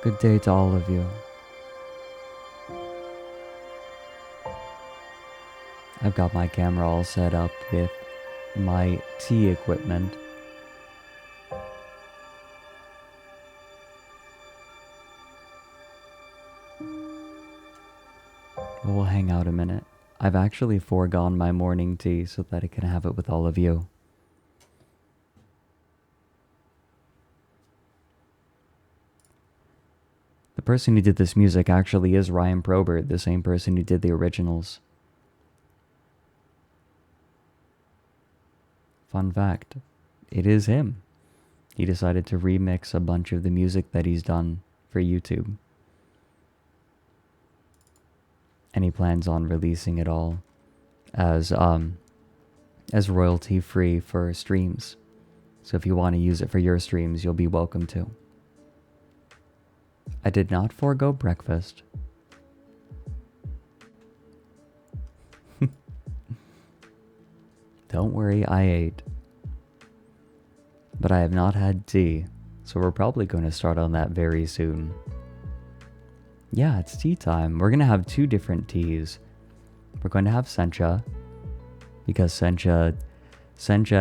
Good day to all of you. I've got my camera all set up with my tea equipment. We'll hang out a minute. I've actually foregone my morning tea so that I can have it with all of you. The person who did this music actually is Ryan Probert, the same person who did the originals. Fun fact, it is him. He decided to remix a bunch of the music that he's done for YouTube. And he plans on releasing it all as royalty free for streams. So if you want to use it for your streams, you'll be welcome to. I did not forego breakfast. Don't worry, I ate. But I have not had tea, so we're probably going to start on that very soon. Yeah, it's tea time. We're going to have 2 different teas. We're going to have sencha, because sencha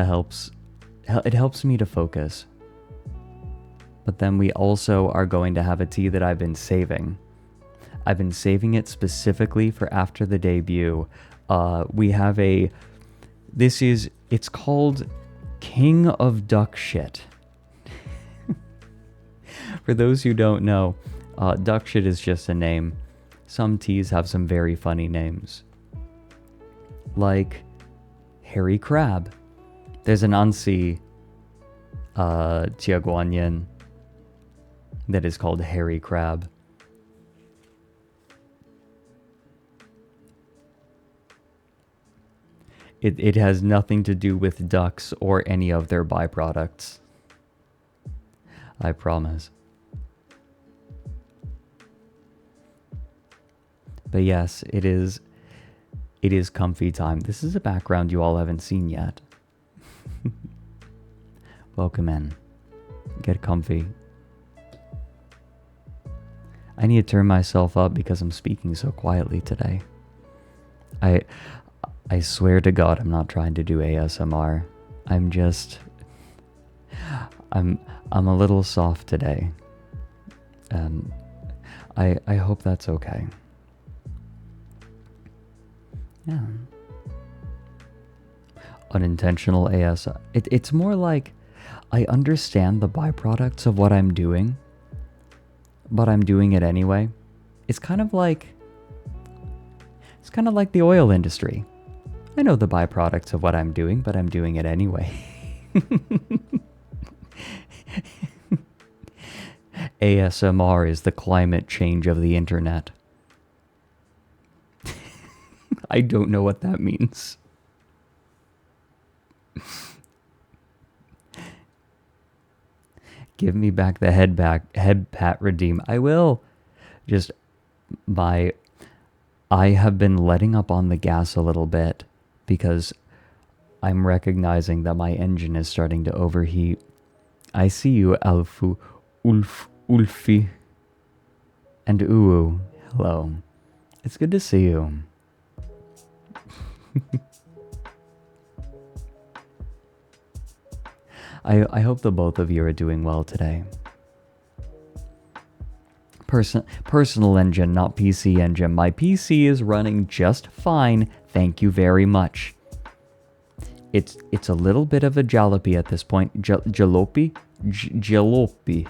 helps me to focus. But then we also are going to have a tea that I've been saving. I've been saving it specifically for after the debut. We have it's called King of Duck Shit. For those who don't know, duck shit is just a name. Some teas have some very funny names. Like Hairy Crab. There's an Ansi Tiaguanyan that is called Hairy Crab. It has nothing to do with ducks or any of their byproducts. I promise. But yes, it is comfy time. This is a background you all haven't seen yet. Welcome in. Get comfy. I need to turn myself up because I'm speaking so quietly today. I swear to God, I'm not trying to do ASMR. I'm a little soft today. And I hope that's okay. Yeah. Unintentional ASMR. It's more like I understand the byproducts of what I'm doing, but I'm doing it anyway. It's kind of like the oil industry. I know the byproducts of what I'm doing, but I'm doing it anyway. ASMR is the climate change of the internet. I don't know what that means. Give me back the head pat redeem. I will. I have been letting up on the gas a little bit because I'm recognizing that my engine is starting to overheat. I see you, Ulfi, and Uwu. Hello. It's good to see you. I hope the both of you are doing well today. Personal engine, not PC engine. My PC is running just fine. Thank you very much. It's a little bit of a jalopy at this point. Jalopy? Jalopy.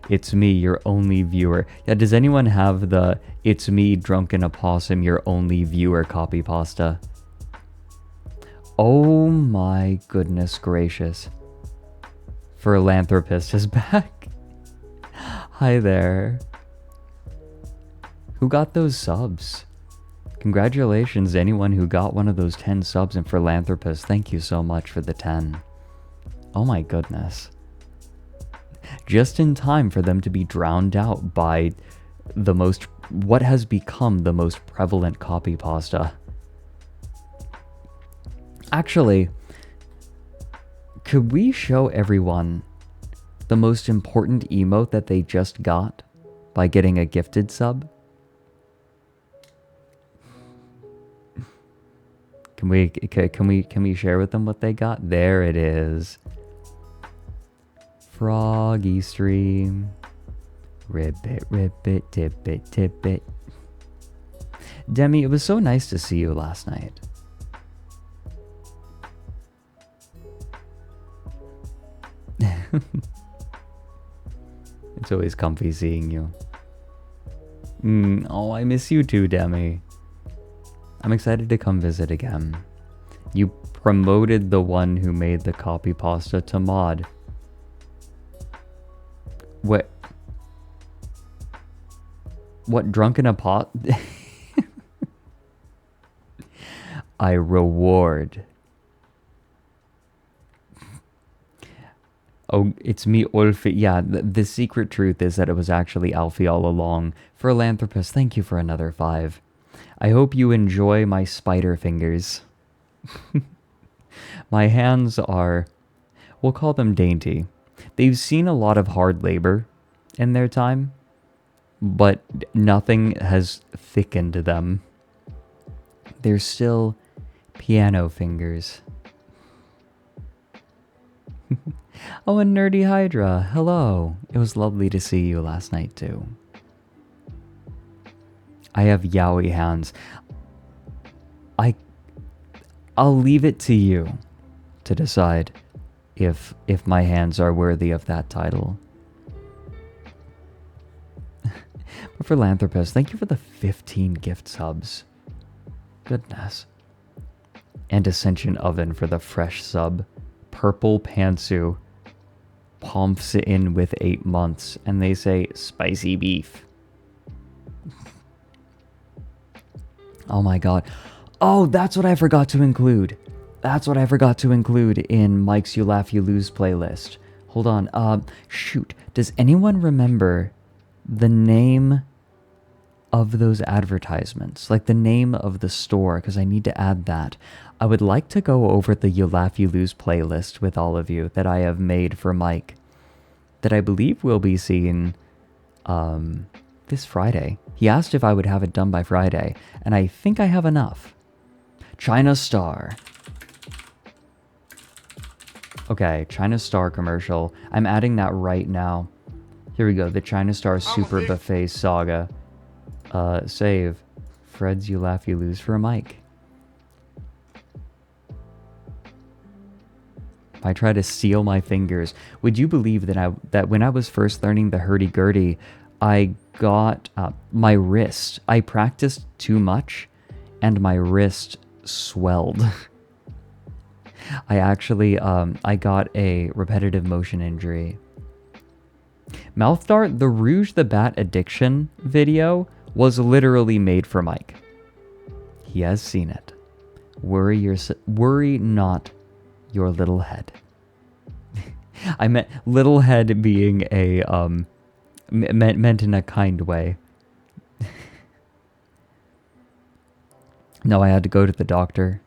It's me, your only viewer. Yeah, does anyone have the "It's me, drunken opossum, your only viewer" copy pasta? Oh my goodness gracious. Philanthropist is back. Hi there. Who got those subs? Congratulations to anyone who got one of those 10 subs in Philanthropist. Thank you so much for the 10. Oh my goodness. Just in time for them to be drowned out by what has become the most prevalent copy pasta. Actually, could we show everyone the most important emote that they just got by getting a gifted sub? Can we share with them what they got? There it is. Froggy stream. Ribbit, ribbit, tippit, tippit. Demi, it was so nice to see you last night. It's always comfy seeing you. Oh, I miss you too, Demi. I'm excited to come visit again. You promoted the one who made the copy pasta to mod. What drunk in a pot? I reward. Oh, it's me, Ulfi. Yeah, the secret truth is that it was actually Alfie all along. Philanthropist, thank you for another 5. I hope you enjoy my spider fingers. My hands are, we'll call them dainty. They've seen a lot of hard labor in their time, but nothing has thickened them. They're still piano fingers. Oh, and Nerdy Hydra, hello. It was lovely to see you last night too. I have yaoi hands. I'll leave it to you to decide if my hands are worthy of that title. But Philanthropist, thank you for the 15 gift subs. Goodness. And Ascension Oven for the fresh sub. Purple Pantsu pomps it in with 8 months, and they say spicy beef. Oh my god. Oh, that's what I forgot to include. That's what I forgot to include in Mike's You Laugh You Lose playlist. Hold on. Shoot. Does anyone remember the name of those advertisements? Like the name of the store, because I need to add that. I would like to go over the You Laugh You Lose playlist with all of you that I have made for Mike, that I believe will be seen this Friday. He asked if I would have it done by Friday, and I think I have enough. China Star. Okay, China Star commercial. I'm adding that right now. Here we go. The China Star Super Buffet Saga. Save. Fred's You Laugh You Lose for a mic. I try to seal my fingers. Would you believe that when I was first learning the hurdy-gurdy, I got my wrist. I practiced too much, and my wrist swelled. I actually I got a repetitive motion injury. Mouth Dart, the Rouge the Bat addiction video was literally made for Mike. He has seen it. Worry not your little head. I meant little head being a meant in a kind way. No, I had to go to the doctor.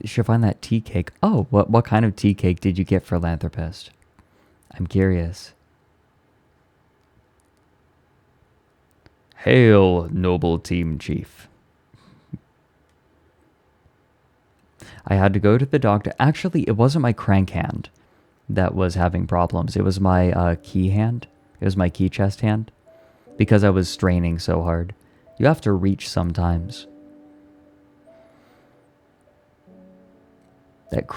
Should find that tea cake. Oh, what kind of tea cake did you get, Philanthropist? I'm curious. Hail, noble team chief. I had to go to the doctor. Actually, it wasn't my crank hand that was having problems. It was my key hand. It was my key chest hand. Because I was straining so hard. You have to reach sometimes. That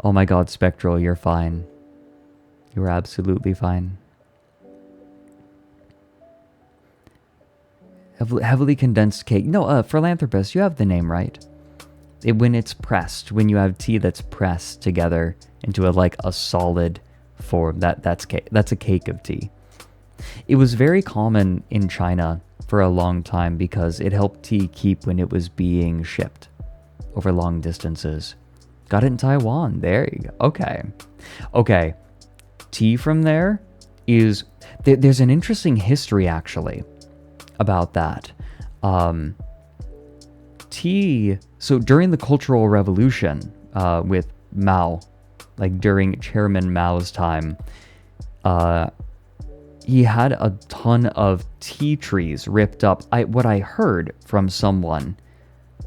Oh my god, Spectral, you're fine. You're absolutely fine. Heavily condensed cake. No, Philanthropist, you have the name right. When it's pressed, when you have tea that's pressed together into a solid form, that's a cake of tea. It was very common in China for a long time because it helped tea keep when it was being shipped over long distances. Got it in Taiwan. There you go. Okay. Tea from there is... There's an interesting history, actually, about that. Tea... So during the Cultural Revolution with Mao, like during Chairman Mao's time, he had a ton of tea trees ripped up. What I heard from someone,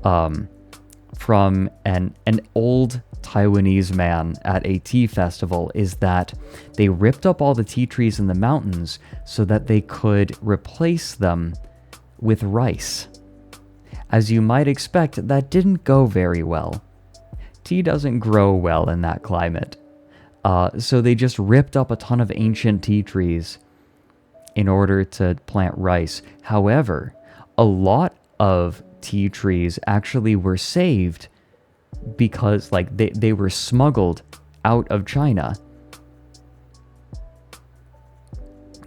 from an old Taiwanese man at a tea festival, is that they ripped up all the tea trees in the mountains so that they could replace them with rice. As you might expect, that didn't go very well. Tea doesn't grow well in that climate. So they just ripped up a ton of ancient tea trees in order to plant rice. However, a lot of tea trees actually were saved because they were smuggled out of China.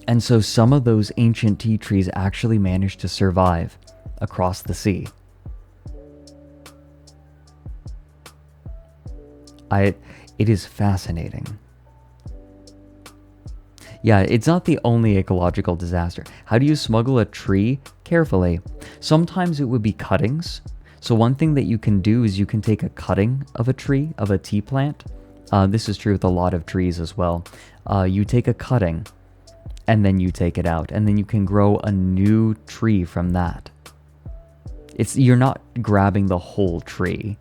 And so some of those ancient tea trees actually managed to survive across the sea. It is fascinating. Yeah, it's not the only ecological disaster. How do you smuggle a tree? Carefully. Sometimes it would be cuttings. So one thing that you can do is you can take a cutting of a tree, of a tea plant. This is true with a lot of trees as well. You take a cutting and then you take it out, and then you can grow a new tree from that. You're not grabbing the whole tree.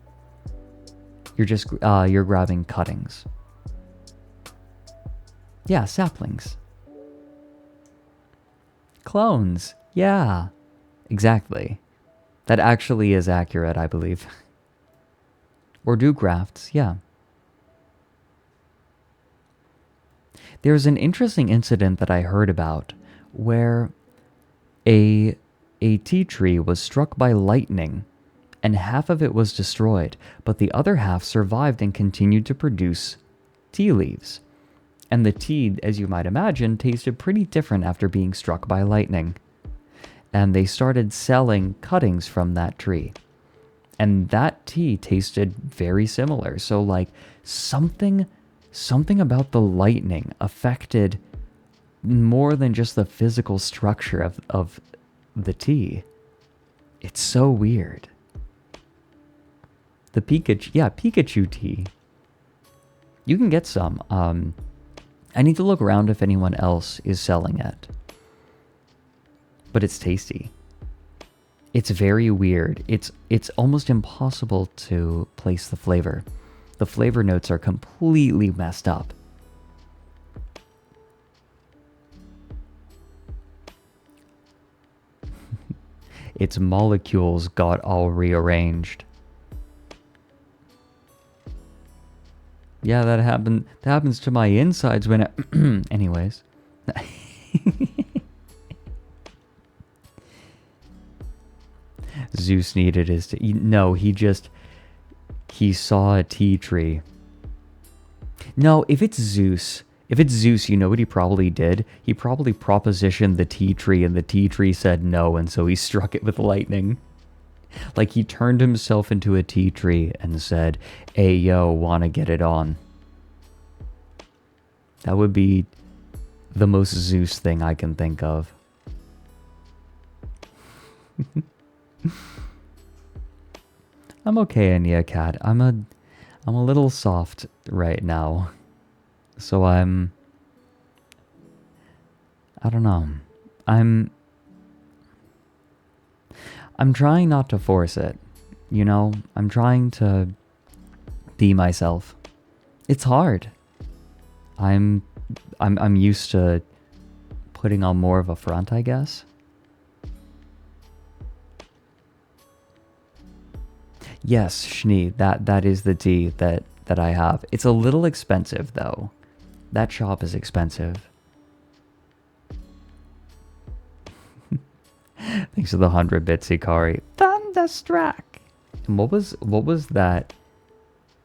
You're just you're grabbing cuttings. Yeah, saplings. Clones. Yeah, exactly. That actually is accurate, I believe. Or do grafts, yeah. There's an interesting incident that I heard about where a tea tree was struck by lightning and half of it was destroyed, but the other half survived and continued to produce tea leaves. And the tea, as you might imagine, tasted pretty different after being struck by lightning. And they started selling cuttings from that tree. And that tea tasted very similar. So like something about the lightning affected more than just the physical structure of the tea. It's so weird. The Pikachu tea. You can get some. I need to look around if anyone else is selling it. But it's tasty. It's very weird. It's almost impossible to place the flavor. The flavor notes are completely messed up. Its molecules got all rearranged. Yeah, that happens to my insides when it anyways. Zeus needed his no, he saw a tea tree. No, if it's Zeus, you know what he probably did? He probably propositioned the tea tree and the tea tree said no, and so he struck it with lightning. Like he turned himself into a tea tree and said, "Hey yo, wanna get it on?" That would be the most Zeus thing I can think of. I'm okay, Anya Cat. I'm a little soft right now. So I don't know. I'm trying not to force it, you know? I'm trying to be myself. It's hard. I'm used to putting on more of a front, I guess. Yes, Schnee, that is the tea that I have. It's a little expensive though. That shop is expensive. Thanks for the 100 bits, Ikari. Thunderstruck. And what was that?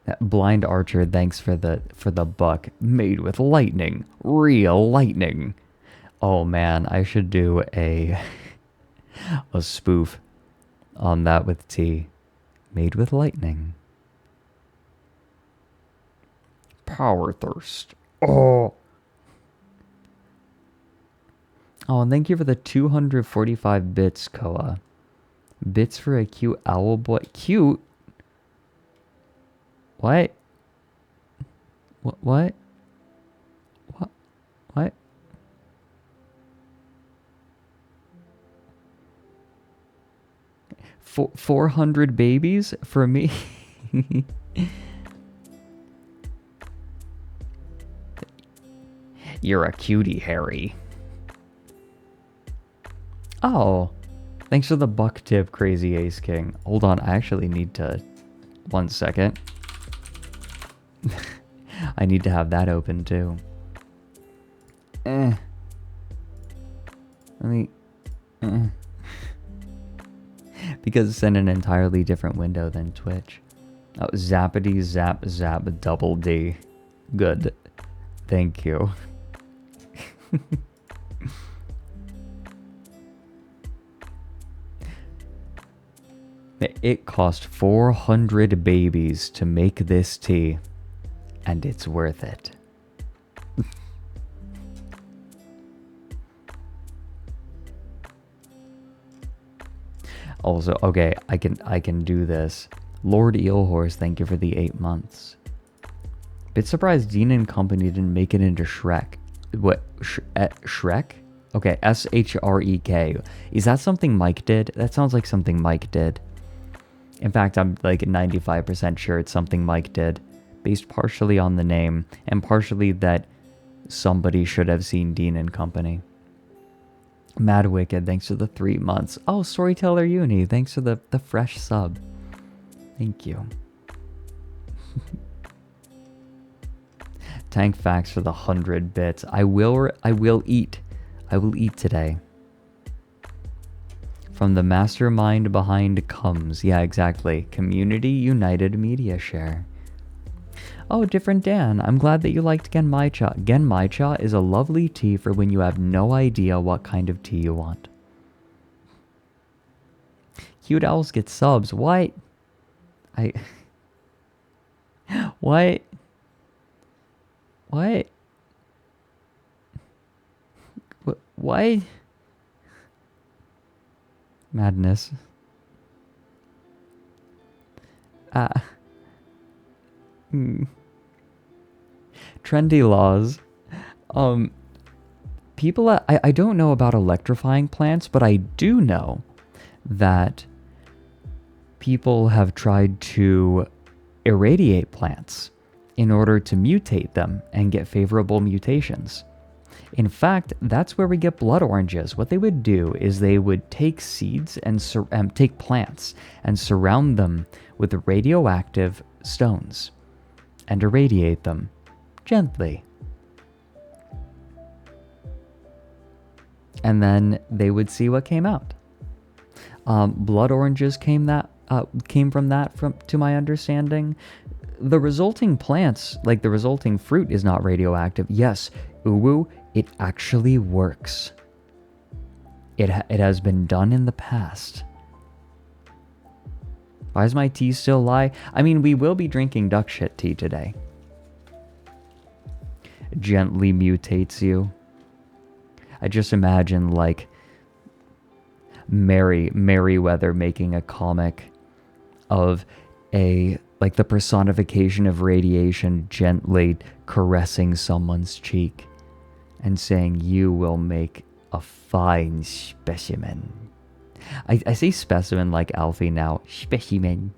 That blind archer. Thanks for the buck. Made with lightning, real lightning. Oh man, I should do a spoof on that with tea. Made with lightning. Power thirst. Oh. Oh, and thank you for the 245 bits, Koa. Bits for a cute owl boy. Cute? What? What? What? What? 400 babies for me? You're a cutie, Harry. Oh, thanks for the buck tip, Crazy Ace King. Hold on, I actually need to... 1 second. I need to have that open too. Let me... Because it's in an entirely different window than Twitch. Oh, zappity zap zap double D. Good. Thank you. It cost 400 babies to make this tea, and it's worth it. Also, okay, I can do this. Lord Eelhorse, thank you for the 8 months. Bit surprised Dean and Company didn't make it into Shrek. What? Shrek? Okay, Shrek. Is that something Mike did? That sounds like something Mike did. In fact, I'm like 95% sure it's something Mike did, based partially on the name and partially that somebody should have seen Dean and Company. Mad Wicked, thanks for the 3 months. Oh, Storyteller Uni, thanks for the fresh sub. Thank you. Tank Facts for the 100 bits. I will eat. I will eat today. From the mastermind behind comes. Yeah, exactly. Community United Media Share. Oh, different Dan. I'm glad that you liked Genmaicha. Genmaicha is a lovely tea for when you have no idea what kind of tea you want. Cute owls get subs. What? What? What? What? Madness. Trendy laws. People, I don't know about electrifying plants, but I do know that people have tried to irradiate plants in order to mutate them and get favorable mutations. In fact, that's where we get blood oranges. What they would do is they would take seeds and take plants and surround them with radioactive stones and irradiate them gently. And then they would see what came out. Blood oranges came from that, to my understanding. The resulting plants, like the resulting fruit, is not radioactive. Yes, uwu, it actually works. It has been done in the past. Why is my tea still lie? I mean, we will be drinking duck shit tea today. Gently mutates you. I just imagine like Merryweather making a comic of like the personification of radiation gently caressing someone's cheek and saying, "You will make a fine specimen." I say specimen like Alfie now. Specimen.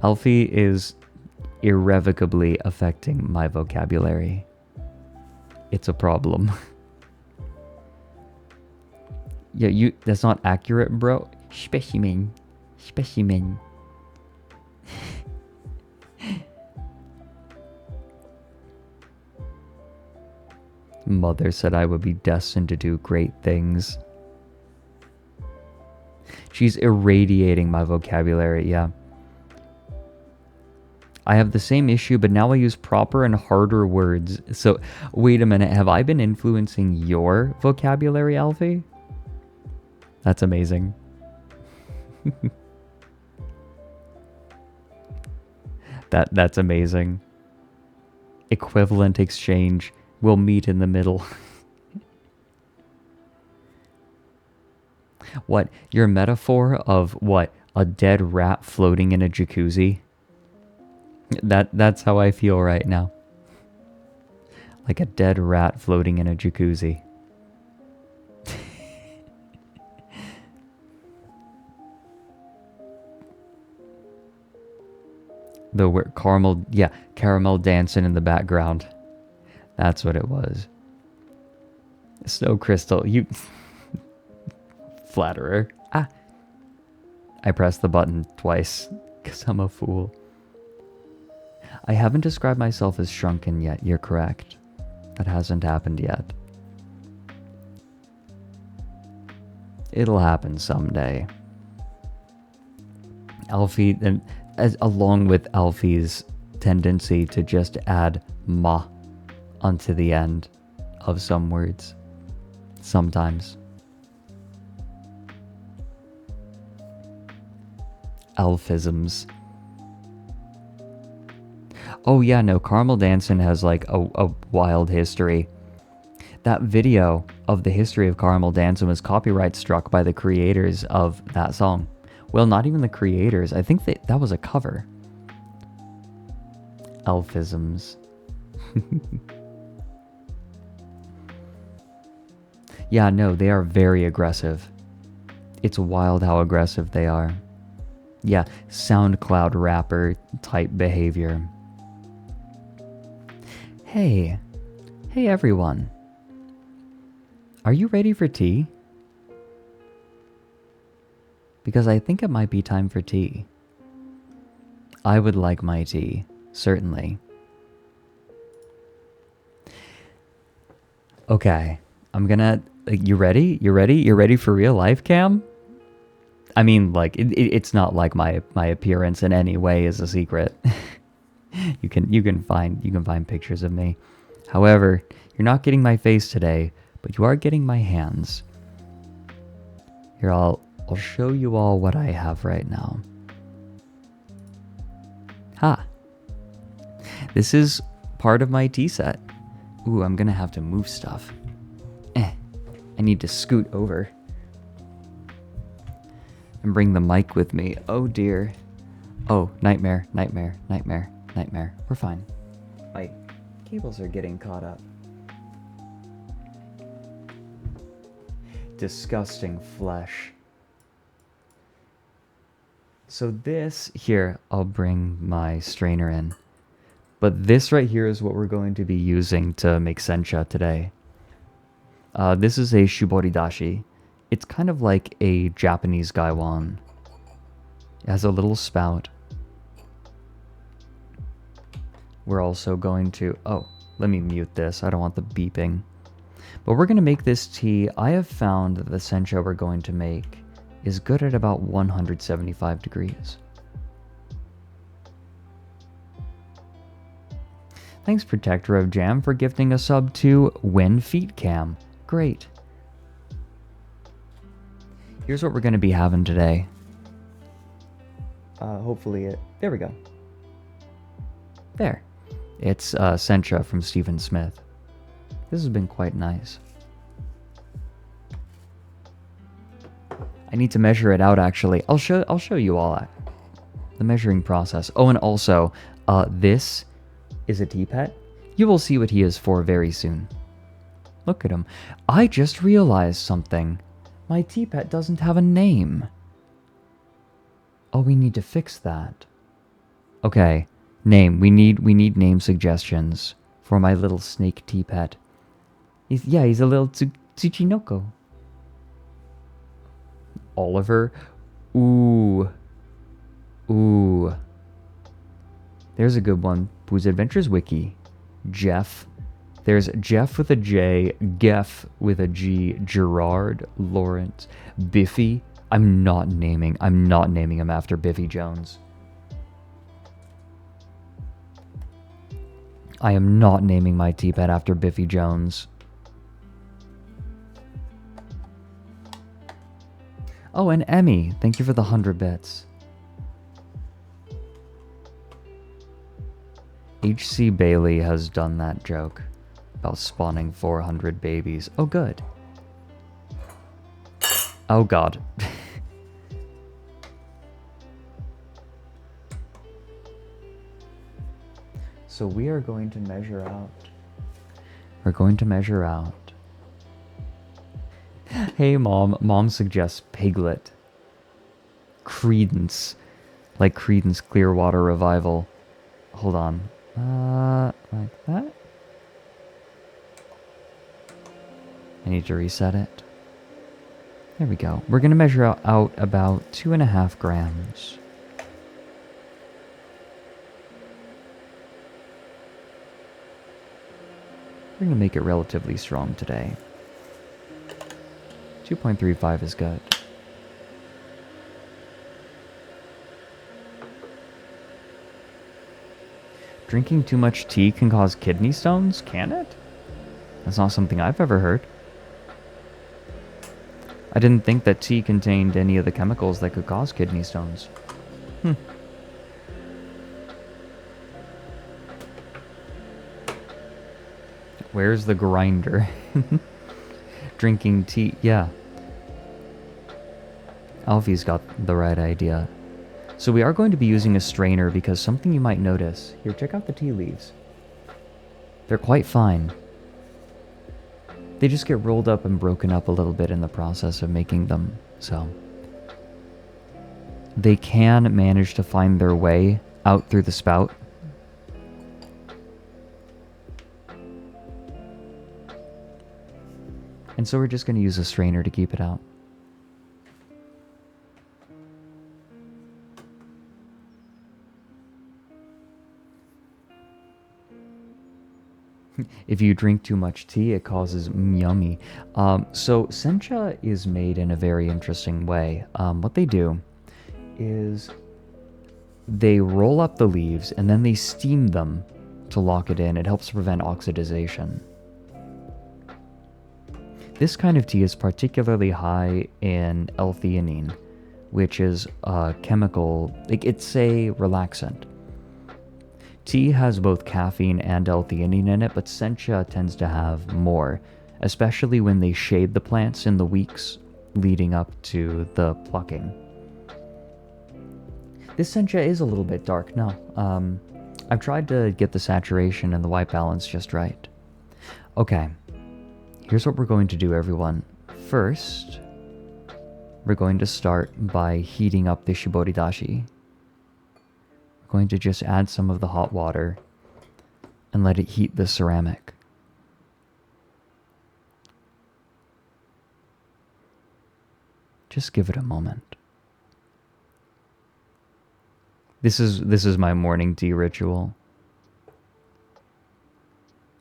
Alfie is irrevocably affecting my vocabulary. It's a problem. Yeah, that's not accurate, bro. Specimen. Specimen. Mother said I would be destined to do great things. She's irradiating my vocabulary, yeah. I have the same issue, but now I use proper and harder words. So, wait a minute, have I been influencing your vocabulary, Alfie? That's amazing. That's amazing. Equivalent exchange. We'll meet in the middle. What? Your metaphor of what? A dead rat floating in a jacuzzi? That's how I feel right now. Like a dead rat floating in a jacuzzi. The word caramel dancing in the background. That's what it was. Snow Crystal, you flatterer. I pressed the button twice because I'm a fool. I haven't described myself as shrunken yet. You're correct. That hasn't happened yet. It'll happen someday. Alfie, and along with Alfie's tendency to just add ma onto the end of some words. Sometimes. Alphisms. Oh yeah, no, Caramel Dancin' has like a wild history. That video of the history of Caramel Dancin' was copyright struck by the creators of that song. Well, not even the creators. I think that was a cover. Alphisms. Yeah, no, they are very aggressive. It's wild how aggressive they are. Yeah, SoundCloud rapper type behavior. Hey. Hey everyone. Are you ready for tea? Because I think it might be time for tea. I would like my tea, certainly. Okay, I'm gonna... you ready? You ready? You're ready for real life, Cam? I mean, like, it's not like my appearance in any way is a secret. you can find pictures of me. However, you're not getting my face today, but you are getting my hands. Here, I'll show you all what I have right now. Ha! This is part of my tea set. Ooh, I'm gonna have to move stuff. I need to scoot over. And bring the mic with me. Oh dear. Oh, nightmare, nightmare, nightmare, nightmare. We're fine. My cables are getting caught up. Disgusting flesh. So this, here, I'll bring my strainer in. But this right here is what we're going to be using to make sencha today. This is a shiboridashi. It's kind of like a Japanese gaiwan. It has a little spout. We're also going to... Oh, let me mute this. I don't want the beeping. But we're going to make this tea. I have found that the sencha we're going to make is good at about 175 degrees. Thanks, Protector of Jam, for gifting a sub to Win Feet Cam. Great. Here's what we're going to be having today. Hopefully it... There we go. There. It's sencha from Stephen Smith. This has been quite nice. I need to measure it out, actually. I'll show you all the measuring process. Oh, and also, this is a tea pet. You will see what he is for very soon. Look at him. I just realized something. My tea pet doesn't have a name. Oh, we need to fix that. Okay, name. We need name suggestions for my little snake tea pet. He's a little Tsuchinoko. Oliver. Ooh. There's a good one. Pooh's Adventures Wiki. Jeff. There's Jeff with a J, Geff with a G, Gerard, Lawrence, Biffy. I'm not naming him after Biffy Jones. I am not naming my tea pet after Biffy Jones. Oh, and Emmy, thank you for the 100 bits. H.C. Bailey has done that joke about spawning 400 babies. Oh, good. Oh, God. So we are going to measure out. We're going to measure out. Hey, Mom. Mom suggests Piglet. Credence. Like Creedence Clearwater Revival. Hold on. Like that? I need to reset it. There we go. We're going to measure out about 2.5 grams. We're going to make it relatively strong today. 2.35 is good. Drinking too much tea can cause kidney stones? Can it? That's not something I've ever heard. I didn't think that tea contained any of the chemicals that could cause kidney stones. Where's the grinder? Drinking tea, yeah. Alfie's got the right idea. So we are going to be using a strainer because something you might notice. Here, check out the tea leaves. They're quite fine. They just get rolled up and broken up a little bit in the process of making them, so they can manage to find their way out through the spout. And so we're just going to use a strainer to keep it out. If you drink too much tea, it causes yummy. So sencha is made in a very interesting way. What they do is they roll up the leaves and then they steam them to lock it in. It helps prevent oxidization. This kind of tea is particularly high in L-theanine, which is a chemical, it's a relaxant. Tea has both caffeine and L-theanine in it, but sencha tends to have more, especially when they shade the plants in the weeks leading up to the plucking. This sencha is a little bit dark. No, I've tried to get the saturation and the white balance just right. Okay, here's what we're going to do, everyone. First, we're going to start by heating up the shibori dashi. Going to just add some of the hot water and let it heat the ceramic. Just give it a moment. This is my morning tea ritual.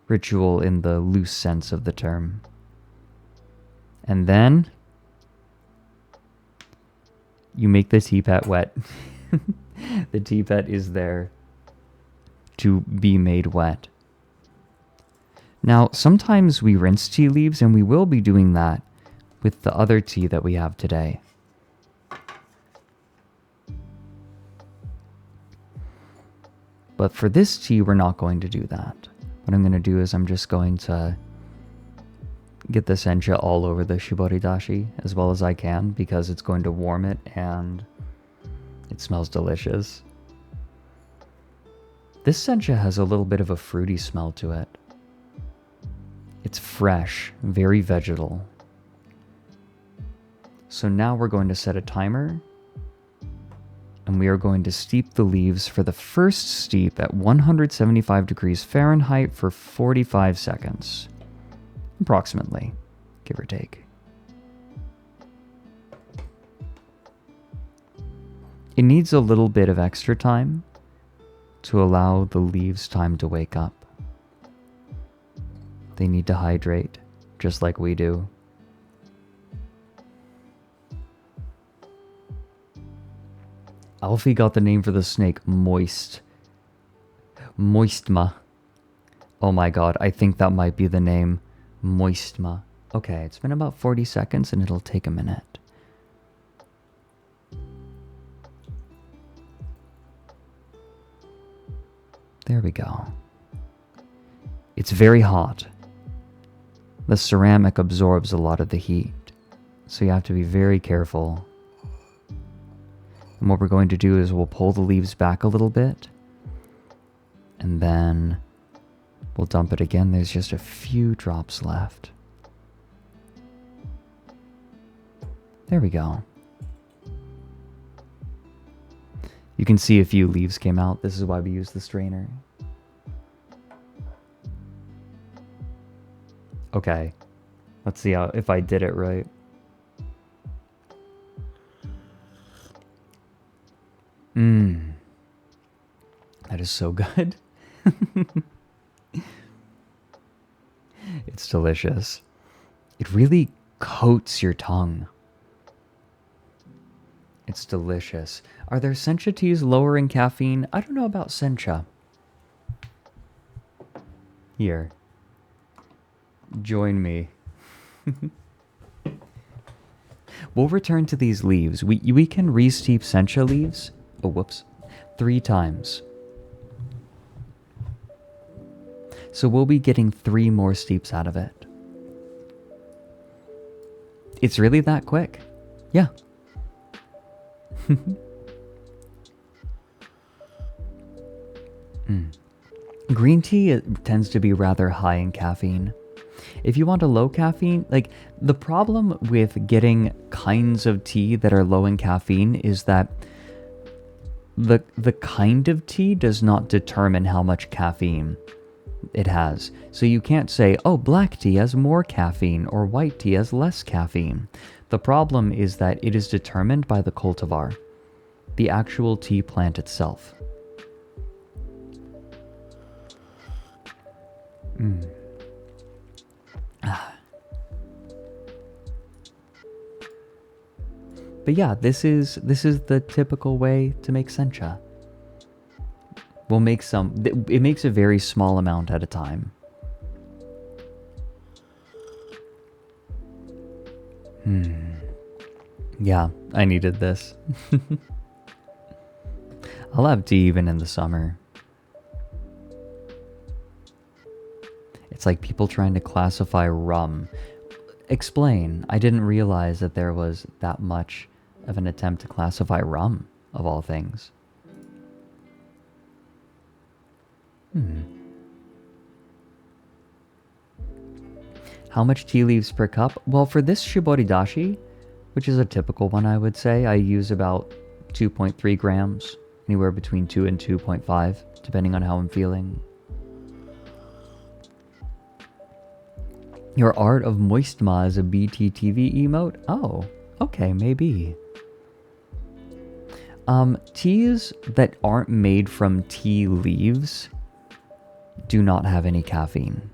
Ritual in the loose sense of the term. And then you make the teapot wet. The teapot is there to be made wet. Now, sometimes we rinse tea leaves, and we will be doing that with the other tea that we have today. But for this tea, we're not going to do that. What I'm going to do is I'm just going to get the sencha all over the shibori dashi as well as I can, because it's going to warm it and it smells delicious. This sencha has a little bit of a fruity smell to it. It's fresh, very vegetal. So now we're going to set a timer, and we are going to steep the leaves for the first steep at 175 degrees Fahrenheit for 45 seconds. Approximately, give or take. It needs a little bit of extra time to allow the leaves time to wake up. They need to hydrate, just like we do. Alfie got the name for the snake, Moist. Moistma. Oh my god, I think that might be the name. Moistma. Okay, it's been about 40 seconds and it'll take a minute. There we go. It's very hot. The ceramic absorbs a lot of the heat, so you have to be very careful. And what we're going to do is we'll pull the leaves back a little bit, and then we'll dump it again. There's just a few drops left. There we go. You can see a few leaves came out. This is why we use the strainer. Okay, let's see if I did it right. That is so good. It's delicious. It really coats your tongue. It's delicious. Are there sencha teas lower in caffeine? I don't know about sencha. Here. Join me. We'll return to these leaves. We can re-steep sencha leaves. Oh, whoops. 3 times. So we'll be getting 3 more steeps out of it. It's really that quick. Yeah. Green tea tends to be rather high in caffeine. If you want a low caffeine, like the problem with getting kinds of tea that are low in caffeine is that the kind of tea does not determine how much caffeine it has. So you can't say, oh, black tea has more caffeine or white tea has less caffeine. The problem is that it is determined by the cultivar, the actual tea plant itself. But yeah, this is the typical way to make sencha. We'll make some. It makes a very small amount at a time. Yeah, I needed this. I'll have tea even in the summer. It's like people trying to classify rum. Explain. I didn't realize that there was that much of an attempt to classify rum, of all things. How much tea leaves per cup? Well, for this shiboridashi, which is a typical one, I would say, I use about 2.3 grams, anywhere between 2 and 2.5, depending on how I'm feeling. Your art of moistma is a BTTV emote? Oh, okay, maybe. Teas that aren't made from tea leaves do not have any caffeine.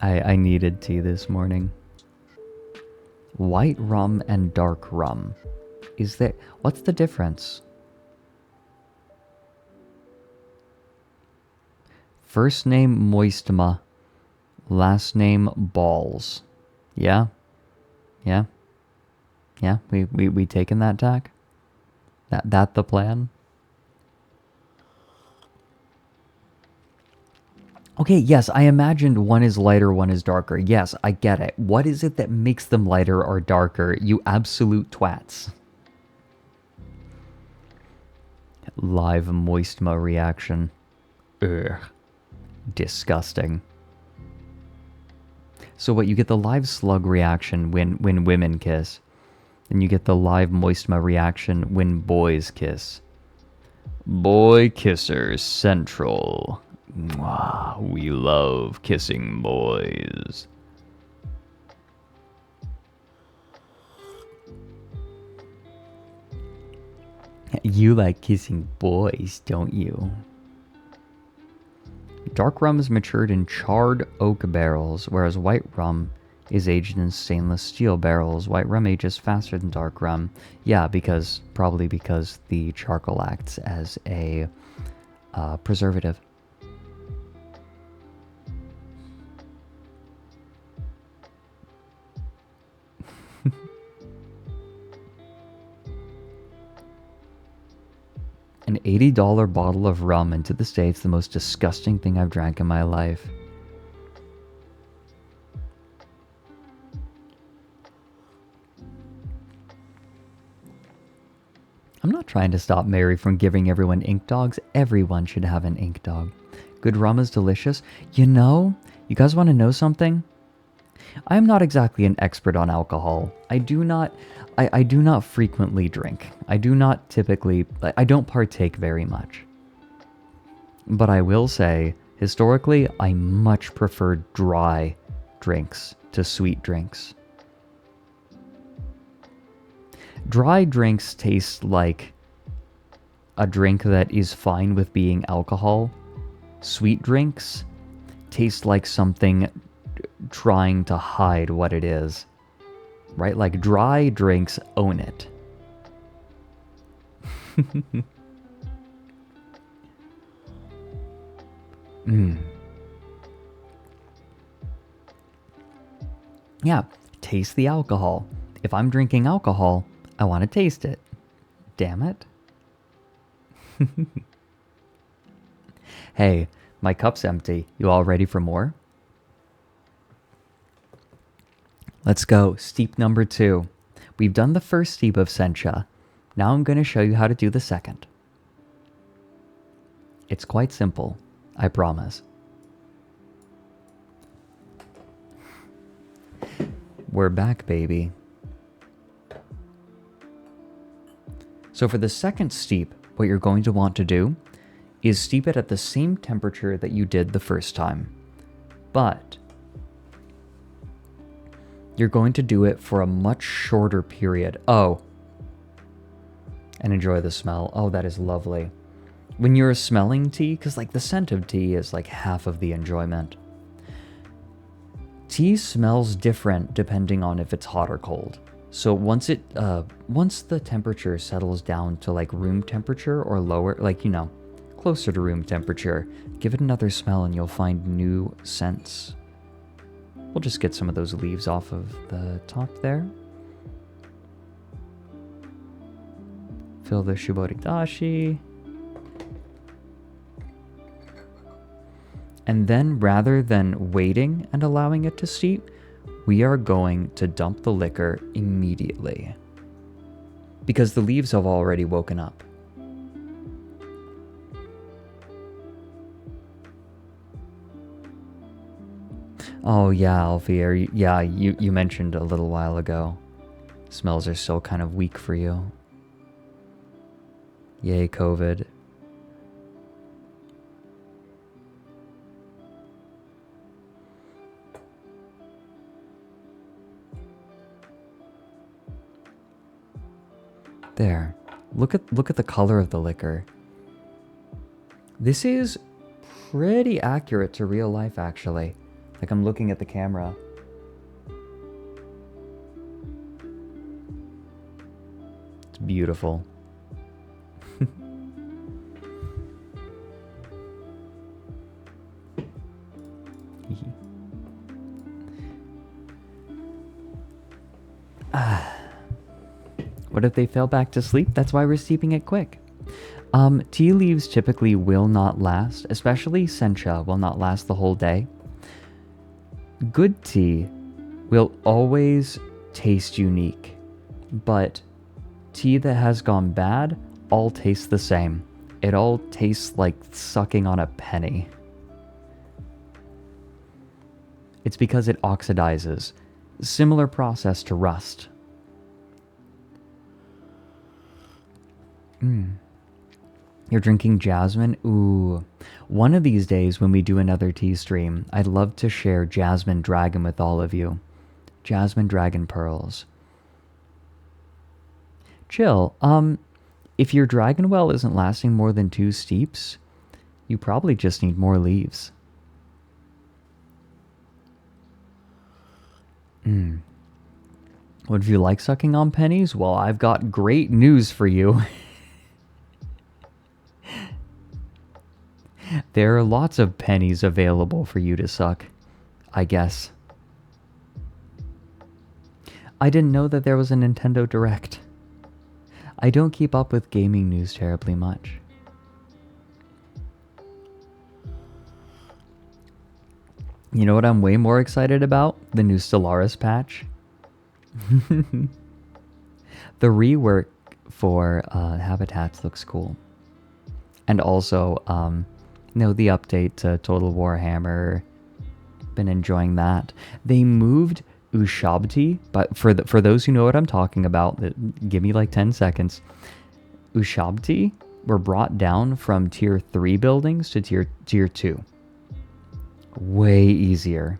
I needed tea this morning. White rum and dark rum. What's the difference? First name Moistma, last name Balls. Yeah? Yeah? Yeah, we taking that tack? That the plan? Okay, yes, I imagined one is lighter, one is darker. Yes, I get it. What is it that makes them lighter or darker, you absolute twats? Live Moistma reaction. Ugh. Disgusting. So what, you get the live slug reaction when women kiss, and you get the live Moistma reaction when boys kiss. Boy Kissers Central. Mwah, we love kissing boys. You like kissing boys, don't you? Dark rum is matured in charred oak barrels, whereas white rum is aged in stainless steel barrels. White rum ages faster than dark rum. Yeah, probably because the charcoal acts as a preservative. An $80 bottle of rum, and to this day it's the most disgusting thing I've drank in my life. I'm not trying to stop Mary from giving everyone ink dogs. Everyone should have an ink dog. Good rum is delicious. You know, you guys want to know something? I am not exactly an expert on alcohol. I do not frequently drink. I don't partake very much. But I will say, historically, I much prefer dry drinks to sweet drinks. Dry drinks taste like a drink that is fine with being alcohol. Sweet drinks taste like something trying to hide what it is. Right? Like dry drinks own it. Yeah, taste the alcohol. If I'm drinking alcohol, I want to taste it. Damn it. Hey, my cup's empty. You all ready for more? Let's go. Steep number 2. We've done the first steep of sencha. Now I'm going to show you how to do the second. It's quite simple, I promise. We're back, baby. So for the second steep, what you're going to want to do is steep it at the same temperature that you did the first time. But you're going to do it for a much shorter period. Oh. And enjoy the smell. Oh, that is lovely. When you're smelling tea, because like the scent of tea is like half of the enjoyment. Tea smells different depending on if it's hot or cold. So once the temperature settles down to like room temperature or lower, like, you know, closer to room temperature, give it another smell and you'll find new scents. We'll just get some of those leaves off of the top there. Fill the shuboridashi. And then rather than waiting and allowing it to steep, we are going to dump the liquor immediately. Because the leaves have already woken up. Oh yeah, Alfie, yeah, you mentioned a little while ago. Smells are still kind of weak for you. Yay, COVID. There. Look at the color of the liquor. This is pretty accurate to real life, actually. Like, I'm looking at the camera. It's beautiful. What if they fell back to sleep? That's why we're steeping it quick. Tea leaves typically will not last, especially sencha will not last the whole day. Good tea will always taste unique, but tea that has gone bad all tastes the same. It all tastes like sucking on a penny. It's because it oxidizes. Similar process to rust. You're drinking jasmine? Ooh. One of these days when we do another tea stream, I'd love to share Jasmine Dragon with all of you. Jasmine Dragon Pearls. Chill. If your dragon well isn't lasting more than 2 steeps, you probably just need more leaves. Would you like sucking on pennies? Well, I've got great news for you. There are lots of pennies available for you to suck, I guess. I didn't know that there was a Nintendo Direct. I don't keep up with gaming news terribly much. You know what I'm way more excited about? The new Stellaris patch. The rework for habitats looks cool. And also, the update to Total Warhammer. Been enjoying that. They moved Ushabti, but for those who know what I'm talking about, give me like 10 seconds. Ushabti were brought down from tier 3 buildings to tier 2. Way easier.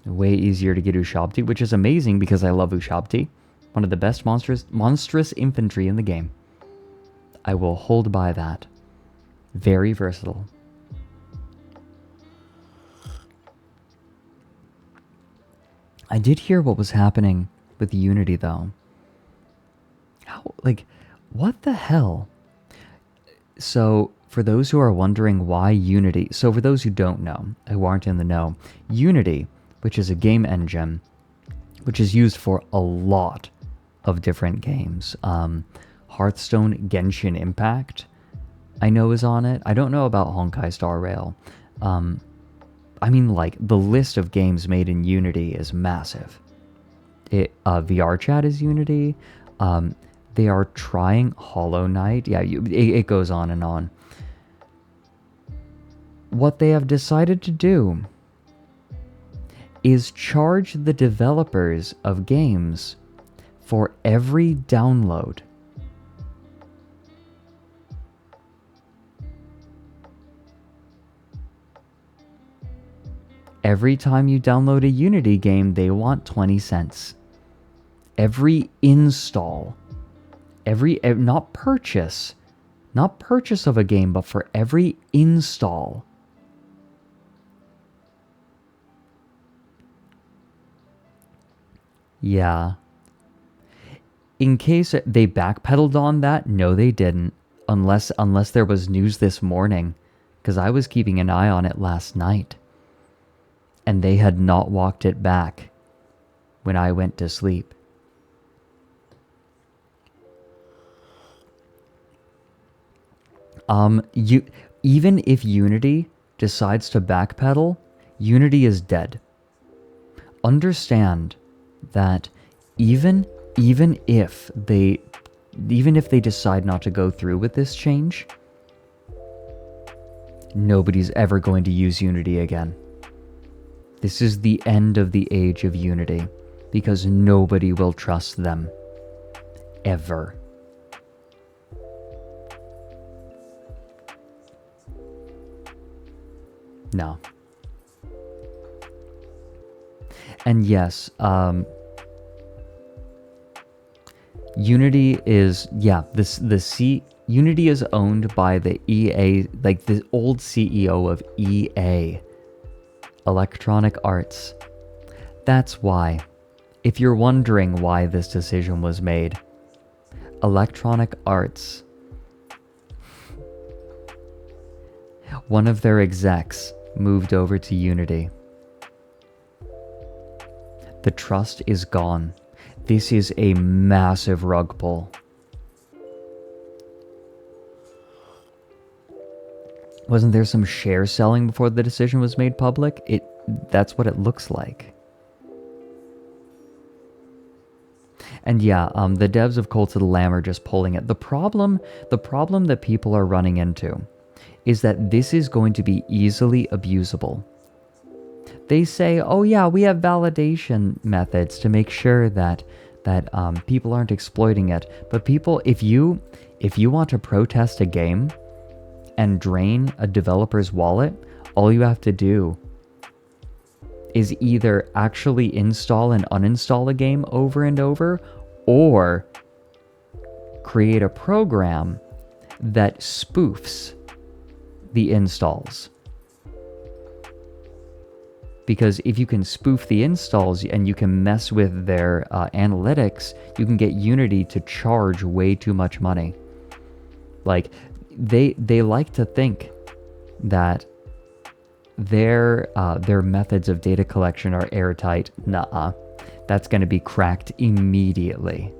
Way easier to get Ushabti, which is amazing because I love Ushabti. One of the best monstrous infantry in the game. I will hold by that. Very versatile. I did hear what was happening with Unity though. What the hell? So, for those who are wondering why Unity, so for those who don't know, who aren't in the know, Unity, which is a game engine, which is used for a lot of different games. Hearthstone Genshin Impact, I know is on it. I don't know about Honkai Star Rail. The list of games made in Unity is massive. VR chat is Unity. They are trying Hollow Knight. Yeah, it goes on and on. What they have decided to do is charge the developers of games for every download. Every time you download a Unity game, they want 20 cents. Every install, not purchase of a game, but for every install. Yeah. In case they backpedaled on that, no they didn't. Unless there was news this morning, because I was keeping an eye on it last night. And they had not walked it back when I went to sleep. Even if Unity decides to backpedal, Unity is dead. Understand that even if they decide not to go through with this change, nobody's ever going to use Unity again. This is the end of the age of Unity, because nobody will trust them. Ever. No. And yes, Unity is, Unity is owned by the EA, like the old CEO of EA, Electronic Arts. That's why, if you're wondering why this decision was made, Electronic Arts, one of their execs moved over to Unity. The trust is gone. This is a massive rug pull. Wasn't there some share selling before the decision was made public? That's what it looks like. And yeah, the devs of Cult of the Lamb are just pulling it. The problem that people are running into is that this is going to be easily abusable. They say, oh yeah, we have validation methods to make sure that people aren't exploiting it. But people, if you want to protest a game and drain a developer's wallet, all you have to do is either actually install and uninstall a game over and over, or create a program that spoofs the installs. Because if you can spoof the installs and you can mess with their analytics, you can get Unity to charge way too much money. Like, they like to think that their methods of data collection are airtight. Nuh-uh. That's going to be cracked immediately.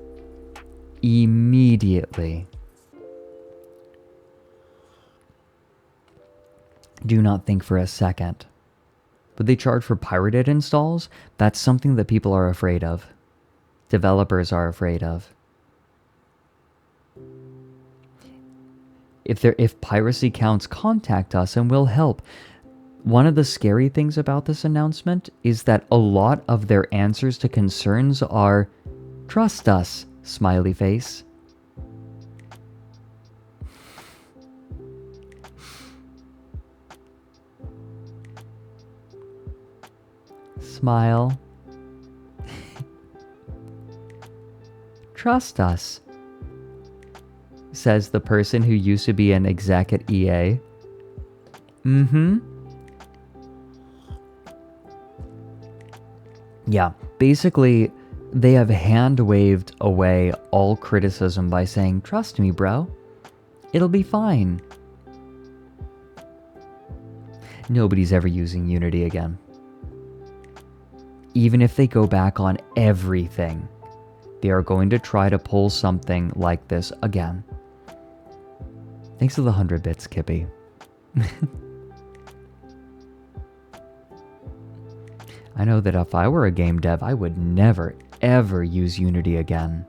Immediately. Do not think for a second. But they charge for pirated installs? That's something that people are afraid of. Developers are afraid of. If piracy counts, contact us and we'll help. One of the scary things about this announcement is that a lot of their answers to concerns are, trust us, smiley face. Smile. Trust us, says the person who used to be an exec at EA. Mm-hmm. Yeah, basically, they have hand-waved away all criticism by saying, trust me, bro. It'll be fine. Nobody's ever using Unity again. Even if they go back on everything, they are going to try to pull something like this again. Thanks for the 100 bits, Kippy. I know that if I were a game dev, I would never, ever use Unity again.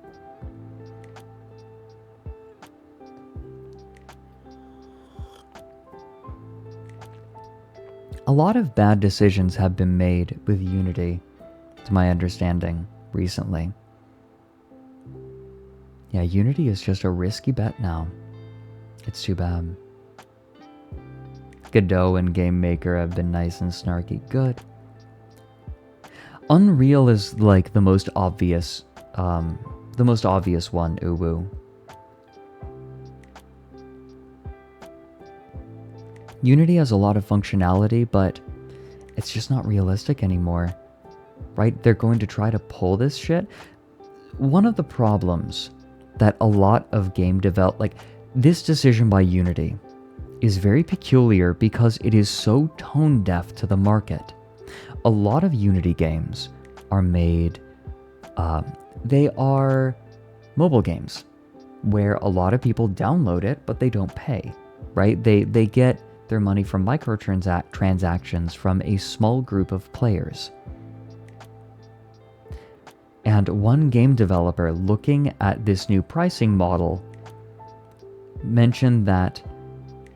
A lot of bad decisions have been made with Unity, to my understanding, recently. Yeah, Unity is just a risky bet now. It's too bad. Godot and Game Maker have been nice and snarky. Good. Unreal is like the most obvious one, Uwu. Unity has a lot of functionality, but it's just not realistic anymore. Right? They're going to try to pull this shit. One of the problems that a lot of game this decision by Unity is very peculiar because it is so tone deaf to the market. A lot of Unity games are made, they are mobile games where a lot of people download it, but they don't pay, right? They get their money from transactions from a small group of players. And one game developer looking at this new pricing model mentioned that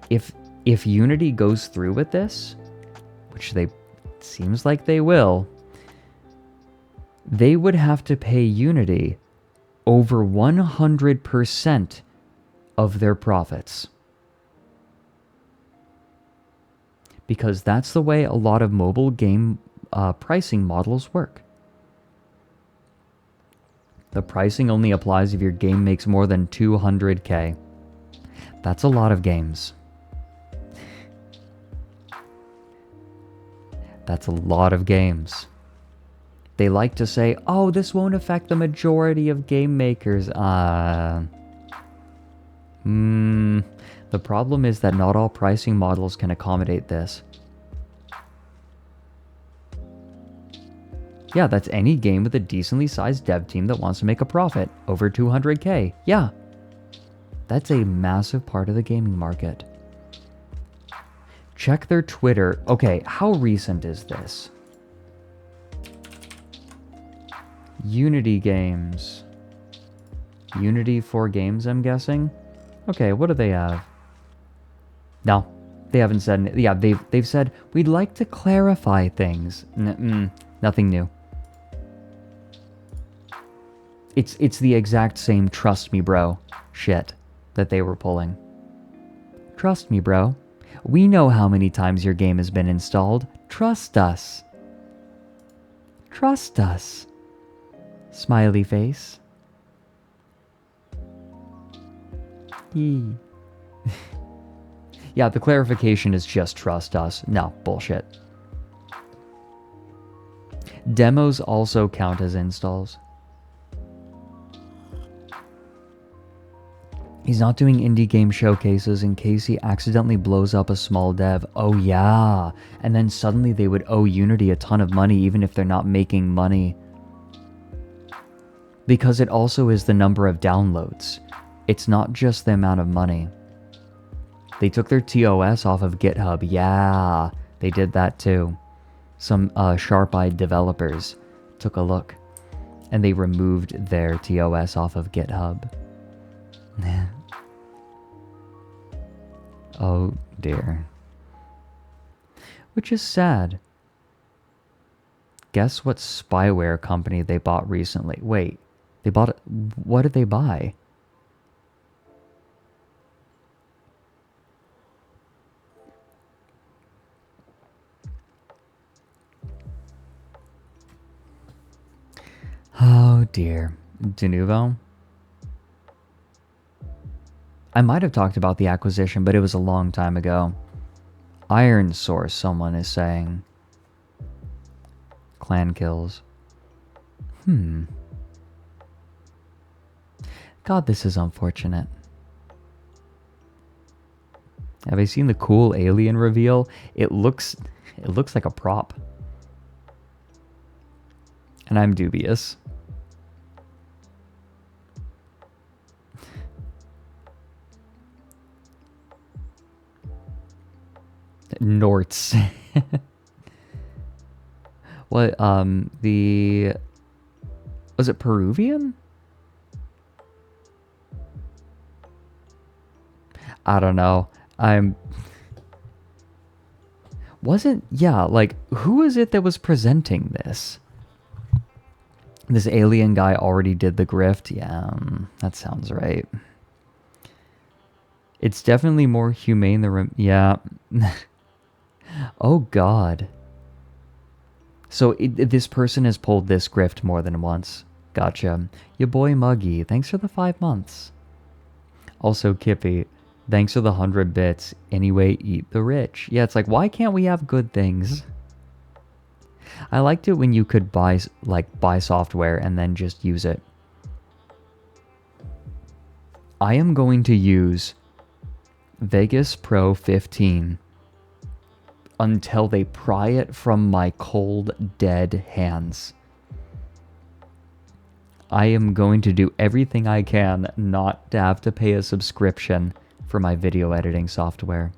if Unity goes through with this, which seems like they will, they would have to pay Unity over 100% of their profits. Because that's the way a lot of mobile game pricing models work. The pricing only applies if your game makes more than 200K. That's a lot of games. That's a lot of games. They like to say, oh, this won't affect the majority of game makers. The problem is that not all pricing models can accommodate this. Yeah, that's any game with a decently sized dev team that wants to make a profit, over 200K. Yeah. That's a massive part of the gaming market. Check their Twitter. Okay, how recent is this? Unity games. Unity for games, I'm guessing? Okay, what do they have? No, they haven't said... Yeah, they've said, we'd like to clarify things. Nothing new. It's the exact same trust me bro shit that they were pulling. Trust me bro. We know how many times your game has been installed. Trust us. Trust us. Smiley face. Yeah, the clarification is just trust us. No, bullshit. Demos also count as installs. He's not doing indie game showcases in case he accidentally blows up a small dev. Oh yeah, and then suddenly they would owe Unity a ton of money even if they're not making money. Because it also is the number of downloads. It's not just the amount of money. They took their TOS off of GitHub. Yeah, they did that too. Some sharp-eyed developers took a look and they removed their TOS off of GitHub. Oh dear. Which is sad. Guess what spyware company they bought recently? Wait, they bought it. What did they buy? Oh dear. Denuvo? I might have talked about the acquisition, but it was a long time ago. Iron Source, someone is saying. Clan kills. God, this is unfortunate. Have you seen the cool alien reveal? It looks like a prop. And I'm dubious. Norts. What, Was it Peruvian? I don't know. Yeah, like, who is it that was presenting this? This alien guy already did the grift? Yeah, that sounds right. It's definitely more humane than... Yeah. Oh, God. So this person has pulled this grift more than once. Gotcha. Your boy Muggy, thanks for the 5 months. Also, Kippy, thanks for the 100 bits. Anyway, eat the rich. Yeah, it's like, why can't we have good things? I liked it when you could buy software and then just use it. I am going to use Vegas Pro 15 until they pry it from my cold, dead hands. I am going to do everything I can not to have to pay a subscription for my video editing software.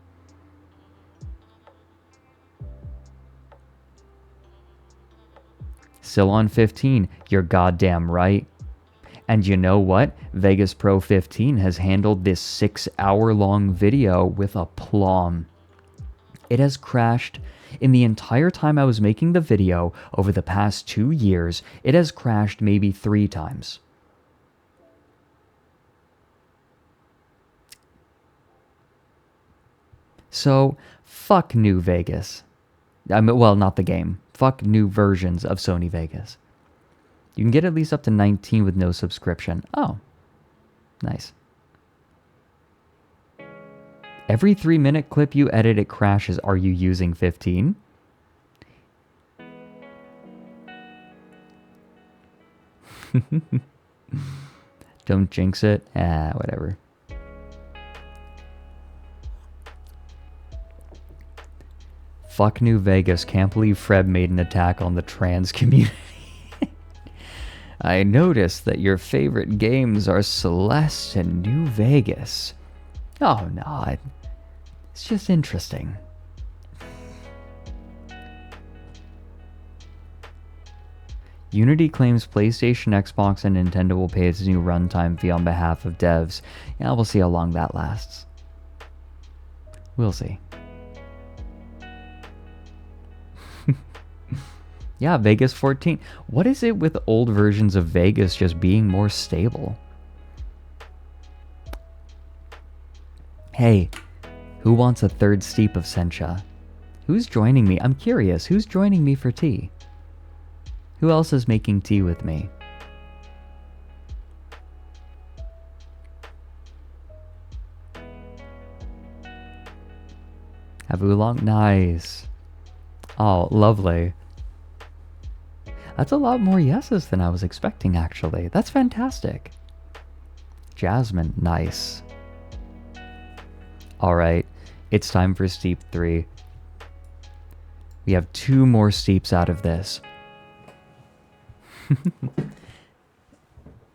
Still on 15, you're goddamn right. And you know what? Vegas Pro 15 has handled this 6-hour-long video with aplomb. It has crashed in the entire time I was making the video over the past 2 years. It has crashed maybe 3 times. So, fuck New Vegas. I mean, well, not the game. Fuck new versions of Sony Vegas. You can get at least up to 19 with no subscription. Oh, nice. Every 3-minute clip you edit, it crashes. Are you using 15? Don't jinx it. Whatever. Fuck New Vegas. Can't believe Fred made an attack on the trans community. I noticed that your favorite games are Celeste and New Vegas. Oh no, it's just interesting. Unity claims PlayStation, Xbox, and Nintendo will pay its new runtime fee on behalf of devs. Yeah, we'll see how long that lasts. We'll see. Yeah, Vegas 14. What is it with old versions of Vegas just being more stable? Hey, who wants a third steep of Sencha? Who's joining me? I'm curious. Who's joining me for tea? Who else is making tea with me? Have oolong? Nice. Oh, lovely. That's a lot more yeses than I was expecting, actually. That's fantastic. Jasmine, nice. Alright, it's time for Steep 3. We have 2 more Steeps out of this.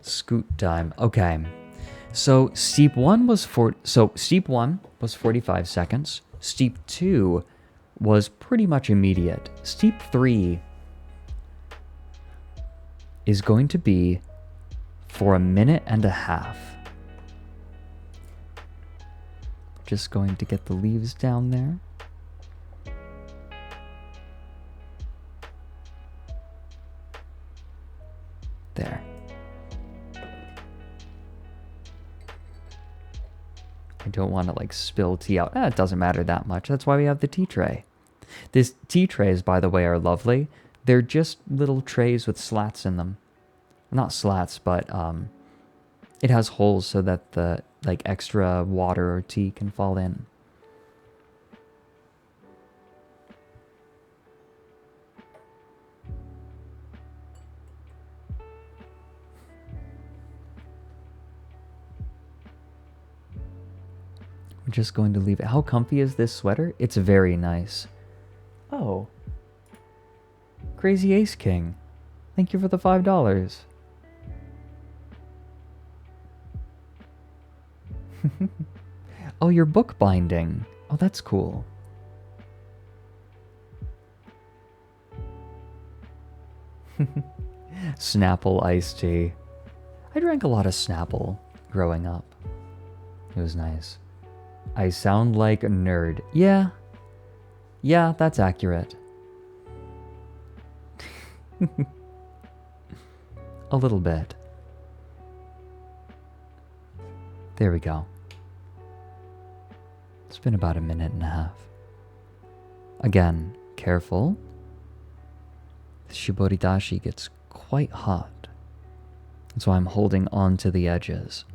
Scoot time. Okay. So Steep 1 was 45 seconds. Steep 2 was pretty much immediate. Steep 3 is going to be for 1.5 minutes. Just going to get the leaves down there. There. I don't want to like spill tea out. It doesn't matter that much. That's why we have the tea tray. These tea trays, by the way, are lovely. They're just little trays with slats in them. Not slats, but it has holes so that the like extra water or tea can fall in. I'm just going to leave it. How comfy is this sweater? It's very nice. Oh. Crazy Ace King. Thank you for the $5. Oh, you're bookbinding. Oh, that's cool. Snapple iced tea. I drank a lot of Snapple growing up. It was nice. I sound like a nerd. Yeah. Yeah, that's accurate. A little bit. There we go. It's been about a minute and a half. Again, careful. The shiboridashi gets quite hot. So I'm holding on to the edges.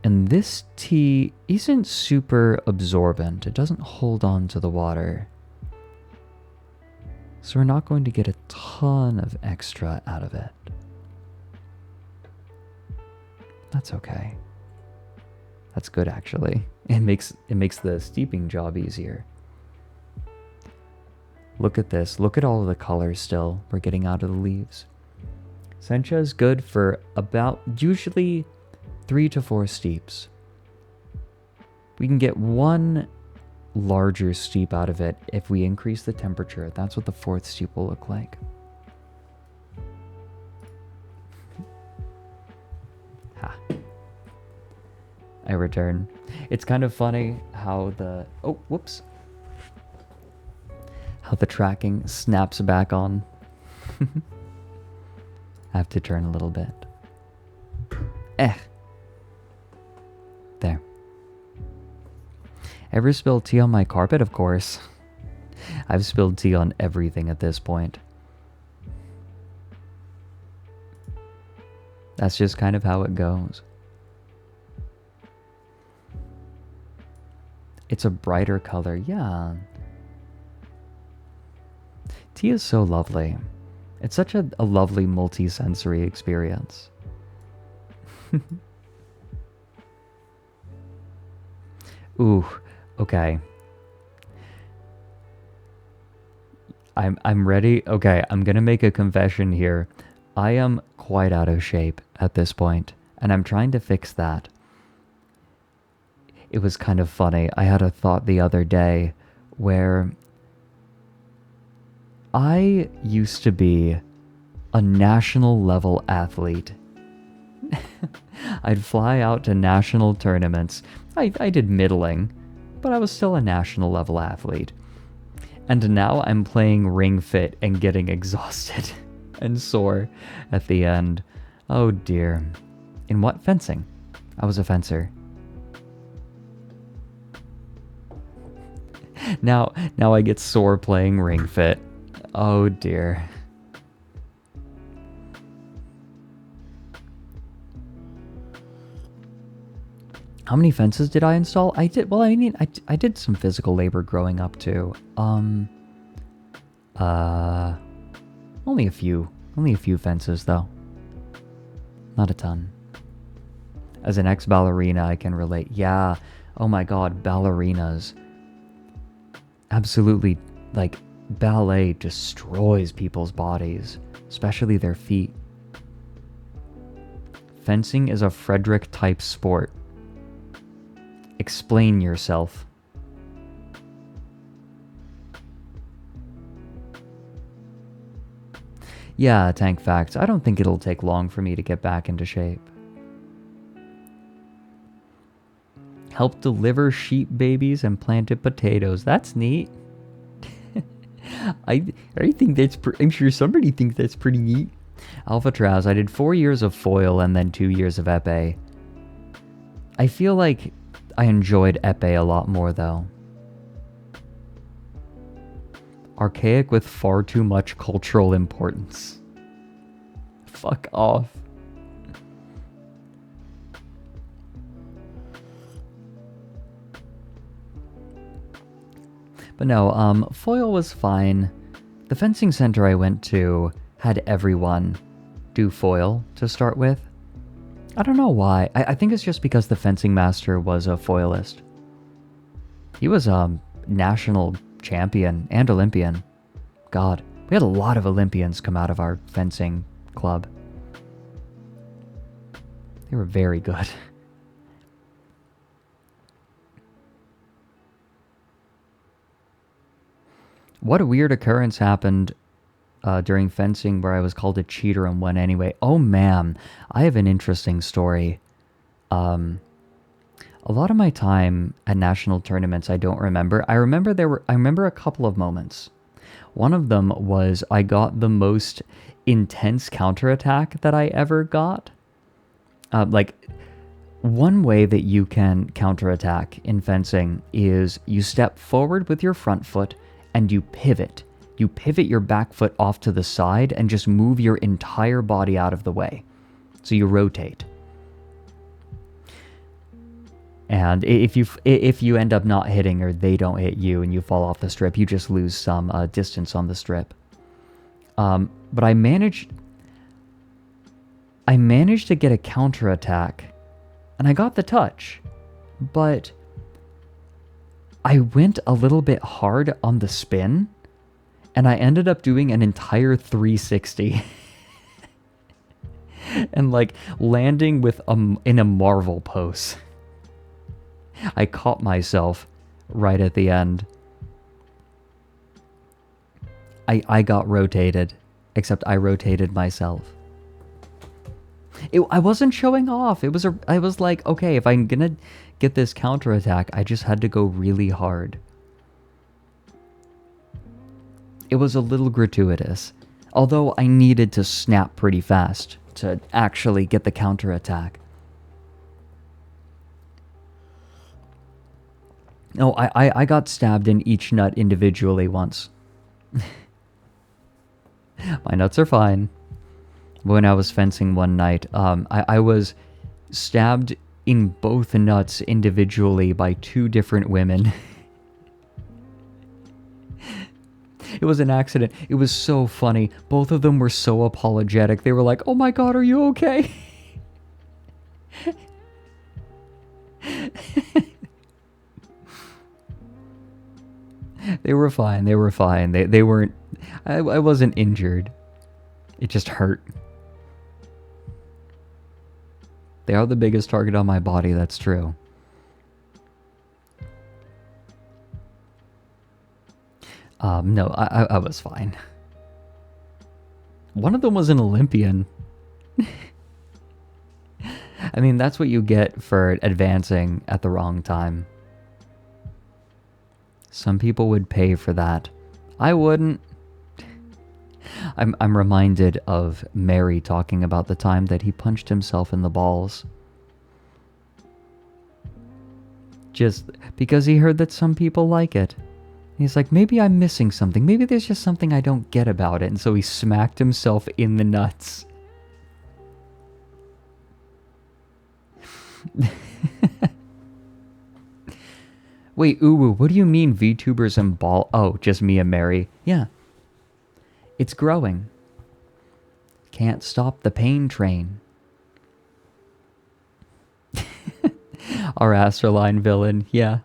And this tea isn't super absorbent. It doesn't hold on to the water. So we're not going to get a ton of extra out of it. That's okay. That's good, actually. It makes the steeping job easier. Look at this. Look at all of the colors still we're getting out of the leaves. Sencha is good for about usually 3 to 4 steeps. We can get one larger steep out of it if we increase the temperature. That's what the 4th steep will look like. Ha. I return. It's kind of funny how the... Oh, whoops. How the tracking snaps back on. I have to turn a little bit. There. Ever spilled tea on my carpet? Of course. I've spilled tea on everything at this point. That's just kind of how it goes. It's a brighter color, yeah. Tea is so lovely. It's such a lovely multi-sensory experience. Ooh, okay. I'm ready. Okay, I'm gonna make a confession here. I am quite out of shape at this point, and I'm trying to fix that. It was kind of funny. I had a thought the other day where I used to be a national level athlete. I'd fly out to national tournaments. I did middling, but I was still a national level athlete. And now I'm playing Ring Fit and getting exhausted and sore at the end. Oh dear. In what? Fencing. I was a fencer. Now I get sore playing Ring Fit. Oh dear. How many fences did I install? I did, well, I mean, I did some physical labor growing up too. Only a few fences though. Not a ton. As an ex-ballerina, I can relate. Yeah, oh my god, ballerinas. Absolutely, like, ballet destroys people's bodies, especially their feet. Fencing is a Fredrik type sport. Explain yourself. Yeah, Tank Facts. I don't think it'll take long for me to get back into shape. Help deliver sheep babies and planted potatoes. That's neat. I think that's... I'm sure somebody thinks that's pretty neat. Alphatraz, I did 4 years of foil and then 2 years of epee. I feel like I enjoyed epee a lot more though. Archaic with far too much cultural importance. Fuck off. But no, foil was fine. The fencing center I went to had everyone do foil to start with. I don't know why. I think it's just because the fencing master was a foilist. He was a national champion and Olympian. God, we had a lot of Olympians come out of our fencing club. They were very good. What weird occurrence happened during fencing where I was called a cheater and won anyway. Oh man, I have an interesting story. A lot of my time at national tournaments I don't remember. I remember a couple of moments. One of them was I got the most intense counterattack that I ever got. Like, one way that you can counterattack in fencing is you step forward with your front foot and you pivot. You pivot your back foot off to the side and just move your entire body out of the way. So you rotate. And if you end up not hitting or they don't hit you and you fall off the strip, you just lose some distance on the strip. But I managed to get a counterattack, and I got the touch, but I went a little bit hard on the spin, and I ended up doing an entire 360. And like landing with in a Marvel pose. I caught myself right at the end. I got rotated, except I rotated myself. I wasn't showing off. I was like, okay, if I'm gonna get this counterattack, I just had to go really hard. It was a little gratuitous, although I needed to snap pretty fast to actually get the counterattack. No, I got stabbed in each nut individually once. My nuts are fine. When I was fencing one night, I was stabbed in both nuts individually by 2 different women. It was an accident. It was so funny. Both of them were so apologetic. They were like, "Oh my God, are you okay?" They were fine. They were fine. They weren't... I wasn't injured. It just hurt. They are the biggest target on my body, that's true. No, I was fine. One of them was an Olympian. I mean, that's what you get for advancing at the wrong time. Some people would pay for that. I wouldn't. I'm reminded of Mary talking about the time that he punched himself in the balls. Just because he heard that some people like it. He's like, maybe I'm missing something. Maybe there's just something I don't get about it. And so he smacked himself in the nuts. Wait, Uwu, what do you mean VTubers and ball? Oh, just me and Mary. Yeah. It's growing. Can't stop the pain train. Our ASTRALINE villain, yeah.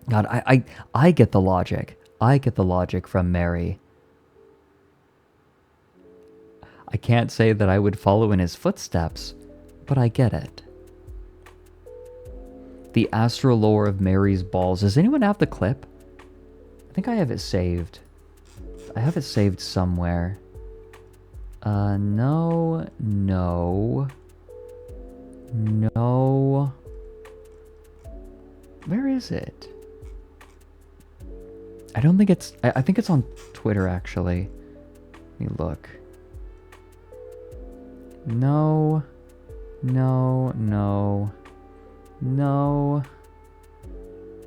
God, I get the logic. I get the logic from Mary. I can't say that I would follow in his footsteps, but I get it. The astral lore of Mary's balls. Does anyone have the clip? I think I have it saved. I have it saved somewhere. No. Where is it? I don't think it's... I think it's on Twitter, actually. Let me look. No.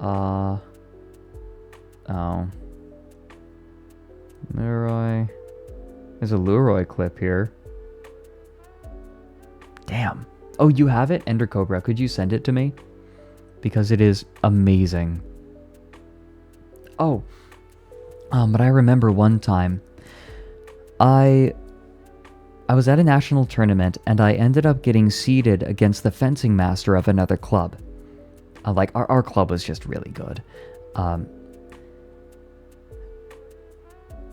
Oh. Leroy. There's a Leroy clip here. Damn. Oh, you have it? Ender Cobra, could you send it to me? Because it is amazing. Oh. But I remember one time. I was at a national tournament and I ended up getting seeded against the fencing master of another club. Like, our club was just really good.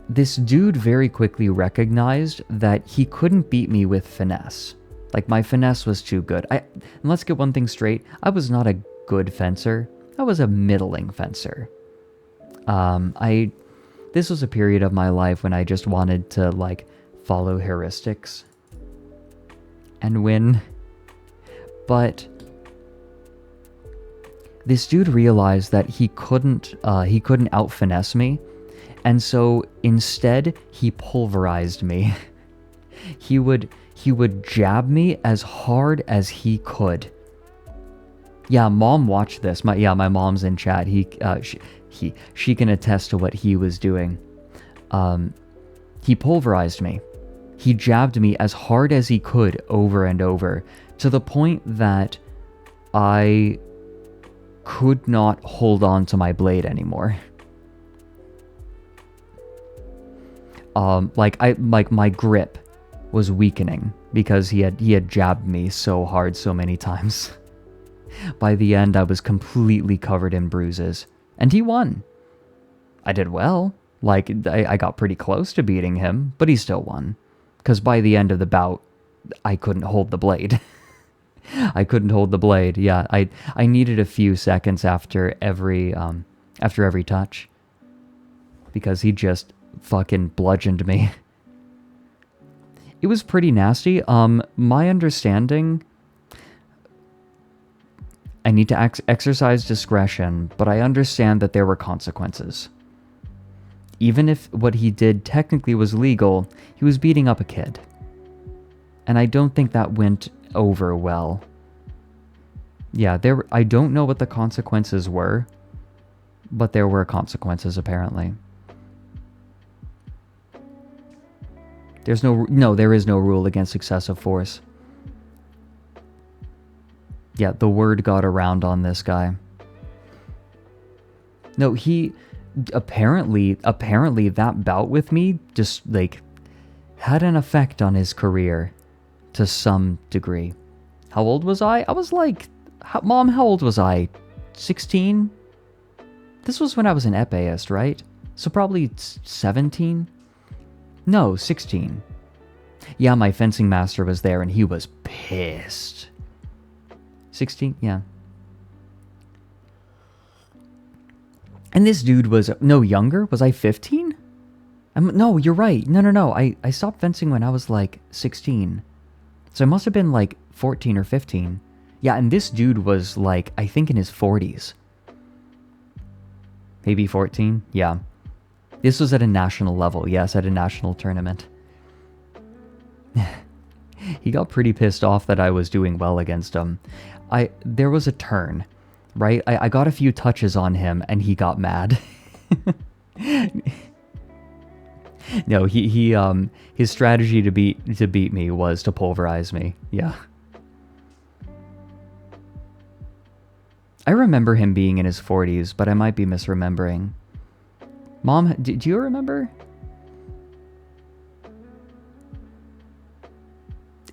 This dude very quickly recognized that he couldn't beat me with finesse. Like, my finesse was too good. And let's get one thing straight. I was not a good fencer. I was a middling fencer. This was a period of my life when I just wanted to, like, follow heuristics and win. But this dude realized that he couldn't out-finesse me, and so instead he pulverized me. He would jab me as hard as he could. Yeah, Mom watched this. My mom's in chat. She can attest to what he was doing. He pulverized me. He jabbed me as hard as he could over and over, to the point that I could not hold on to my blade anymore. Like my grip was weakening because he had jabbed me so hard so many times. By the end, I was completely covered in bruises, and he won. I did well. Like, I got pretty close to beating him, but he still won. Because by the end of the bout, I couldn't hold the blade. I couldn't hold the blade. Yeah, I needed a few seconds after every touch, because he just fucking bludgeoned me. It was pretty nasty. My understanding, I need to exercise discretion, but I understand that there were consequences. Even if what he did technically was legal, he was beating up a kid. And I don't think that went over well. Yeah, I don't know what the consequences were, but there were consequences apparently. There is no rule against excessive force. Yeah, the word got around on this guy. No, he apparently that bout with me just, like, had an effect on his career to some degree. How old was I? I was like, Mom, how old was I? 16? This was when I was an epéist, right? So probably 17? No, 16. Yeah, my fencing master was there and he was pissed. 16? Yeah. And this dude was no younger. Was I 15? No, you're right. No. I stopped fencing when I was like 16. So I must have been like 14 or 15. Yeah, and this dude was like, I think in his 40s. Maybe 14? Yeah. This was at a national level. Yes, at a national tournament. He got pretty pissed off that I was doing well against him. There was a turn, right? I got a few touches on him and he got mad. No, his strategy to beat me was to pulverize me. Yeah. I remember him being in his 40s, but I might be misremembering. Mom, do you remember?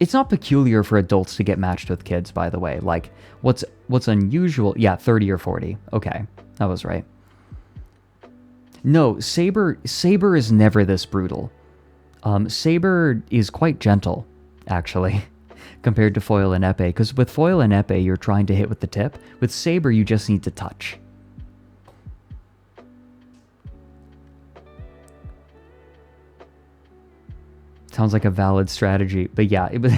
It's not peculiar for adults to get matched with kids, by the way. Like, what's unusual? Yeah, 30 or 40. Okay, I was right. No, Saber is never this brutal. Saber is quite gentle, actually, compared to foil and épée. Because with foil and épée, you're trying to hit with the tip. With Saber, you just need to touch. Sounds like a valid strategy, but yeah, it was.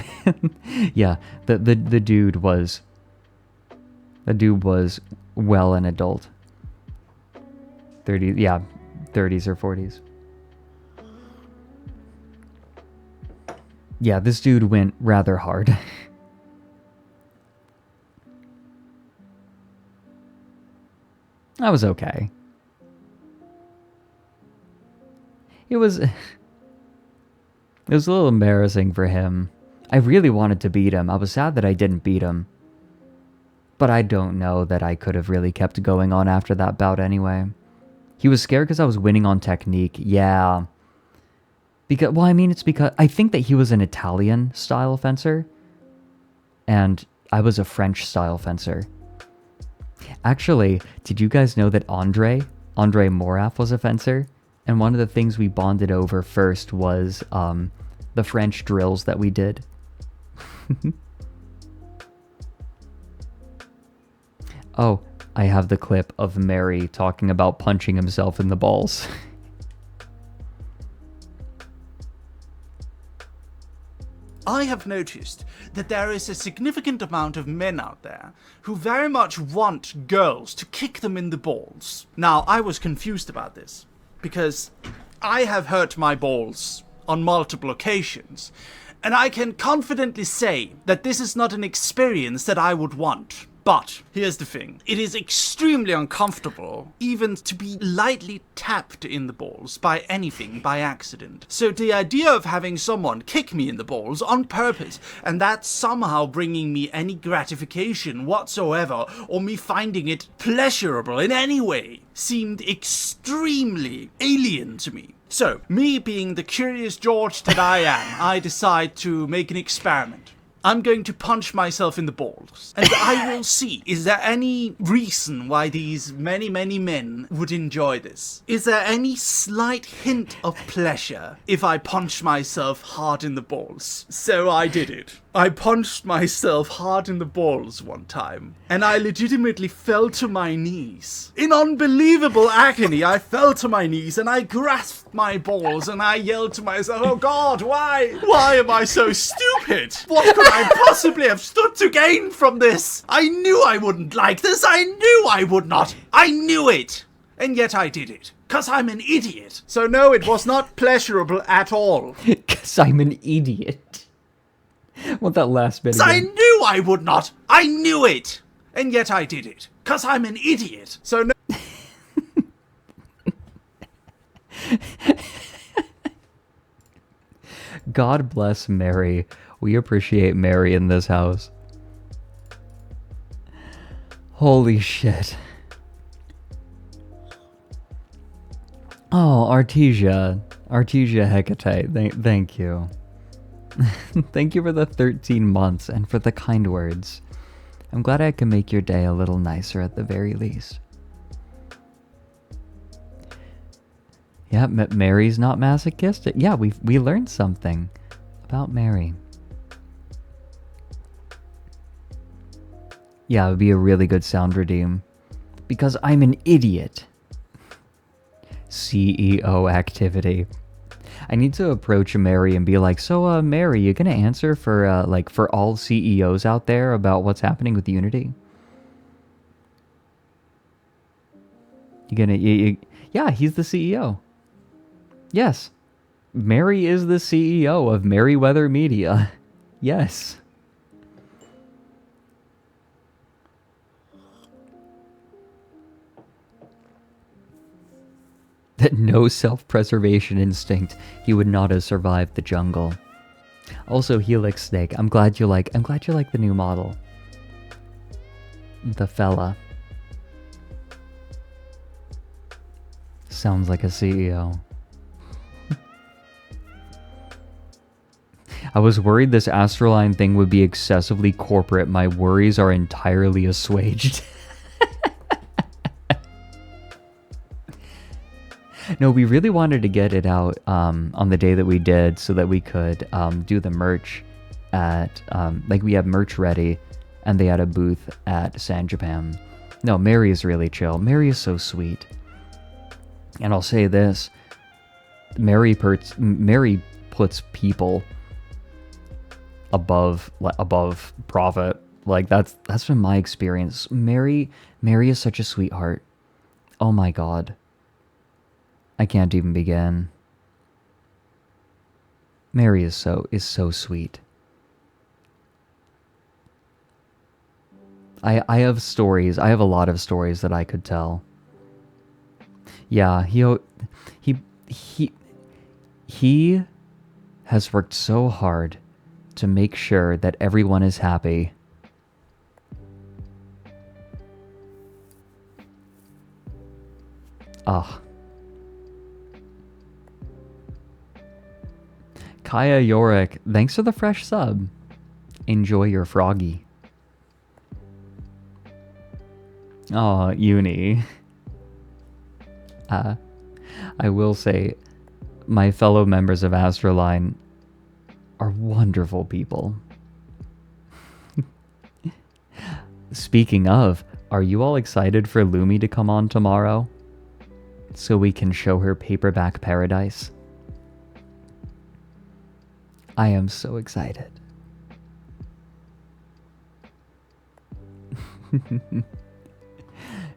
Yeah, the dude was well an adult. 30s or 40s. Yeah, this dude went rather hard. I was okay. It was a little embarrassing for him. I really wanted to beat him. I was sad that I didn't beat him. But I don't know that I could have really kept going on after that bout anyway. He was scared because I was winning on technique. Yeah. It's because I think that he was an Italian style fencer. And I was a French style fencer. Actually, did you guys know that Andre Moraf was a fencer? And one of the things we bonded over first was the French drills that we did. Oh, I have the clip of Mary talking about punching himself in the balls. I have noticed that there is a significant amount of men out there who very much want girls to kick them in the balls. Now, I was confused about this, because I have hurt my balls on multiple occasions, and I can confidently say that this is not an experience that I would want. But here's the thing. It is extremely uncomfortable even to be lightly tapped in the balls by anything by accident. So the idea of having someone kick me in the balls on purpose and that somehow bringing me any gratification whatsoever or me finding it pleasurable in any way seemed extremely alien to me. So, me being the curious George that I am, I decide to make an experiment. I'm going to punch myself in the balls, and I will see, is there any reason why these many men would enjoy this? Is there any slight hint of pleasure if I punch myself hard in the balls? So I did it. I punched myself hard in the balls one time, and I legitimately fell to my knees. In unbelievable agony, I fell to my knees, and I grasped my balls, and I yelled to myself, oh God, why? Why am I so stupid? What could I possibly have stood to gain from this? I knew I wouldn't like this. I knew I would not. I knew it. And yet I did it. 'Cause I'm an idiot. So no, it was not pleasurable at all. 'Cause I'm an idiot. Want that last bit again. I knew I would not. I knew it. And yet I did it. 'Cause I'm an idiot. So no. God bless Mary. We appreciate Mary in this house. Holy shit. Oh, Artesia. Artesia Hecate. Thank you. Thank you for the 13 months and for the kind words. I'm glad I can make your day a little nicer at the very least. Yeah, Mary's not masochistic. Yeah, we learned something about Mary. Yeah, it would be a really good sound redeem. Because I'm an idiot. CEO activity. I need to approach Mary and be like, so, Mary, you gonna answer for, for all CEOs out there about what's happening with Unity? Yeah, he's the CEO. Yes. Mary is the CEO of Merryweather Media. Yes. That no self-preservation instinct, he would not have survived the jungle. Also, Helix Snake, I'm glad you like the new model. The fella. Sounds like a CEO. I was worried this ASTRALINE thing would be excessively corporate. My worries are entirely assuaged. No, we really wanted to get it out on the day that we did so that we could do the merch at, we have merch ready, and they had a booth at San Japan. No, Mary is really chill. Mary is so sweet. And I'll say this, Mary puts people above profit. Like, that's been my experience. Mary is such a sweetheart. Oh my god. I can't even begin. Mary is so sweet. I have stories. I have a lot of stories that I could tell. Yeah, he has worked so hard to make sure that everyone is happy. Ah. Kaya Yorick, thanks for the fresh sub. Enjoy your froggy. Aw, Uni. I will say, my fellow members of ASTRALINE are wonderful people. Speaking of, Are you all excited for Lumi to come on tomorrow? So we can show her Paperback Paradise? I am so excited.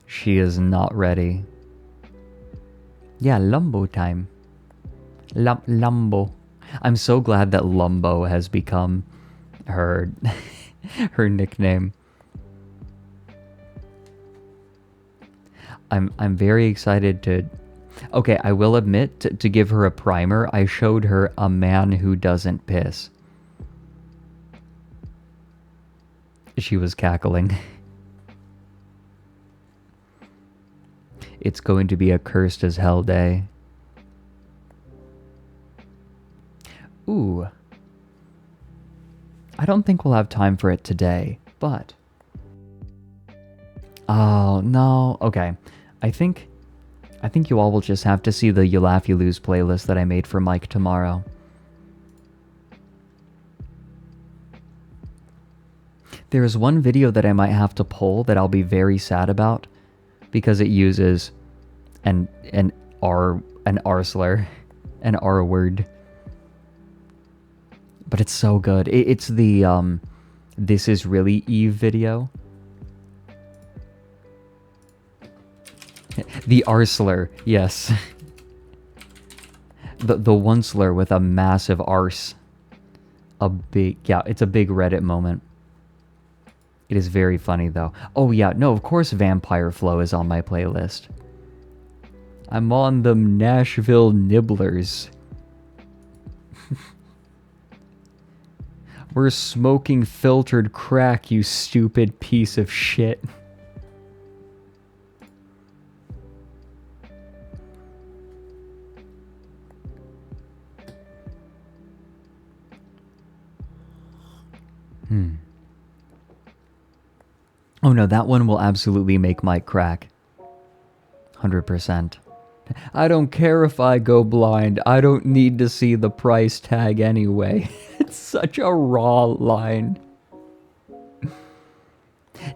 She is not ready. Yeah, Lumbo time. Lumbo. I'm so glad that Lumbo has become her her nickname. I'm very excited to... Okay, I will admit, to give her a primer, I showed her A Man Who Doesn't Piss. She was cackling. It's going to be a cursed as hell day. Ooh. I don't think we'll have time for it today, but... Oh, no. Okay. I think you all will just have to see the You Laugh You Lose playlist that I made for Mike tomorrow. There is one video that I might have to pull that I'll be very sad about because it uses an R slur, an R word. But it's so good. It's the This Is Really Eve video. The R slur, yes. the one slur with a massive arse. It's a big Reddit moment. It is very funny though. Oh yeah, no, of course Vampire Flow is on my playlist. I'm on the Nashville Nibblers. We're smoking filtered crack, you stupid piece of shit. Oh no, that one will absolutely make Mike crack. 100%. I don't care if I go blind. I don't need to see the price tag anyway. It's such a raw line.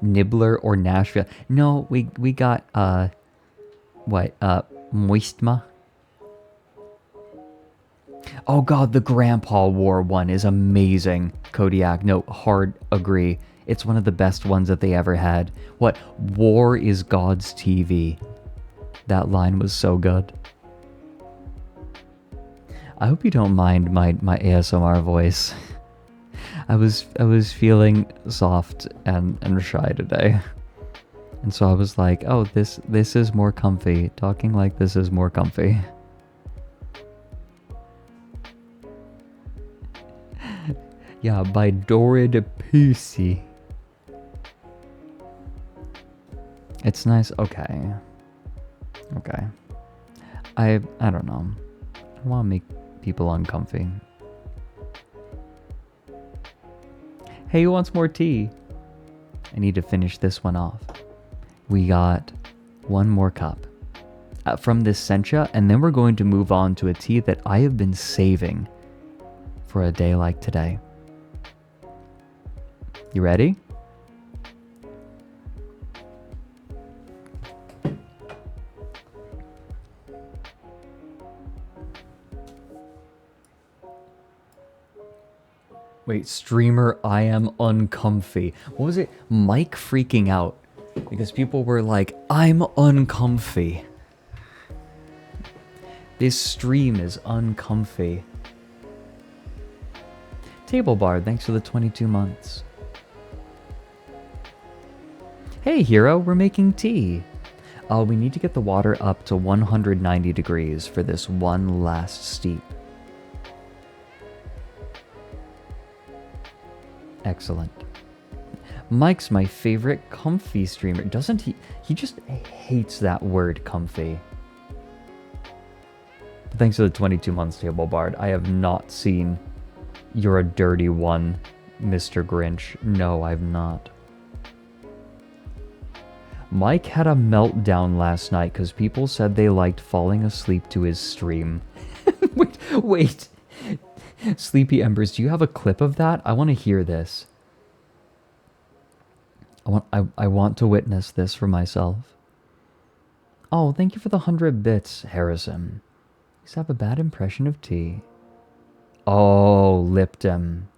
Nibbler or Nashville? No, we got Moistma. Oh god, the Grandpa War one is amazing. Kodiak, no, hard agree. It's one of the best ones that they ever had. What? War is God's TV. That line was so good. I hope you don't mind my ASMR voice. I was feeling soft and shy today. And so I was like, oh, this is more comfy. Talking like this is more comfy. Yeah, by Dorid Pussy. It's nice. Okay. I don't know. I want to make people uncomfy. Hey, who wants more tea? I need to finish this one off. We got one more cup from this sencha, and then we're going to move on to a tea that I have been saving for a day like today. You ready? Wait, streamer, I am uncomfy. What was it? Mike freaking out because people were like, I'm uncomfy. This stream is uncomfy. Table Bard, thanks for the 22 months. Hey, Hero, we're making tea. We need to get the water up to 190 degrees for this one last steep. Excellent. Mike's my favorite comfy streamer. Doesn't he? He just hates that word comfy. But thanks for the 22 months, Table Bard. I have not seen You're a Dirty One, Mr. Grinch. No, I've not. Mike had a meltdown last night because people said they liked falling asleep to his stream. Wait. Sleepy Embers, do you have a clip of that? I want to hear this. I want to witness this for myself. Oh, thank you for the 100 bits, Harrison. You have a bad impression of tea. Oh, Lipton.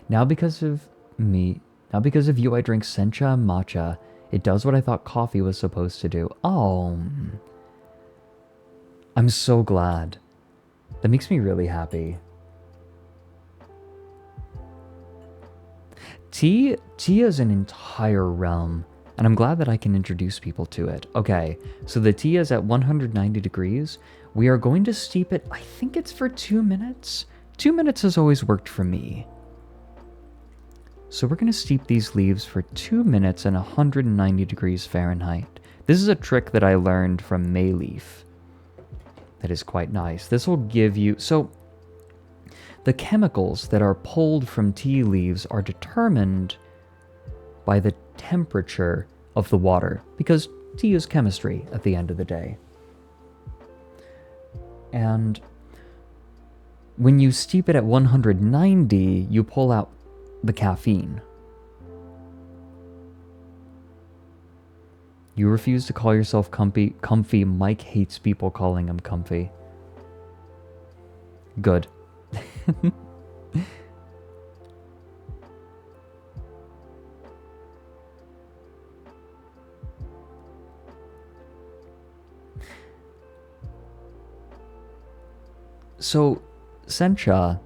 Now because of me, now because of you, I drink sencha and matcha. It does what I thought coffee was supposed to do. Oh, I'm so glad. That makes me really happy. Tea is an entire realm, and I'm glad that I can introduce people to it. Okay, so the tea is at 190 degrees. We are going to steep it, I think it's for 2 minutes. 2 minutes has always worked for me. So we're going to steep these leaves for 2 minutes and 190 degrees Fahrenheit. This is a trick that I learned from Mayleaf. That is quite nice. This will give you... So, the chemicals that are pulled from tea leaves are determined by the temperature of the water, because tea is chemistry at the end of the day. And when you steep it at 190, you pull out the caffeine. You refuse to call yourself comfy. Mike hates people calling him comfy. Good. So, sencha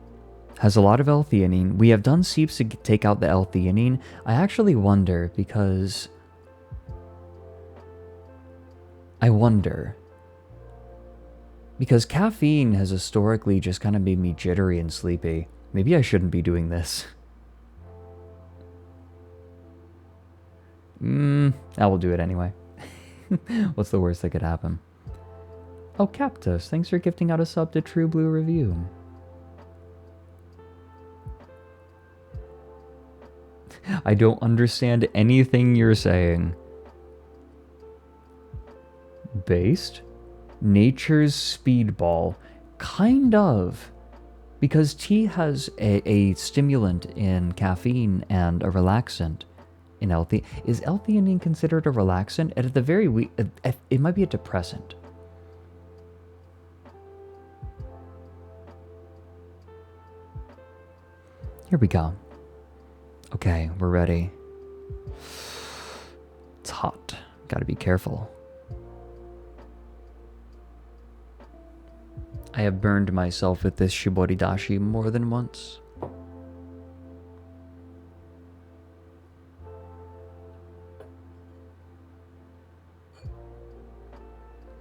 has a lot of L-theanine. We have done seeps to take out the L-theanine. I actually wonder because... Because caffeine has historically just kind of made me jittery and sleepy. Maybe I shouldn't be doing this. I will do it anyway. What's the worst that could happen? Oh, Captus, thanks for gifting out a sub to True Blue Review. I don't understand anything you're saying. Based? Nature's speedball. Kind of. Because tea has a stimulant in caffeine and a relaxant in L-theanine. Is L-theanine considered a relaxant? At the very it might be a depressant. Here we go. Okay, we're ready. It's hot. Gotta be careful. I have burned myself with this shiboridashi more than once.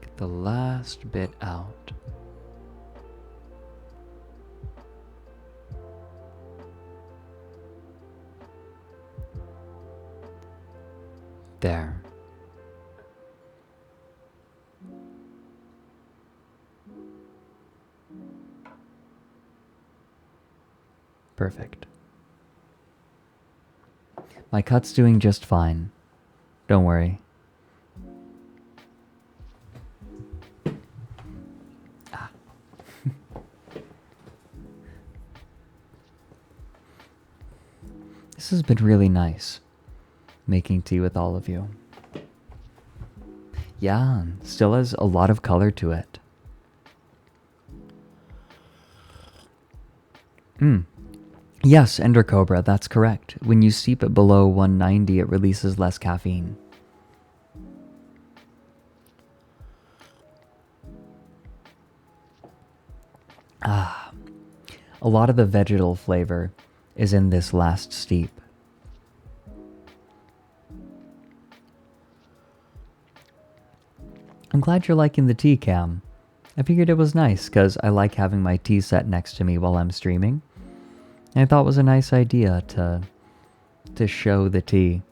Get the last bit out. There. Perfect. My cut's doing just fine. Don't worry. This has been really nice, making tea with all of you. Yeah, still has a lot of color to it. Yes, Ender Cobra, that's correct. When you steep it below 190, it releases less caffeine. A lot of the vegetal flavor is in this last steep. I'm glad you're liking the tea cam. I figured it was nice because I like having my tea set next to me while I'm streaming. And I thought it was a nice idea to show the tea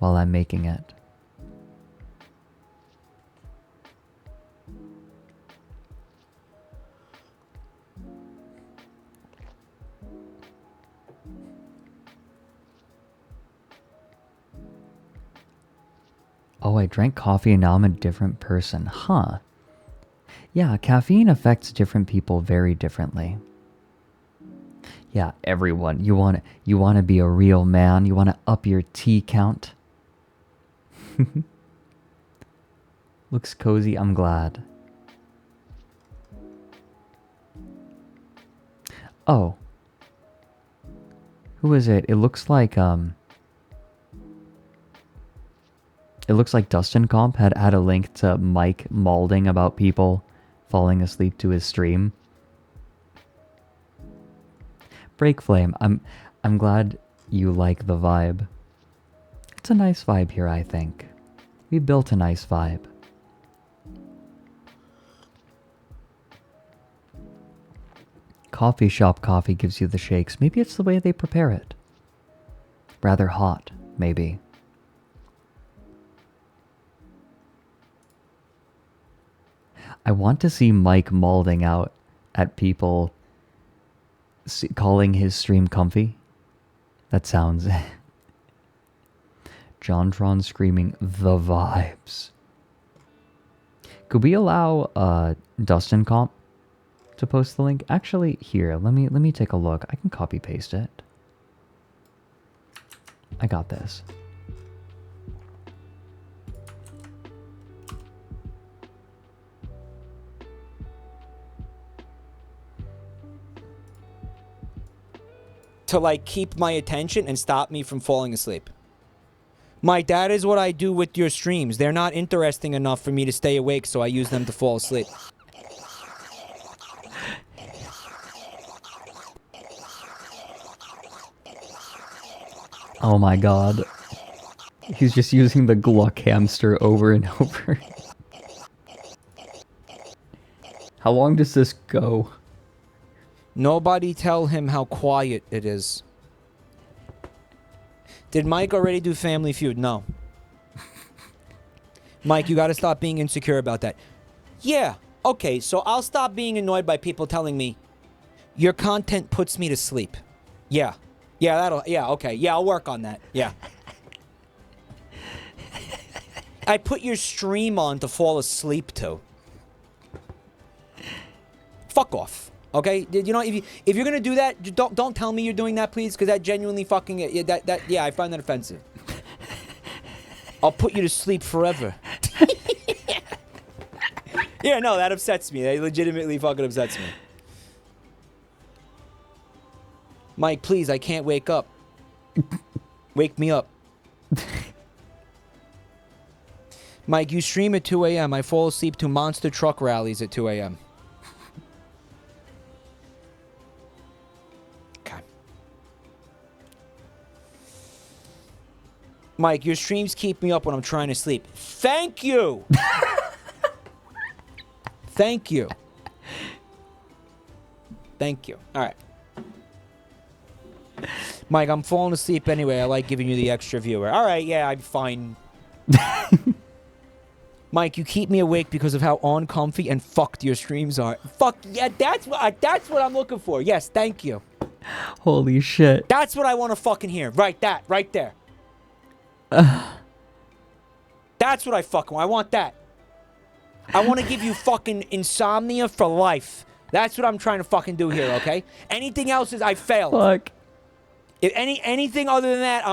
while I'm making it. Oh, I drank coffee and now I'm a different person. Huh. Yeah, caffeine affects different people very differently. Yeah, everyone. You want to be a real man. You want to up your tea count. Looks cozy, I'm glad. Oh. Who is it? It looks like Dustin Comp had a link to Mike malding about people falling asleep to his stream. Break Flame, I'm glad you like the vibe. It's a nice vibe here, I think. We built a nice vibe. Coffee shop coffee gives you the shakes. Maybe it's the way they prepare it. Rather hot, maybe. I want to see Mike malding out at people calling his stream comfy. That sounds... JonTron screaming the vibes. Could we allow Dustin Comp to post the link? Actually, here, let me take a look. I can copy paste it. I got this. To like keep my attention and stop me from falling asleep. Mike, that is what I do with your streams. They're not interesting enough for me to stay awake, so I use them to fall asleep. Oh my god. He's just using the Gluck hamster over and over. How long does this go? Nobody tell him how quiet it is. Did Mike already do Family Feud? No. Mike, you gotta stop being insecure about that. Yeah, okay, so I'll stop being annoyed by people telling me, your content puts me to sleep. Yeah. Yeah, okay. Yeah, I'll work on that. Yeah. I put your stream on to fall asleep to. Fuck off. Okay, you know, if you're gonna do that, don't tell me you're doing that, please, because that genuinely fucking I find that offensive. I'll put you to sleep forever. Yeah, no, that upsets me. That legitimately fucking upsets me. Mike, please, I can't wake up. Wake me up. Mike, you stream at 2 a.m. I fall asleep to monster truck rallies at 2 a.m. Mike, your streams keep me up when I'm trying to sleep. Thank you! Thank you. Thank you. All right. Mike, I'm falling asleep anyway. I like giving you the extra viewer. All right, yeah, I'm fine. Mike, you keep me awake because of how uncomfy and fucked your streams are. Fuck, yeah, that's what I'm looking for. Yes, thank you. Holy shit. That's what I want to fucking hear. Right there. That's what I fucking want. I want that. I want to give you fucking insomnia for life. That's what I'm trying to fucking do here, okay? Anything else is I failed. Fuck. If anything other than that,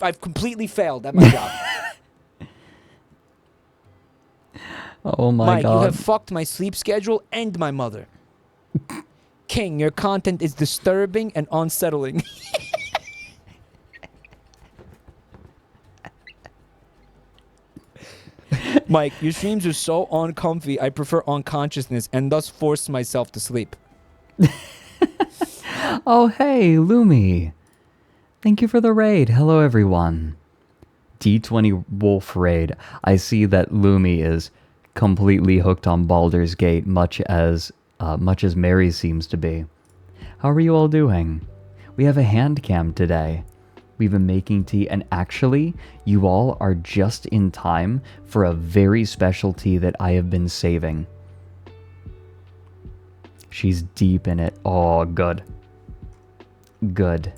I've completely failed at my job. Oh my Mike, god. you have fucked my sleep schedule and my mother. King, your content is disturbing and unsettling. Mike, your streams are so uncomfy, I prefer unconsciousness and thus force myself to sleep. Oh, hey, Lumi. Thank you for the raid. Hello, everyone. D20 Wolf raid. I see that Lumi is completely hooked on Baldur's Gate, much as Mary seems to be. How are you all doing? We have a hand cam today. We've been making tea, and actually, you all are just in time for a very special tea that I have been saving. She's deep in it. Oh, good. Good.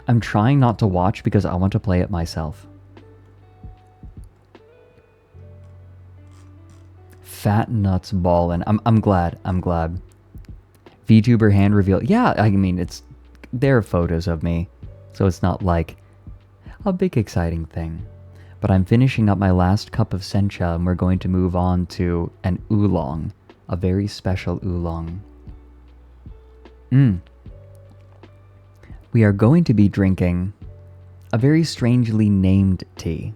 I'm trying not to watch because I want to play it myself. Fat nuts ballin'. I'm glad. VTuber hand reveal. Yeah, I mean, there are photos of me. So it's not like a big exciting thing. But I'm finishing up my last cup of sencha, and we're going to move on to an oolong. A very special oolong. We are going to be drinking a very strangely named tea.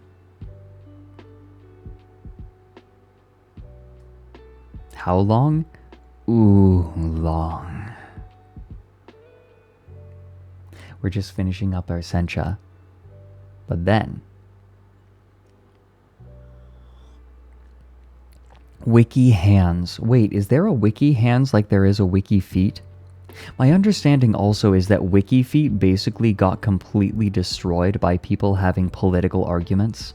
How long? Oolong. We're just finishing up our sencha. But then, wiki hands. Wait, is there a wiki hands like there is a wiki feet? My understanding also is that wiki feet basically got completely destroyed by people having political arguments.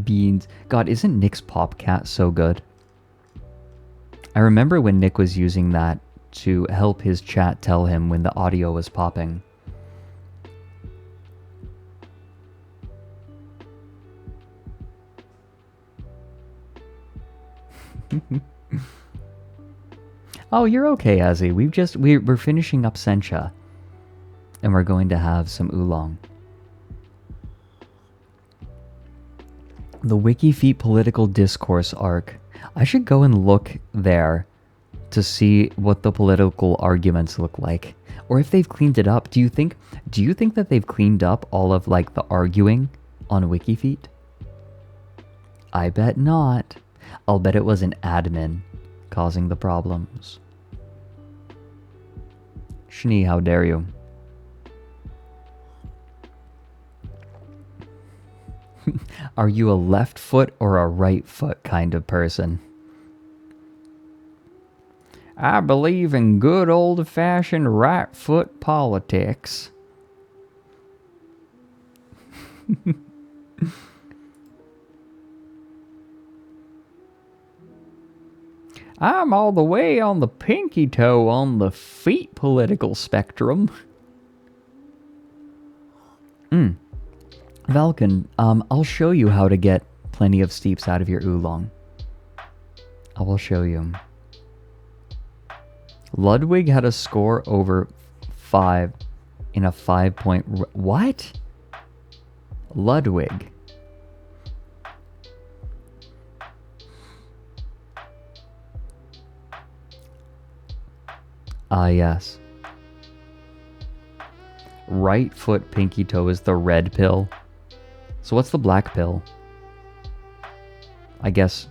Beans. God, isn't Nick's Popcat so good? I remember when Nick was using that to help his chat tell him when the audio was popping. Oh, you're okay, Azzy. We're finishing up sencha. And we're going to have some oolong. The WikiFeet political discourse arc. I should go and look there to see what the political arguments look like. Or if they've cleaned it up. Do you think that they've cleaned up all of like the arguing on WikiFeet? I bet not. I'll bet it was an admin causing the problems. Shni, how dare you? Are you a left foot or a right foot kind of person? I believe in good old-fashioned right foot politics. I'm all the way on the pinky toe on the feet political spectrum. Valken, I'll show you how to get plenty of steeps out of your oolong. I will show you. Ludwig had a score over 5 in a 5-point... What? Ludwig. Ah, yes. Right foot pinky toe is the red pill. So what's the black pill? I guess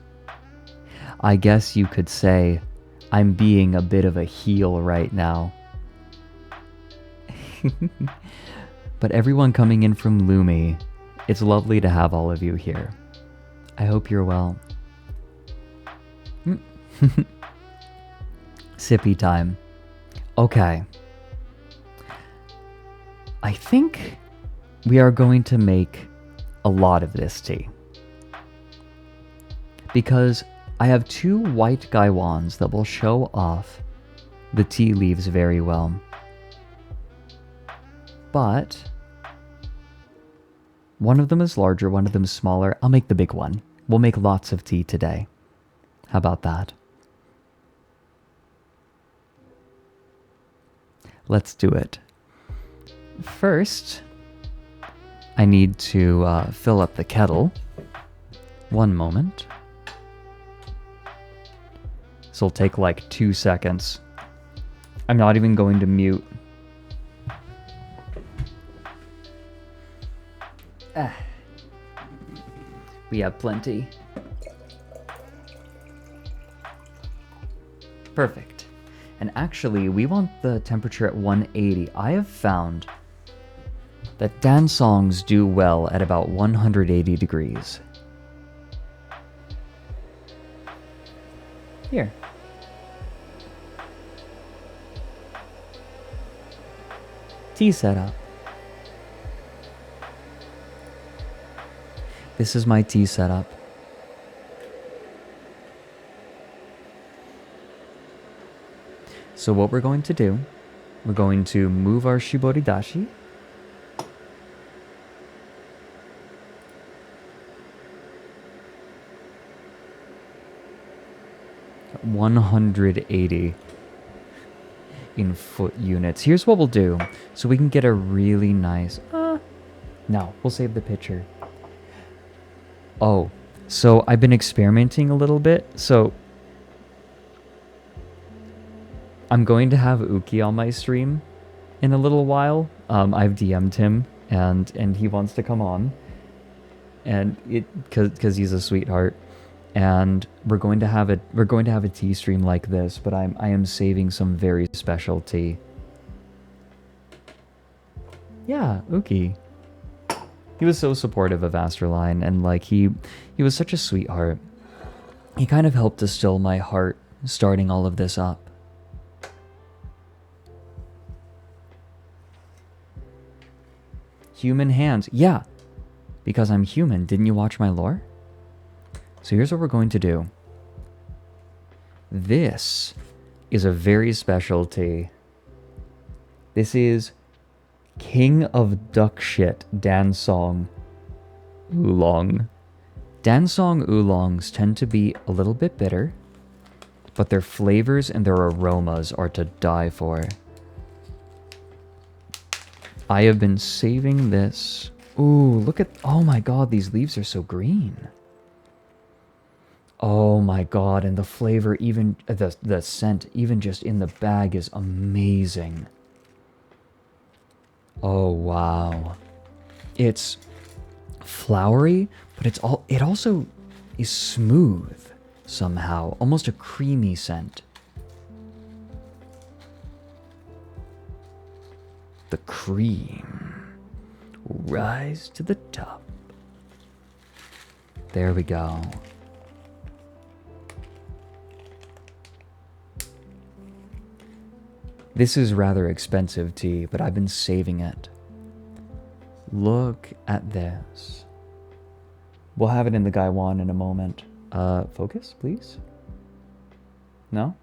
you could say I'm being a bit of a heel right now. But everyone coming in from Lumi, it's lovely to have all of you here. I hope you're well. Sippy time. Okay. I think we are going to make a lot of this tea. Because I have 2 white gaiwans that will show off the tea leaves very well. But one of them is larger, one of them is smaller. I'll make the big one. We'll make lots of tea today. How about that? Let's do it. First, I need to fill up the kettle. One moment. This will take like 2 seconds. I'm not even going to mute. We have plenty. Perfect. And actually, we want the temperature at 180. I have found that dance songs do well at about 180 degrees. Here. Tea setup. This is my tea setup. So what we're going to do, we're going to move our shiboridashi. At 180. in foot units. Here's what we'll do. So we can get a really nice... no, we'll save the picture. Oh, so I've been experimenting a little bit. So I'm going to have Uki on my stream in a little while. I've DM'd him and he wants to come on. And because he's a sweetheart. And we're going to have a tea stream like this, but I am saving some very special tea. Yeah, Uki. He was so supportive of ASTRALINE, and like he was such a sweetheart. He kind of helped distill my heart starting all of this up. Human hands. Yeah, because I'm human. Didn't you watch my lore? So here's what we're going to do. This is a very special tea. This is King of Duck Shit Dansong Oolong. Dansong Oolongs tend to be a little bit bitter, but their flavors and their aromas are to die for. I have been saving this. Ooh, look at... Oh my god, these leaves are so green. Oh my god, and the flavor, even the scent, even just in the bag is amazing. Oh wow. It's flowery, but it also is smooth somehow, almost a creamy scent. The cream will rise to the top. There we go. This is rather expensive tea, but I've been saving it. Look at this. We'll have it in the Gaiwan in a moment. Focus, please? No?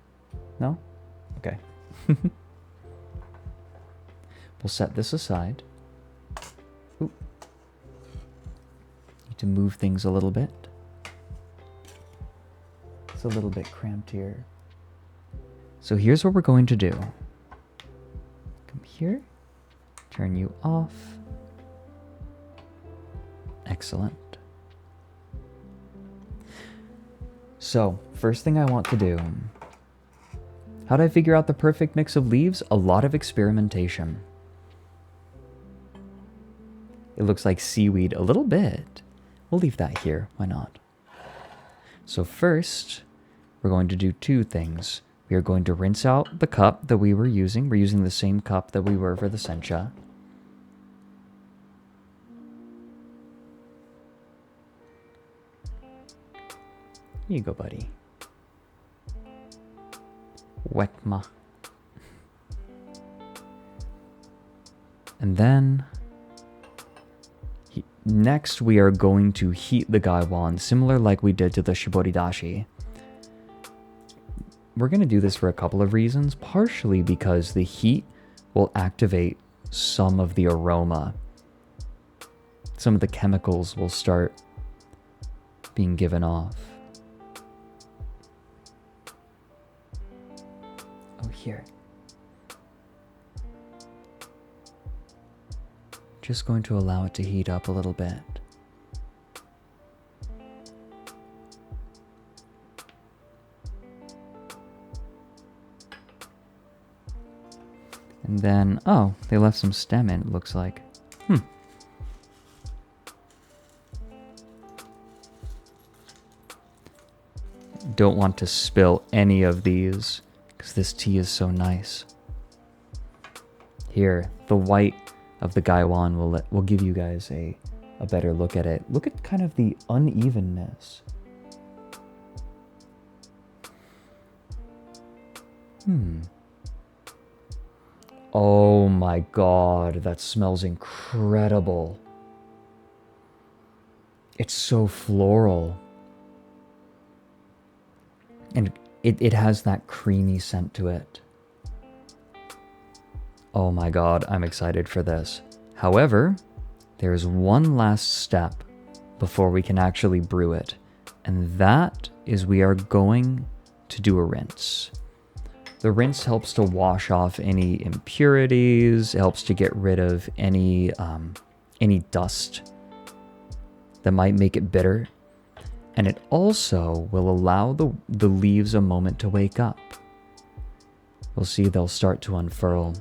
No? Okay. We'll set this aside. Ooh. Need to move things a little bit. It's a little bit cramped here. So here's what we're going to do. Come here. Turn you off. Excellent. So, first thing I want to do. How did I figure out the perfect mix of leaves? A lot of experimentation. It looks like seaweed a little bit. We'll leave that here. Why not? So first, we're going to do two things. We are going to rinse out the cup that we were using. We're using the same cup that we were for the sencha. Here you go, buddy. Wetma. And then... next, we are going to heat the Gaiwan, similar like we did to the Shiboridashi. We're going to do this for a couple of reasons, partially because the heat will activate some of the aroma. Some of the chemicals will start being given off. Oh, here. Just going to allow it to heat up a little bit. And then, oh, they left some stem in, it looks like. Don't want to spill any of these, because this tea is so nice. Here, the white of the Gaiwan will give you guys a better look at it. Look at kind of the unevenness. Oh my god, that smells incredible. It's so floral. And it has that creamy scent to it. Oh my god, I'm excited for this. However, there's one last step before we can actually brew it. And that is we are going to do a rinse. The rinse helps to wash off any impurities. It helps to get rid of any dust that might make it bitter. And it also will allow the leaves a moment to wake up. We'll see they'll start to unfurl.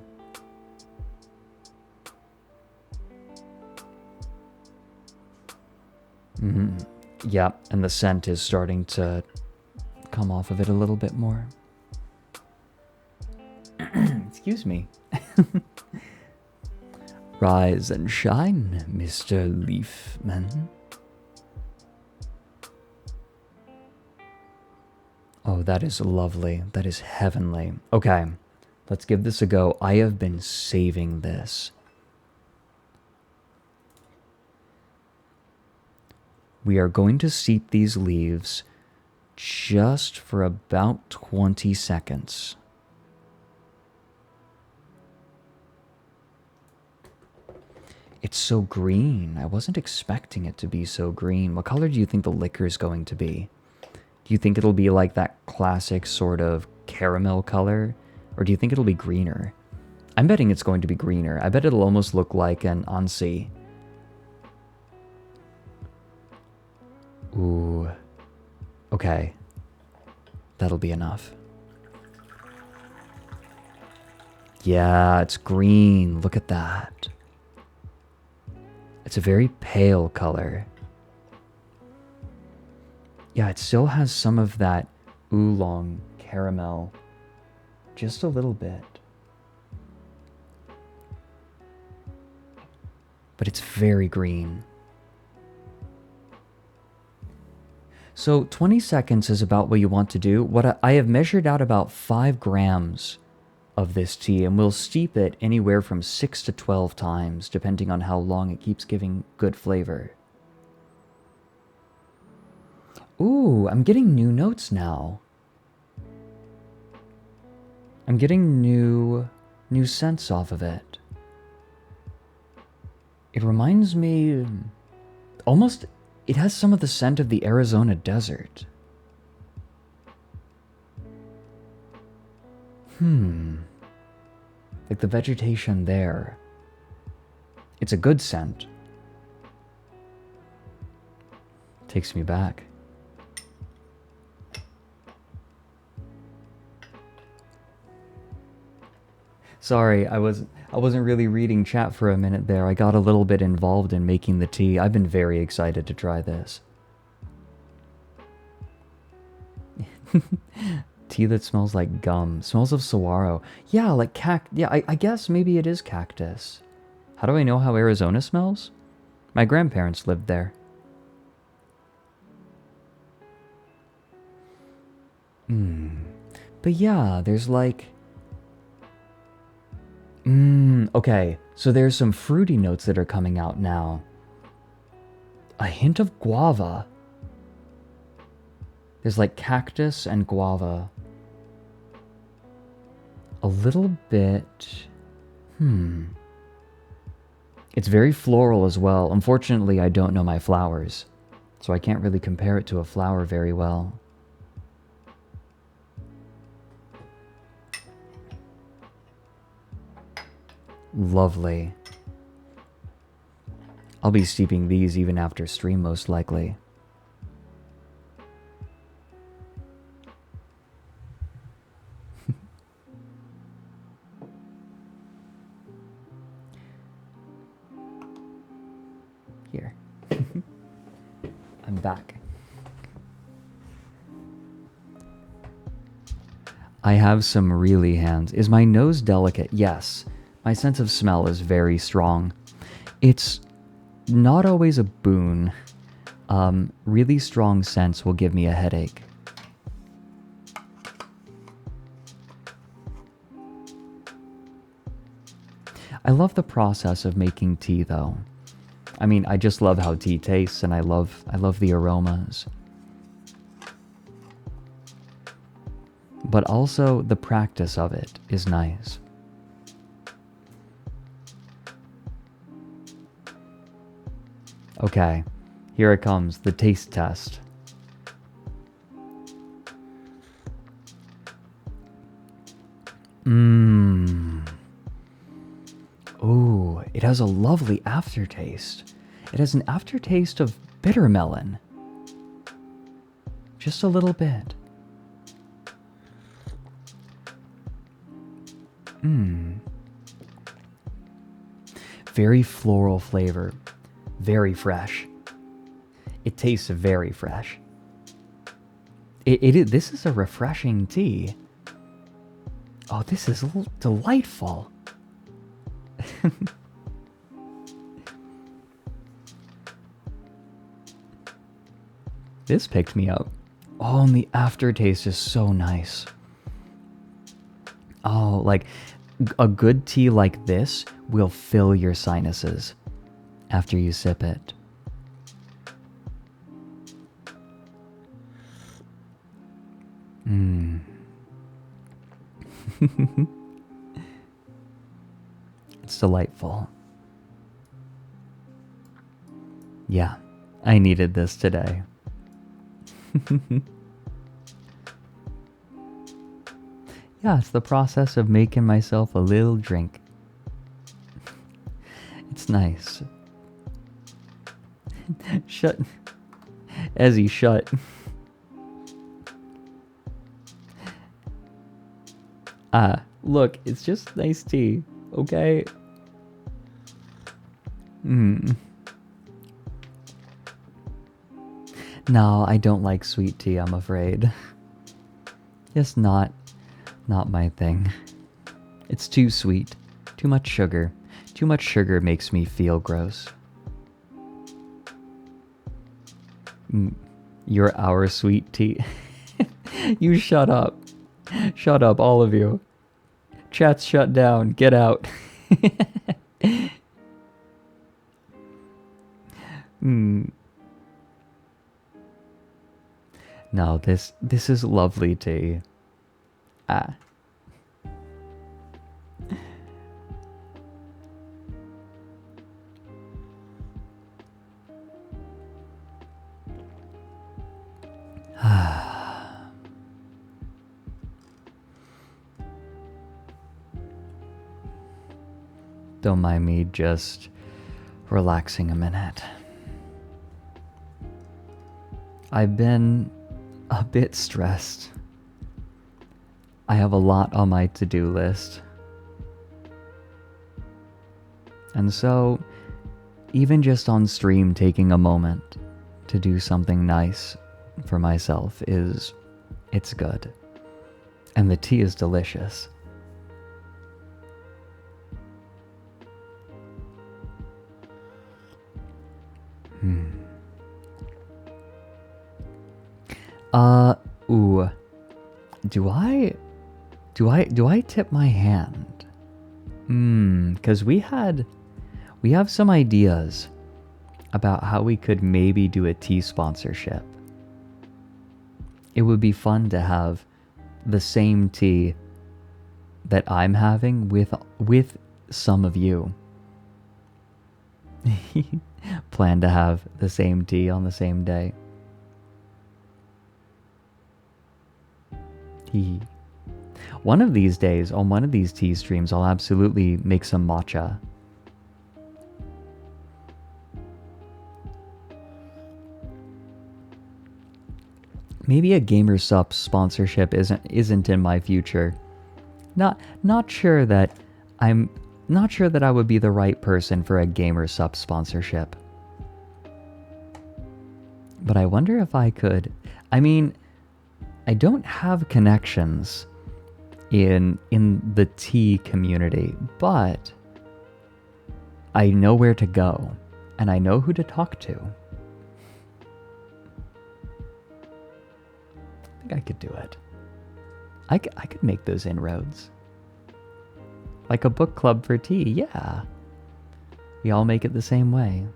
Yeah, and the scent is starting to come off of it a little bit more. Excuse me. Rise and shine, Mr. Leafman. Oh, that is lovely. That is heavenly. Okay, let's give this a go. I have been saving this. We are going to steep these leaves just for about 20 seconds. It's so green. I wasn't expecting it to be so green. What color do you think the liquor is going to be? Do you think it'll be like that classic sort of caramel color? Or do you think it'll be greener? I'm betting it's going to be greener. I bet it'll almost look like an Ansi. Ooh. Okay. That'll be enough. Yeah, it's green. Look at that. It's a very pale color. Yeah, it still has some of that oolong caramel. Just a little bit. But it's very green. So 20 seconds is about what you want to do. What I have measured out about 5 grams of this tea, and we'll steep it anywhere from 6 to 12 times, depending on how long it keeps giving good flavor. Ooh, I'm getting new notes now. I'm getting new scents off of it. It reminds me almost, it has some of the scent of the Arizona desert. Like the vegetation there. It's a good scent. Takes me back. Sorry, I wasn't really reading chat for a minute there. I got a little bit involved in making the tea. I've been very excited to try this. Tea that smells like gum. Smells of saguaro. Yeah, like I guess maybe it is cactus. How do I know how Arizona smells? My grandparents lived there. But yeah, there's like... okay, so there's some fruity notes that are coming out now. A hint of guava. There's like cactus and guava. A little bit... It's very floral as well. Unfortunately, I don't know my flowers, so I can't really compare it to a flower very well. Lovely. I'll be steeping these even after stream, most likely. Here. I'm back. I have some really hands. Is my nose delicate? Yes. My sense of smell is very strong. It's not always a boon. Really strong scents will give me a headache. I love the process of making tea, though. I mean, I just love how tea tastes, and I love the aromas. But also, the practice of it is nice. Okay, here it comes, the taste test. Mmm. Ooh, it has a lovely aftertaste. It has an aftertaste of bitter melon. Just a little bit. Mmm. Very floral flavor. Very fresh. It tastes very fresh. This is a refreshing tea. Oh, this is delightful. This picked me up. Oh, and the aftertaste is so nice. Oh, like a good tea like this will fill your sinuses after you sip it. Mmm. It's delightful. Yeah, I needed this today. Yeah, it's the process of making myself a little drink. It's nice. Shut. Ezzy, shut. Look, it's just nice tea, okay? No, I don't like sweet tea, I'm afraid. Just not my thing. It's too sweet. Too much sugar. Too much sugar makes me feel gross. You're our sweet tea. You shut up. Shut up, all of you. Chat's shut down. Get out. No, this is lovely tea. Don't mind me just relaxing a minute. I've been a bit stressed. I have a lot on my to-do list. And so, even just on stream taking a moment to do something nice for myself it's good. And the tea is delicious. Ooh. Do I tip my hand? Cause we have some ideas about how we could maybe do a tea sponsorship. It would be fun to have the same tea that I'm having with some of you. Plan to have the same tea on the same day. One of these days, on one of these tea streams, I'll absolutely make some matcha. Maybe a Gamer Sup sponsorship isn't in my future. Not sure that I would be the right person for a Gamer Sup sponsorship. But I wonder if I could. I mean, I don't have connections in the tea community, but I know where to go and I know who to talk to. I think I could do it. I could make those inroads. Like a book club for tea, yeah. We all make it the same way.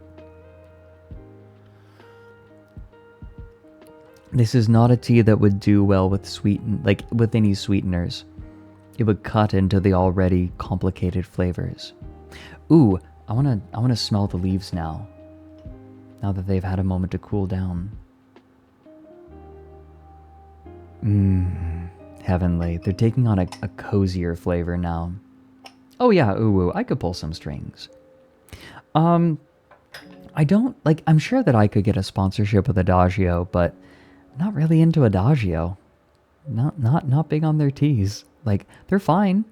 This is not a tea that would do well with with any sweeteners. It would cut into the already complicated flavors. Ooh, I wanna smell the leaves now. Now that they've had a moment to cool down. Heavenly. They're taking on a cozier flavor now. Oh yeah, ooh, I could pull some strings. I don't, like, I'm sure that I could get a sponsorship with Adagio, but I'm not really into Adagio. Not big on their teas. Like, they're fine.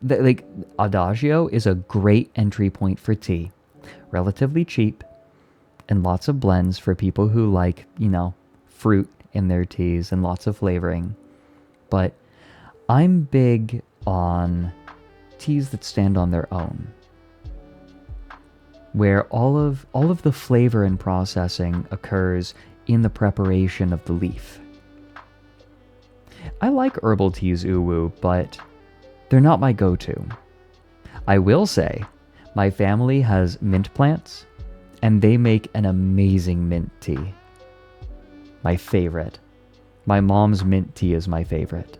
Like, Adagio is a great entry point for tea. Relatively cheap, and lots of blends for people who like, you know, fruit in their teas and lots of flavoring. But I'm big on teas that stand on their own, where all of the flavor and processing occurs in the preparation of the leaf. I like herbal teas, uwu, but they're not my go-to. I will say, my family has mint plants, and they make an amazing mint tea. My favorite. My mom's mint tea is my favorite.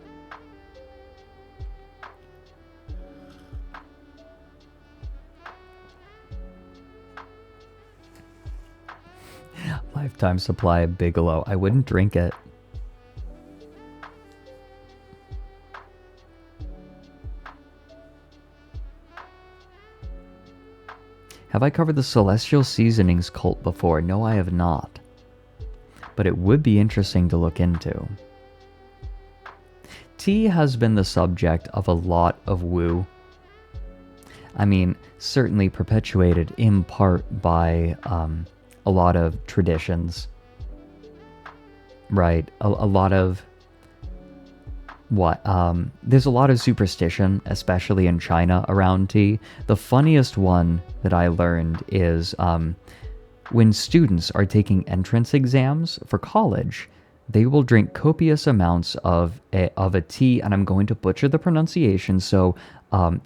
Lifetime supply of Bigelow. I wouldn't drink it. Have I covered the Celestial Seasonings cult before? No, I have not. But it would be interesting to look into. Tea has been the subject of a lot of woo. I mean, certainly perpetuated in part by a lot of traditions. Right, a lot of... there's a lot of superstition, especially in China, around tea. The funniest one that I learned is when students are taking entrance exams for college, they will drink copious amounts of a tea, and I'm going to butcher the pronunciation, so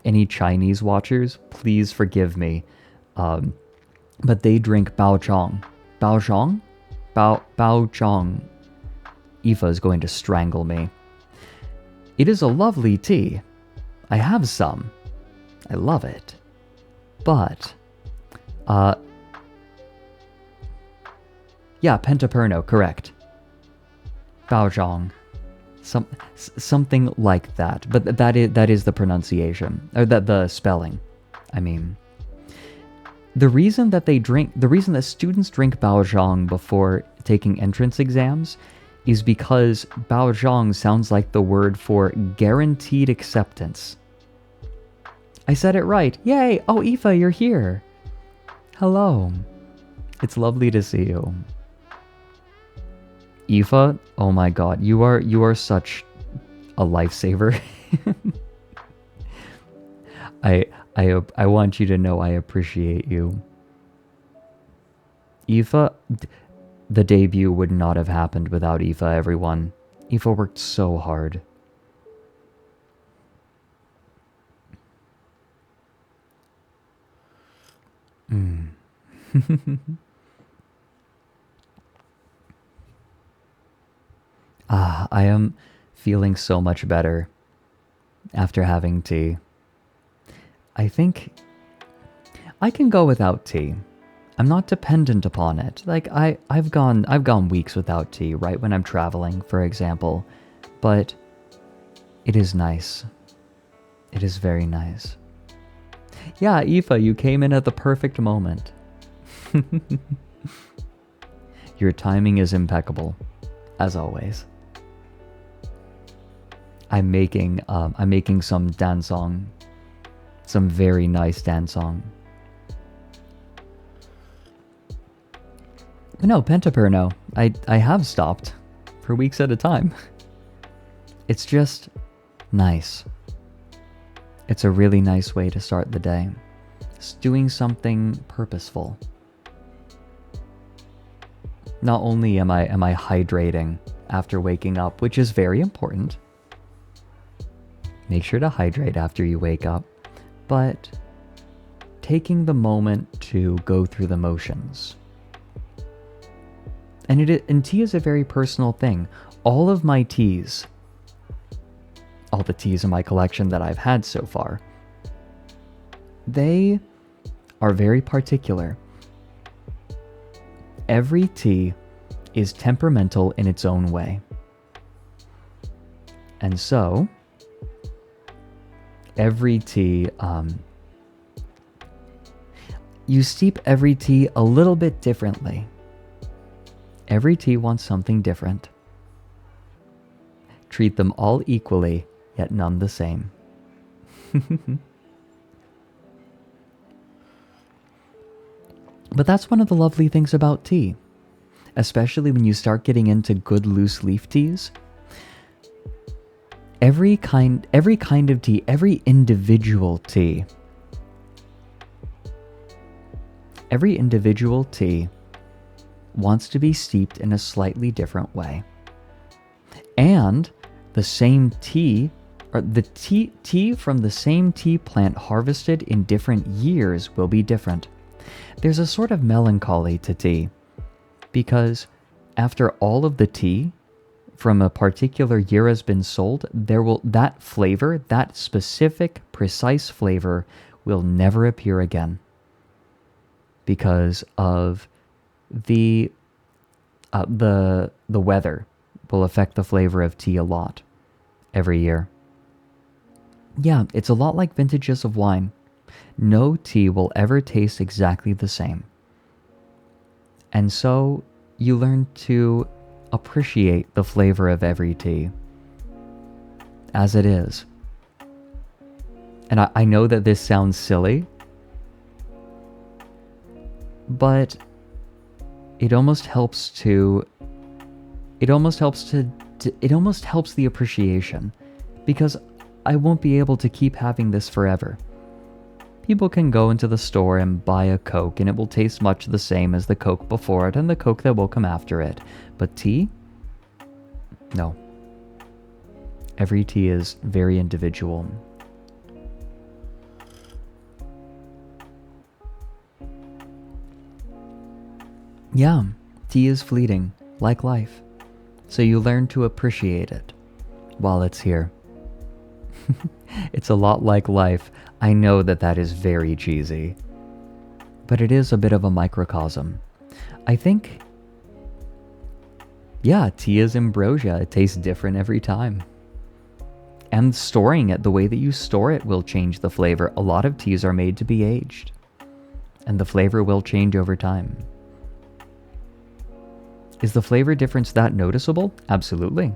any Chinese watchers, please forgive me. But they drink baozhong. Baozhong? Baozhong. Aoife is going to strangle me. It is a lovely tea. I have some. I love it. But, yeah, Pentaperno, correct. Baozhong. Something like that. But that is the pronunciation. Or the spelling. I mean, the reason that students drink baozhong before taking entrance exams is because baozhong sounds like the word for guaranteed acceptance. I said it right. Yay! Oh, Aoife, you're here. Hello. It's lovely to see you. Aoife, oh my god, you are such a lifesaver. I want you to know I appreciate you. Aoife, the debut would not have happened without Aoife, everyone. Aoife worked so hard. I am feeling so much better after having tea. I think I can go without tea. I'm not dependent upon it. Like I've gone weeks without tea, right when I'm traveling, for example. But it is nice. It is very nice. Yeah, Aoife, you came in at the perfect moment. Your timing is impeccable, as always. I'm making some dansong, some very nice dansong. No, Pentaperno. I have stopped for weeks at a time. It's just nice. It's a really nice way to start the day. It's doing something purposeful. Not only am I hydrating after waking up, which is very important. Make sure to hydrate after you wake up, but taking the moment to go through the motions. And tea is a very personal thing. All of my teas, all the teas in my collection that I've had so far, they are very particular. Every tea is temperamental in its own way. And so, every tea, you steep every tea a little bit differently. Every tea wants something different. Treat them all equally, yet none the same. But that's one of the lovely things about tea, especially when you start getting into good loose leaf teas. Every kind of tea, every individual tea wants to be steeped in a slightly different way. And the same tea, or the tea from the same tea plant harvested in different years will be different. There's a sort of melancholy to tea, because after all of the tea from a particular year has been sold, that flavor, that specific, precise flavor, will never appear again, because of the weather will affect the flavor of tea a lot every year. Yeah, it's a lot like vintages of wine. No tea will ever taste exactly the same. And so you learn to appreciate the flavor of every tea as it is. And I know that this sounds silly, but it almost helps the appreciation, because I won't be able to keep having this forever. People can go into the store and buy a Coke and it will taste much the same as the Coke before it and the Coke that will come after it. But tea? No. Every tea is very individual. Yeah, tea is fleeting, like life. So you learn to appreciate it while it's here. It's a lot like life. I know that is very cheesy, but it is a bit of a microcosm. I think, yeah, tea is ambrosia. It tastes different every time. And storing it, the way that you store it will change the flavor. A lot of teas are made to be aged, and the flavor will change over time. Is the flavor difference that noticeable? Absolutely.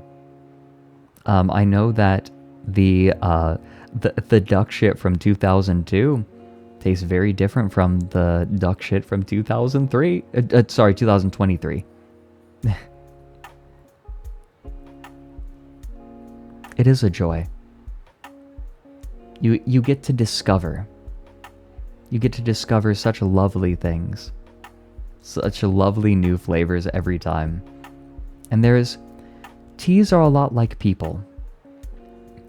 I know that the duck shit from 2002 tastes very different from the duck shit from 2023. It is a joy. You get to discover. You get to discover such lovely things. Such lovely new flavors every time. And teas are a lot like people.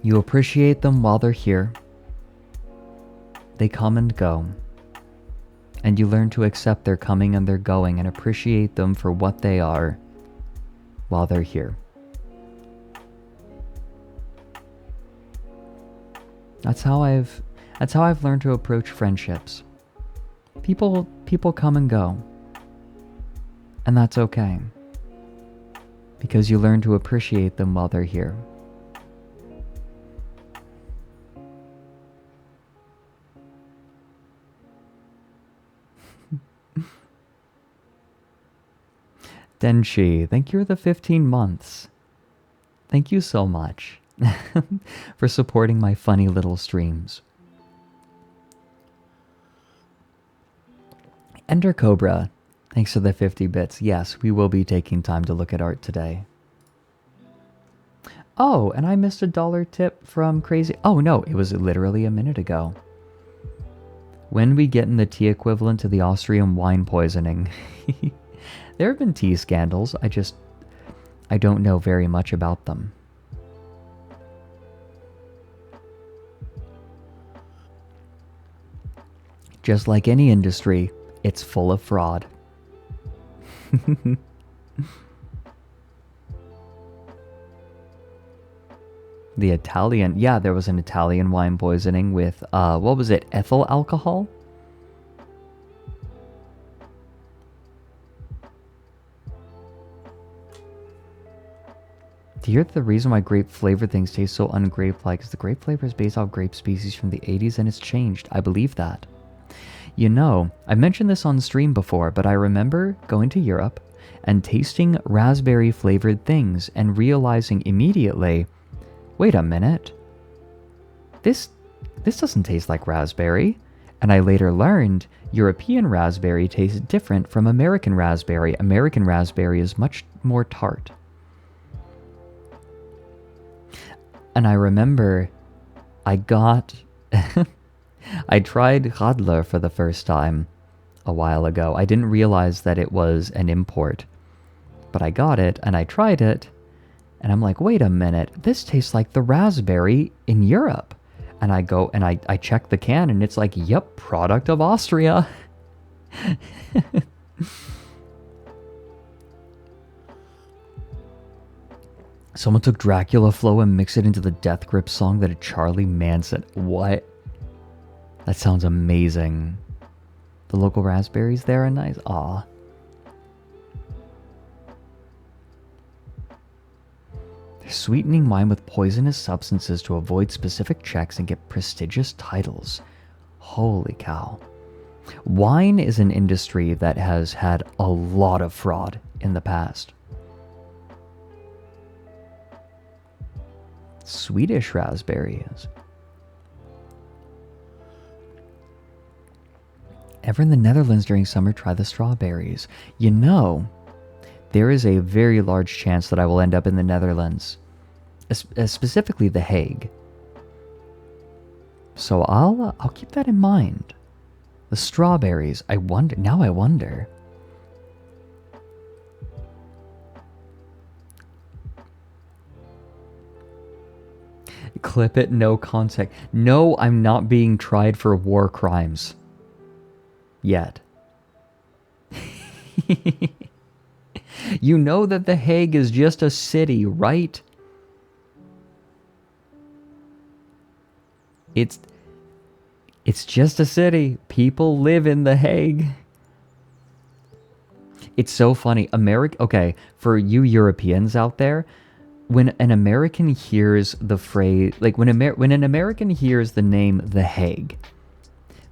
You appreciate them while they're here. They come and go. And you learn to accept their coming and their going and appreciate them for what they are while they're here. That's how I've learned to approach friendships. People come and go. And that's okay. Because you learn to appreciate them while they're here. Denshi, thank you for the 15 months. Thank you so much for supporting my funny little streams. Ender Cobra, thanks for the 50 bits. Yes, we will be taking time to look at art today. Oh, and I missed a $1 tip from Crazy. Oh no, it was literally a minute ago. When we get in the tea equivalent to the Austrian wine poisoning. There have been tea scandals. I don't know very much about them. Just like any industry, it's full of fraud. The Italian, yeah, there was an Italian wine poisoning with, what was it, ethyl alcohol? Do you hear the reason why grape flavored things taste so ungrape-like is the grape flavor is based off grape species from the 80s and it's changed. I believe that. You know, I mentioned this on stream before, but I remember going to Europe and tasting raspberry flavored things and realizing immediately, wait a minute, this doesn't taste like raspberry. And I later learned European raspberry tastes different from American raspberry. American raspberry is much more tart. And I remember I got... I tried Radler for the first time a while ago. I didn't realize that it was an import. But I got it, and I tried it, and I'm like, wait a minute, this tastes like the raspberry in Europe. And I go, and I check the can, and it's like, yep, product of Austria. Someone took Dracula Flow and mixed it into the Death Grip song that a Charlie Manson... What? That sounds amazing. The local raspberries there are nice. Aw. They're sweetening wine with poisonous substances to avoid specific checks and get prestigious titles. Holy cow. Wine is an industry that has had a lot of fraud in the past. Swedish raspberries. Ever in the Netherlands during summer, try the strawberries. You know, there is a very large chance that I will end up in the Netherlands, specifically The Hague. So I'll keep that in mind. The strawberries. I wonder. Clip it, no contact. No, I'm not being tried for war crimes. Yet. You know that The Hague is just a city, right? It's just a city. People live in The Hague. It's so funny. Okay, for you Europeans out there, when an American hears the phrase, like when an American hears the name The Hague,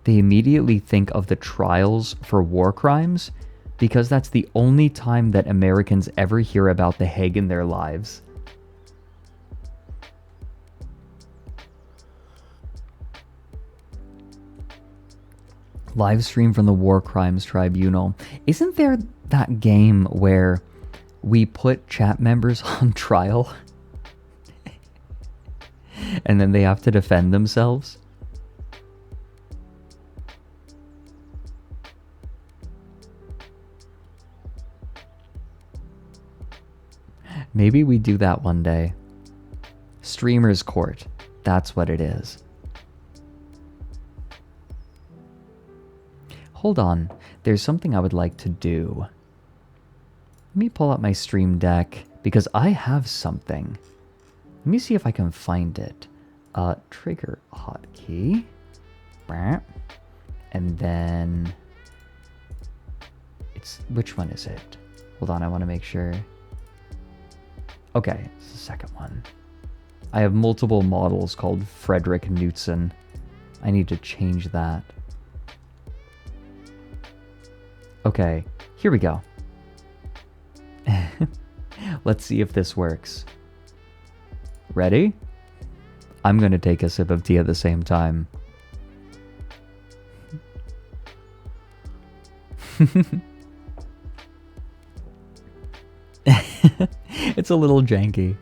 they immediately think of the trials for war crimes, because that's the only time that Americans ever hear about The Hague in their lives. Live stream from the War Crimes Tribunal. Isn't there that game where we put chat members on trial and then they have to defend themselves? Maybe we do that one day. Streamer's Court. That's what it is. Hold on. There's something I would like to do. Let me pull out my Stream Deck because I have something. Let me see if I can find it. Trigger hotkey. And then... Which one is it? Hold on, I want to make sure. Okay, it's the second one. I have multiple models called Fredrik Knudsen. I need to change that. Okay, here we go. Let's see if this works. Ready? I'm going to take a sip of tea at the same time. It's a little janky.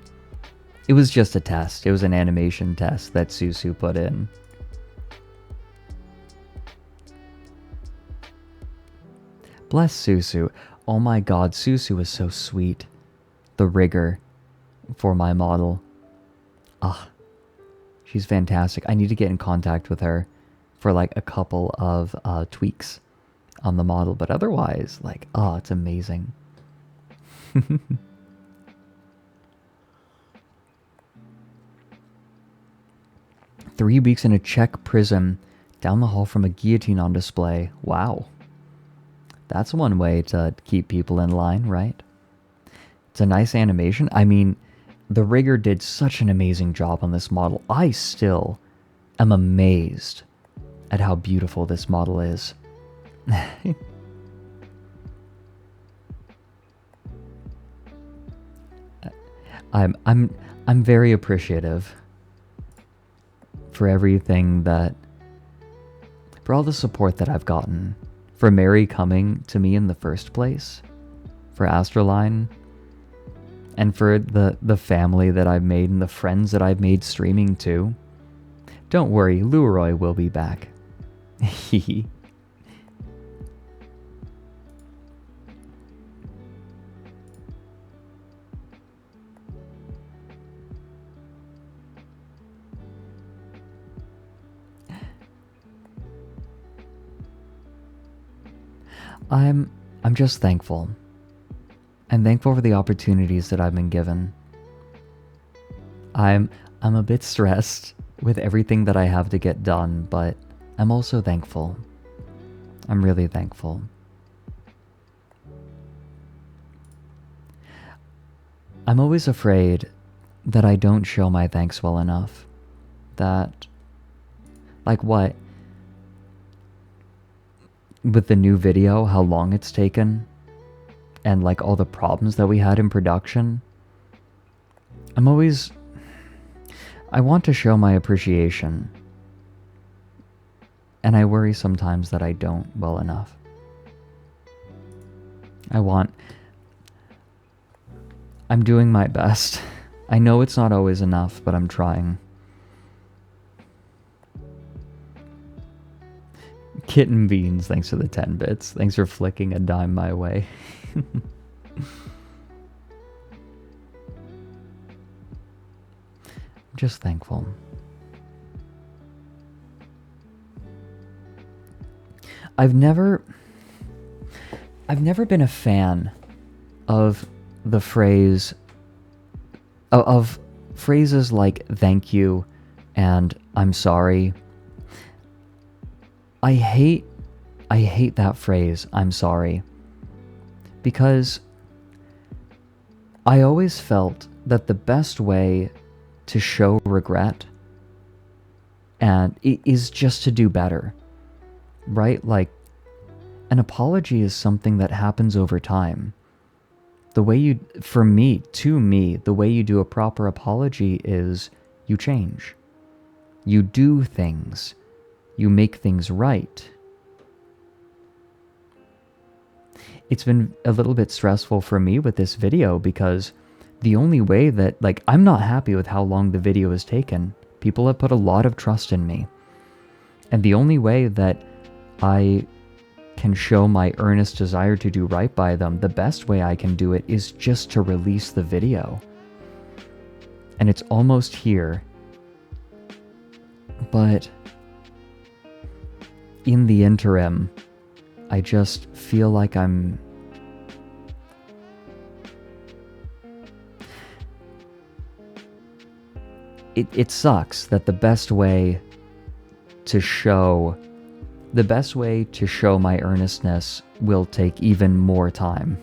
It was just a test. It was an animation test that Susu put in. Bless Susu. Oh my god, Susu is so sweet. The rigger for my model. Ah, she's fantastic. I need to get in contact with her for like a couple of tweaks on the model. But otherwise, like, oh, it's amazing. 3 weeks in a Czech prison, down the hall from a guillotine on display. Wow. That's one way to keep people in line, right? It's a nice animation. I mean, the rigger did such an amazing job on this model. I still am amazed at how beautiful this model is. I'm very appreciative for everything for all the support that I've gotten, for Mary coming to me in the first place, for ASTRALINE, and for the family that I've made and the friends that I've made streaming too. Don't worry, Leroy will be back. I'm just thankful. I'm thankful for the opportunities that I've been given. I'm a bit stressed with everything that I have to get done, but I'm also thankful. I'm really thankful. I'm always afraid that I don't show my thanks well enough. That, like what? With the new video, how long it's taken, and like all the problems that we had in production. I want to show my appreciation, and I worry sometimes that I don't well enough. I'm doing my best. I know it's not always enough, but I'm trying. Kitten Beans, thanks for the 10 bits. Thanks for flicking a dime my way. I'm just thankful. I've never been a fan of the phrase of phrases like thank you and I'm sorry. I hate that phrase, I'm sorry, because I always felt that the best way to show regret and is just to do better, right? Like, an apology is something that happens over time. The way to me, the way you do a proper apology is you change. You do things. You make things right. It's been a little bit stressful for me with this video because the only way that, like, I'm not happy with how long the video has taken. People have put a lot of trust in me. And the only way that I can show my earnest desire to do right by them, the best way I can do it is just to release the video. And it's almost here. But in the interim, I just feel like It sucks that the best way to show my earnestness will take even more time.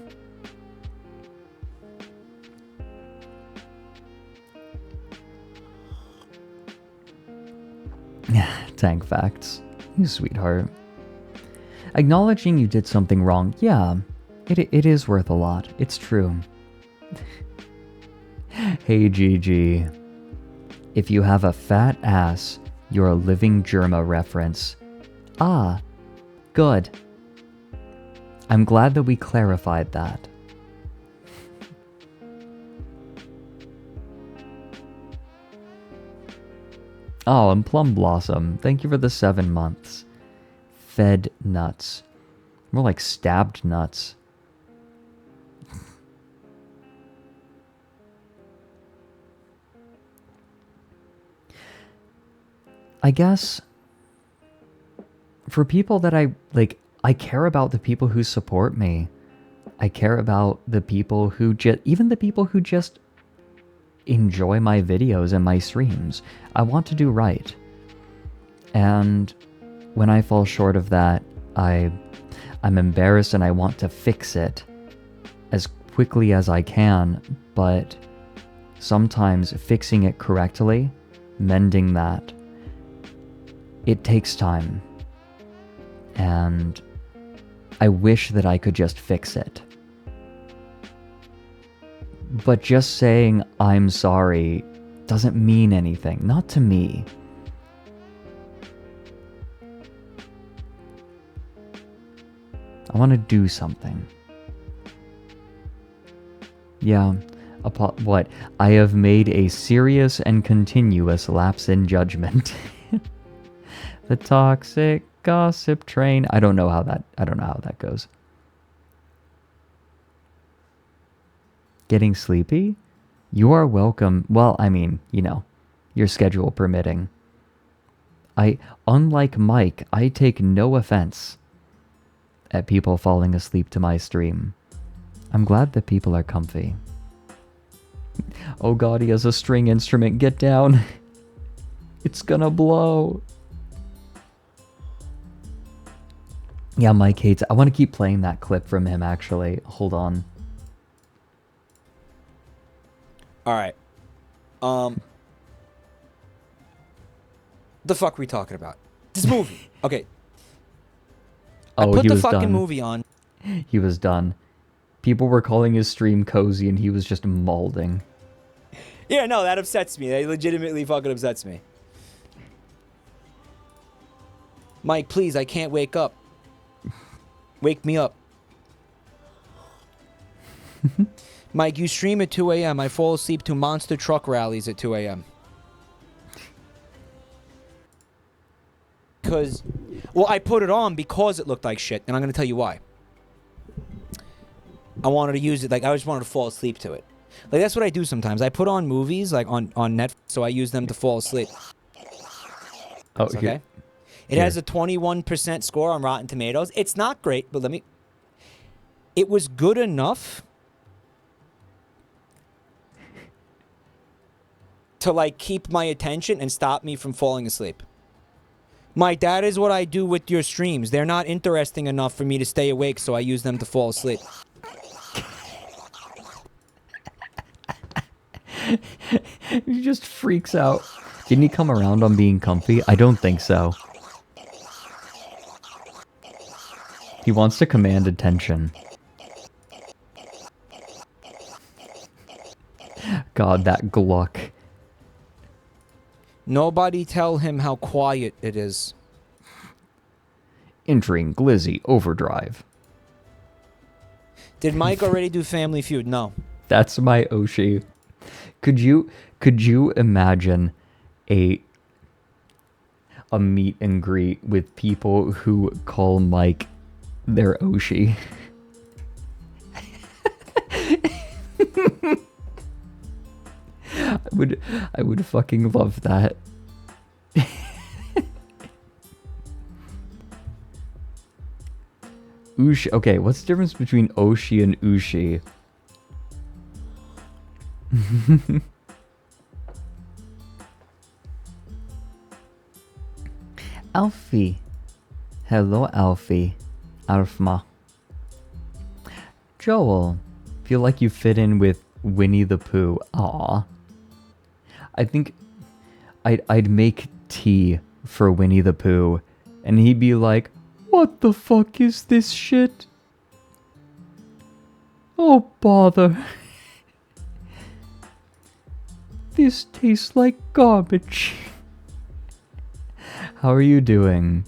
Tank facts. You sweetheart. Acknowledging you did something wrong, yeah, it is worth a lot. It's true. Hey GG. If you have a fat ass, you're a living Germa reference. Ah, good. I'm glad that we clarified that. Oh, and Plum Blossom, thank you for the 7 months. Fed nuts. More like stabbed nuts. I guess for people that I care about the people who support me. I care about the people who even the people who just enjoy my videos and my streams. I want to do right. And when I fall short of that, I'm embarrassed and I want to fix it as quickly as I can, but sometimes fixing it correctly, mending that, it takes time. And I wish that I could just fix it. But just saying I'm sorry doesn't mean anything. Not to me. I want to do something. Yeah. What? I have made a serious and continuous lapse in judgment. The toxic gossip train. I don't know how that goes. Getting sleepy? You are welcome. Well, I mean, your schedule permitting. Unlike Mike, I take no offense at people falling asleep to my stream. I'm glad that people are comfy. Oh god, he has a string instrument. Get down. It's gonna blow. Yeah, Mike hates it. I want to keep playing that clip from him, actually. Hold on. Alright. The fuck are we talking about? This movie. Okay. Oh, I put he the was fucking done. movie on. He was done. People were calling his stream cozy and he was just maulding. Yeah, no, that upsets me. That legitimately fucking upsets me. Mike, please, I can't wake up. Wake me up. Mike, you stream at 2 a.m. I fall asleep to monster truck rallies at 2 a.m. Because, well, I put it on because it looked like shit, and I'm going to tell you why. I wanted to use it, I just wanted to fall asleep to it. That's what I do sometimes. I put on movies, on Netflix, so I use them to fall asleep. Oh, okay? here. It has a 21% score on Rotten Tomatoes. It's not great, but it was good enough to, keep my attention and stop me from falling asleep. Mike, that is what I do with your streams. They're not interesting enough for me to stay awake, so I use them to fall asleep. He just freaks out. Didn't he come around on being comfy? I don't think so. He wants to command attention. God, that Gluck. Nobody tell him how quiet it is. Entering Glizzy Overdrive. Did Mike already do Family Feud? No. That's my Oshi. Could you imagine a meet and greet with people who call Mike their Oshi? I would fucking love that. Ushi. Okay, what's the difference between Oshi and Ushi? Alfie. Hello, Alfie. Alfma. Joel. Feel like you fit in with Winnie the Pooh. Aw. I think I'd make tea for Winnie the Pooh, and he'd be like, "What the fuck is this shit? Oh, bother. This tastes like garbage." How are you doing?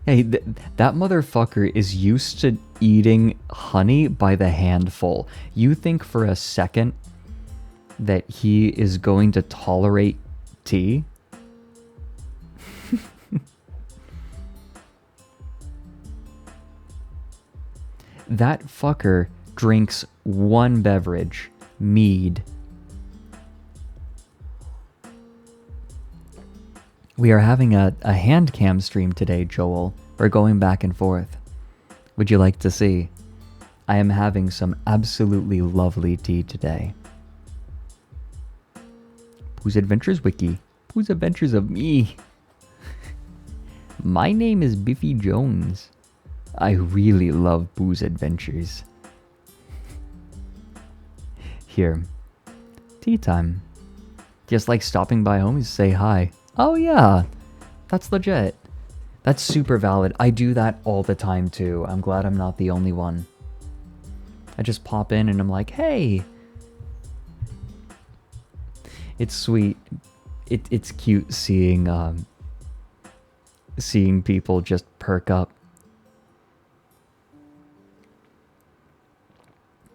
Hey, that motherfucker is used to eating honey by the handful. You think for a second that he is going to tolerate tea? That fucker drinks one beverage, mead. We are having a hand cam stream today, Joel. We're going back and forth. Would you like to see? I am having some absolutely lovely tea today. Pooh's Adventures Wiki. Pooh's Adventures of me. My name is Biffy Jones. I really love Pooh's Adventures. Here. Tea time. Just like stopping by homies to say hi. Oh yeah, that's legit. That's super valid. I do that all the time too. I'm glad I'm not the only one. I just pop in and I'm like, hey. It's sweet. It's cute seeing seeing people just perk up.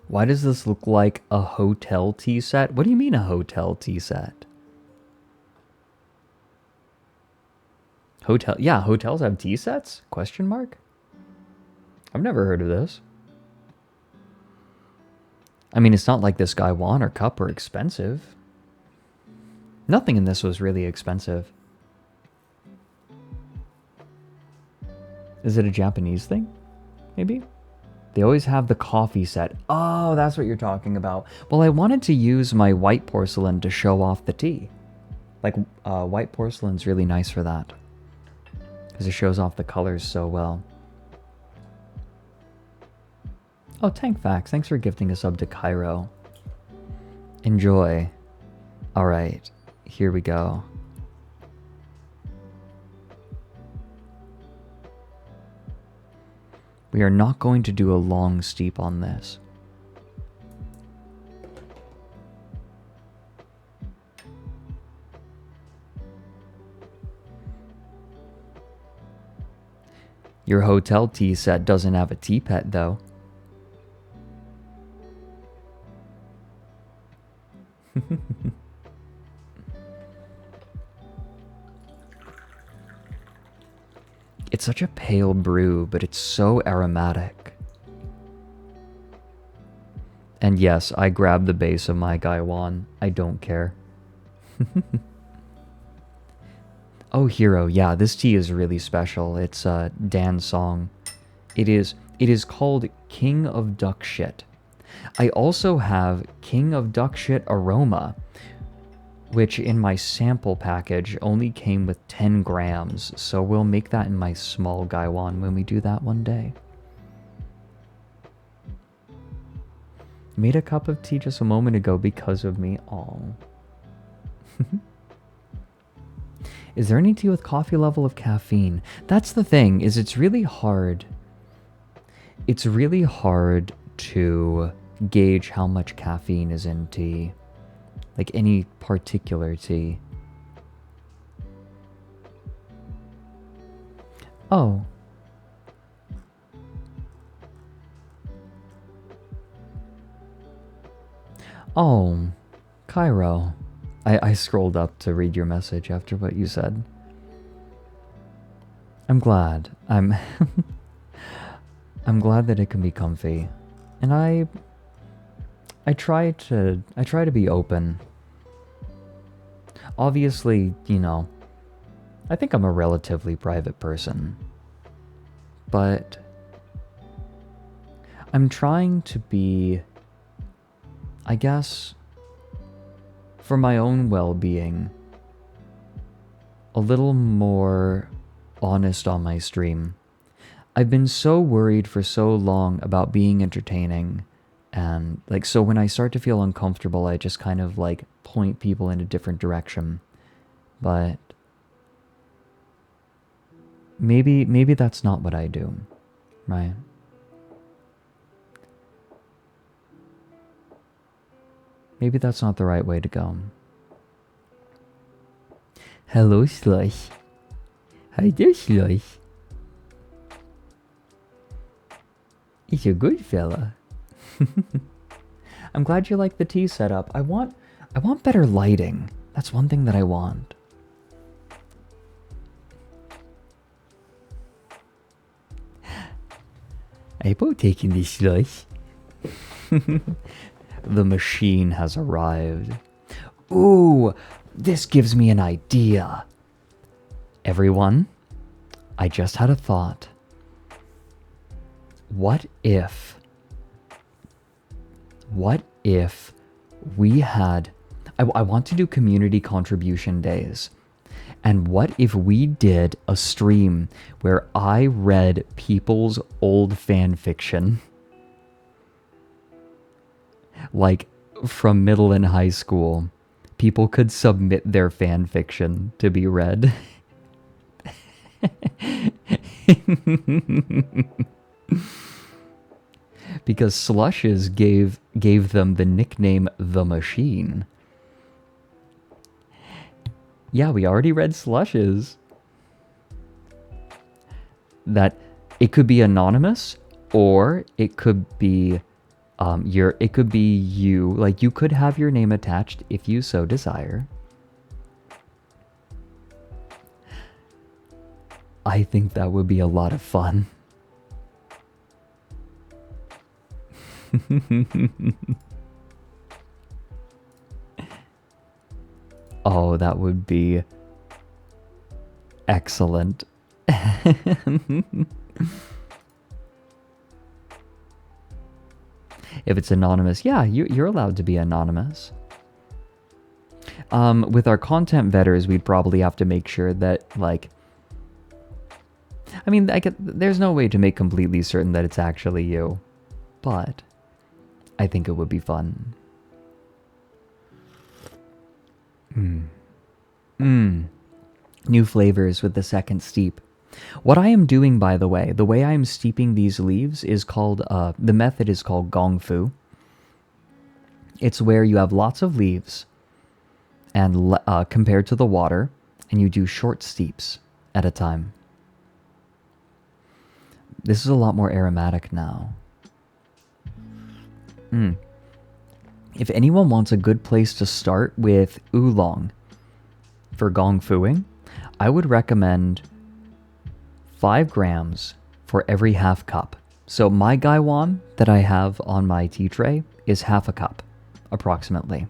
Why does this look like a hotel tea set? What do you mean a hotel tea set? Hotel, yeah, hotels have tea sets? Question mark? I've never heard of this. I mean, it's not like this gaiwan or cup are expensive. Nothing in this was really expensive. Is it a Japanese thing? Maybe? They always have the coffee set. Oh, that's what you're talking about. Well, I wanted to use my white porcelain to show off the tea. Like, white porcelain's really nice for that. Because it shows off the colors so well. Oh, Tank Facts, thanks for gifting a sub to Cairo. Enjoy. Alright, here we go. We are not going to do a long steep on this. Your hotel tea set doesn't have a tea pet, though. It's such a pale brew, but it's so aromatic. And yes, I grabbed the base of my gaiwan. I don't care. Oh, Hero, yeah, this tea is really special. It's Dan's song. It is called King of Duck Shit. I also have King of Duck Shit Aroma, which in my sample package only came with 10 grams, so we'll make that in my small gaiwan when we do that one day. Made a cup of tea just a moment ago because of me. Aw. Is there any tea with coffee level of caffeine? That's the thing, is it's really hard. It's really hard to gauge how much caffeine is in tea. Like any particular tea. Oh. Oh, Cairo. I scrolled up to read your message after what you said. I'm glad. I'm glad that it can be comfy. And I try to be open. Obviously, you know, I think I'm a relatively private person. But I'm trying to be, I guess, for my own well-being, a little more honest on my stream. I've been so worried for so long about being entertaining, and like, so when I start to feel uncomfortable, I just kind of like point people in a different direction. But maybe that's not what I do, right? Maybe that's not the right way to go. Hello, Slush. Hi there, Slush. He's a good fella. I'm glad you like the tea setup. I want better lighting. That's one thing that I want. I partake in this, Slush. The machine has arrived. Ooh, this gives me an idea. Everyone, I just had a thought. What if we had... I want to do community contribution days. And what if we did a stream where I read people's old fan fiction? Like from middle and high school, people could submit their fan fiction to be read. Because Slushes gave them the nickname The Machine. Yeah, we already read Slushes. That it could be anonymous, or it could be it could be you. Like, you could have your name attached if you so desire. I think that would be a lot of fun. Oh, that would be excellent. If it's anonymous, yeah, you're allowed to be anonymous. With our content vetters, we'd probably have to make sure that, like, I mean, there's no way to make completely certain that it's actually you, but I think it would be fun. New flavors with the second steep. What I am doing, by the way I am steeping these leaves is called, the method is called gong fu. It's where you have lots of leaves and compared to the water, and you do short steeps at a time. This is a lot more aromatic now. If anyone wants a good place to start with oolong for gong fuing, I would recommend 5 grams for every half cup. So my gaiwan that I have on my tea tray is half a cup, approximately.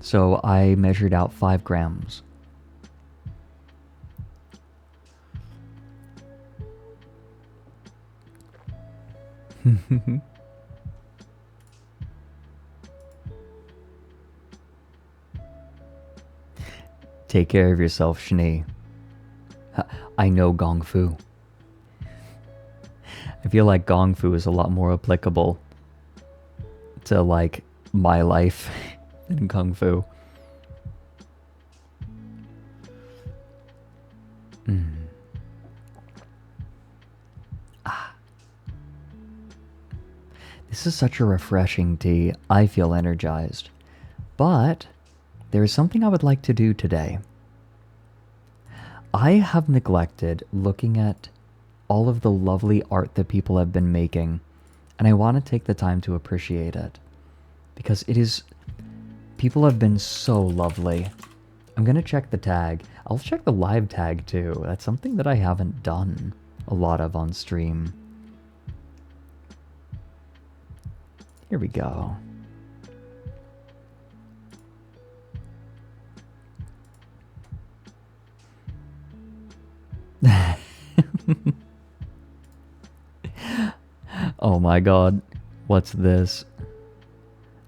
So I measured out 5 grams. Take care of yourself, Shni. I know Gong Fu. I feel like Gong Fu is a lot more applicable to, like, my life than Kung Fu. This is such a refreshing tea. I feel energized. But there is something I would like to do today. I have neglected looking at all of the lovely art that people have been making, and I want to take the time to appreciate it. Because it is... people have been so lovely. I'm going to check the tag. I'll check the live tag too. That's something that I haven't done a lot of on stream. Here we go. Oh my god. What's this?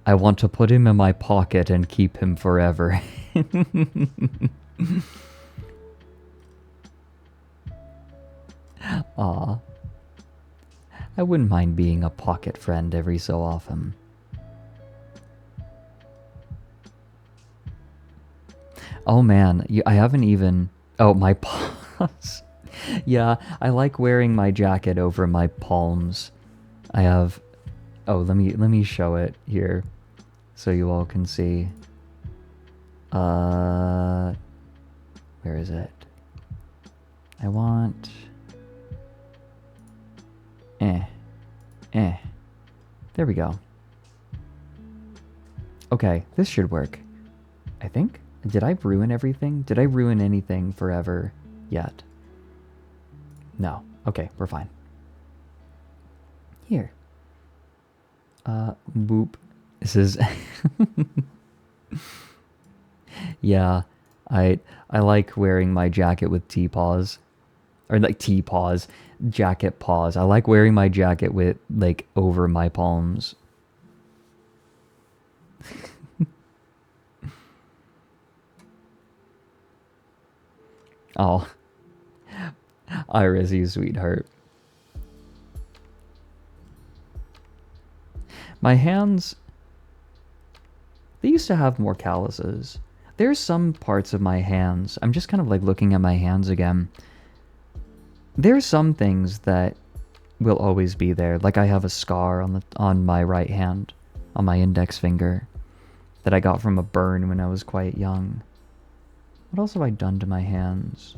I want to put him in my pocket and keep him forever. Aw. I wouldn't mind being a pocket friend every so often. Oh man, I haven't even... Oh, my paws. Yeah, I like wearing my jacket over my palms. I have... Oh, let me show it here so you all can see. Where is it? I want... There we go. Okay, this should work. I think? Did I ruin everything? Did I ruin anything forever yet? No. Okay, we're fine. Here. Boop. This is... Yeah, I like wearing my jacket with T-paws. Or like T-paws. Jacket paws. I like wearing my jacket with, like, over my palms. Oh. Iris, you sweetheart. My hands, they used to have more calluses. There's some parts of my hands, I'm just kind of like looking at my hands again. There's some things that will always be there. Like I have a scar on my right hand, on my index finger, that I got from a burn when I was quite young. What else have I done to my hands?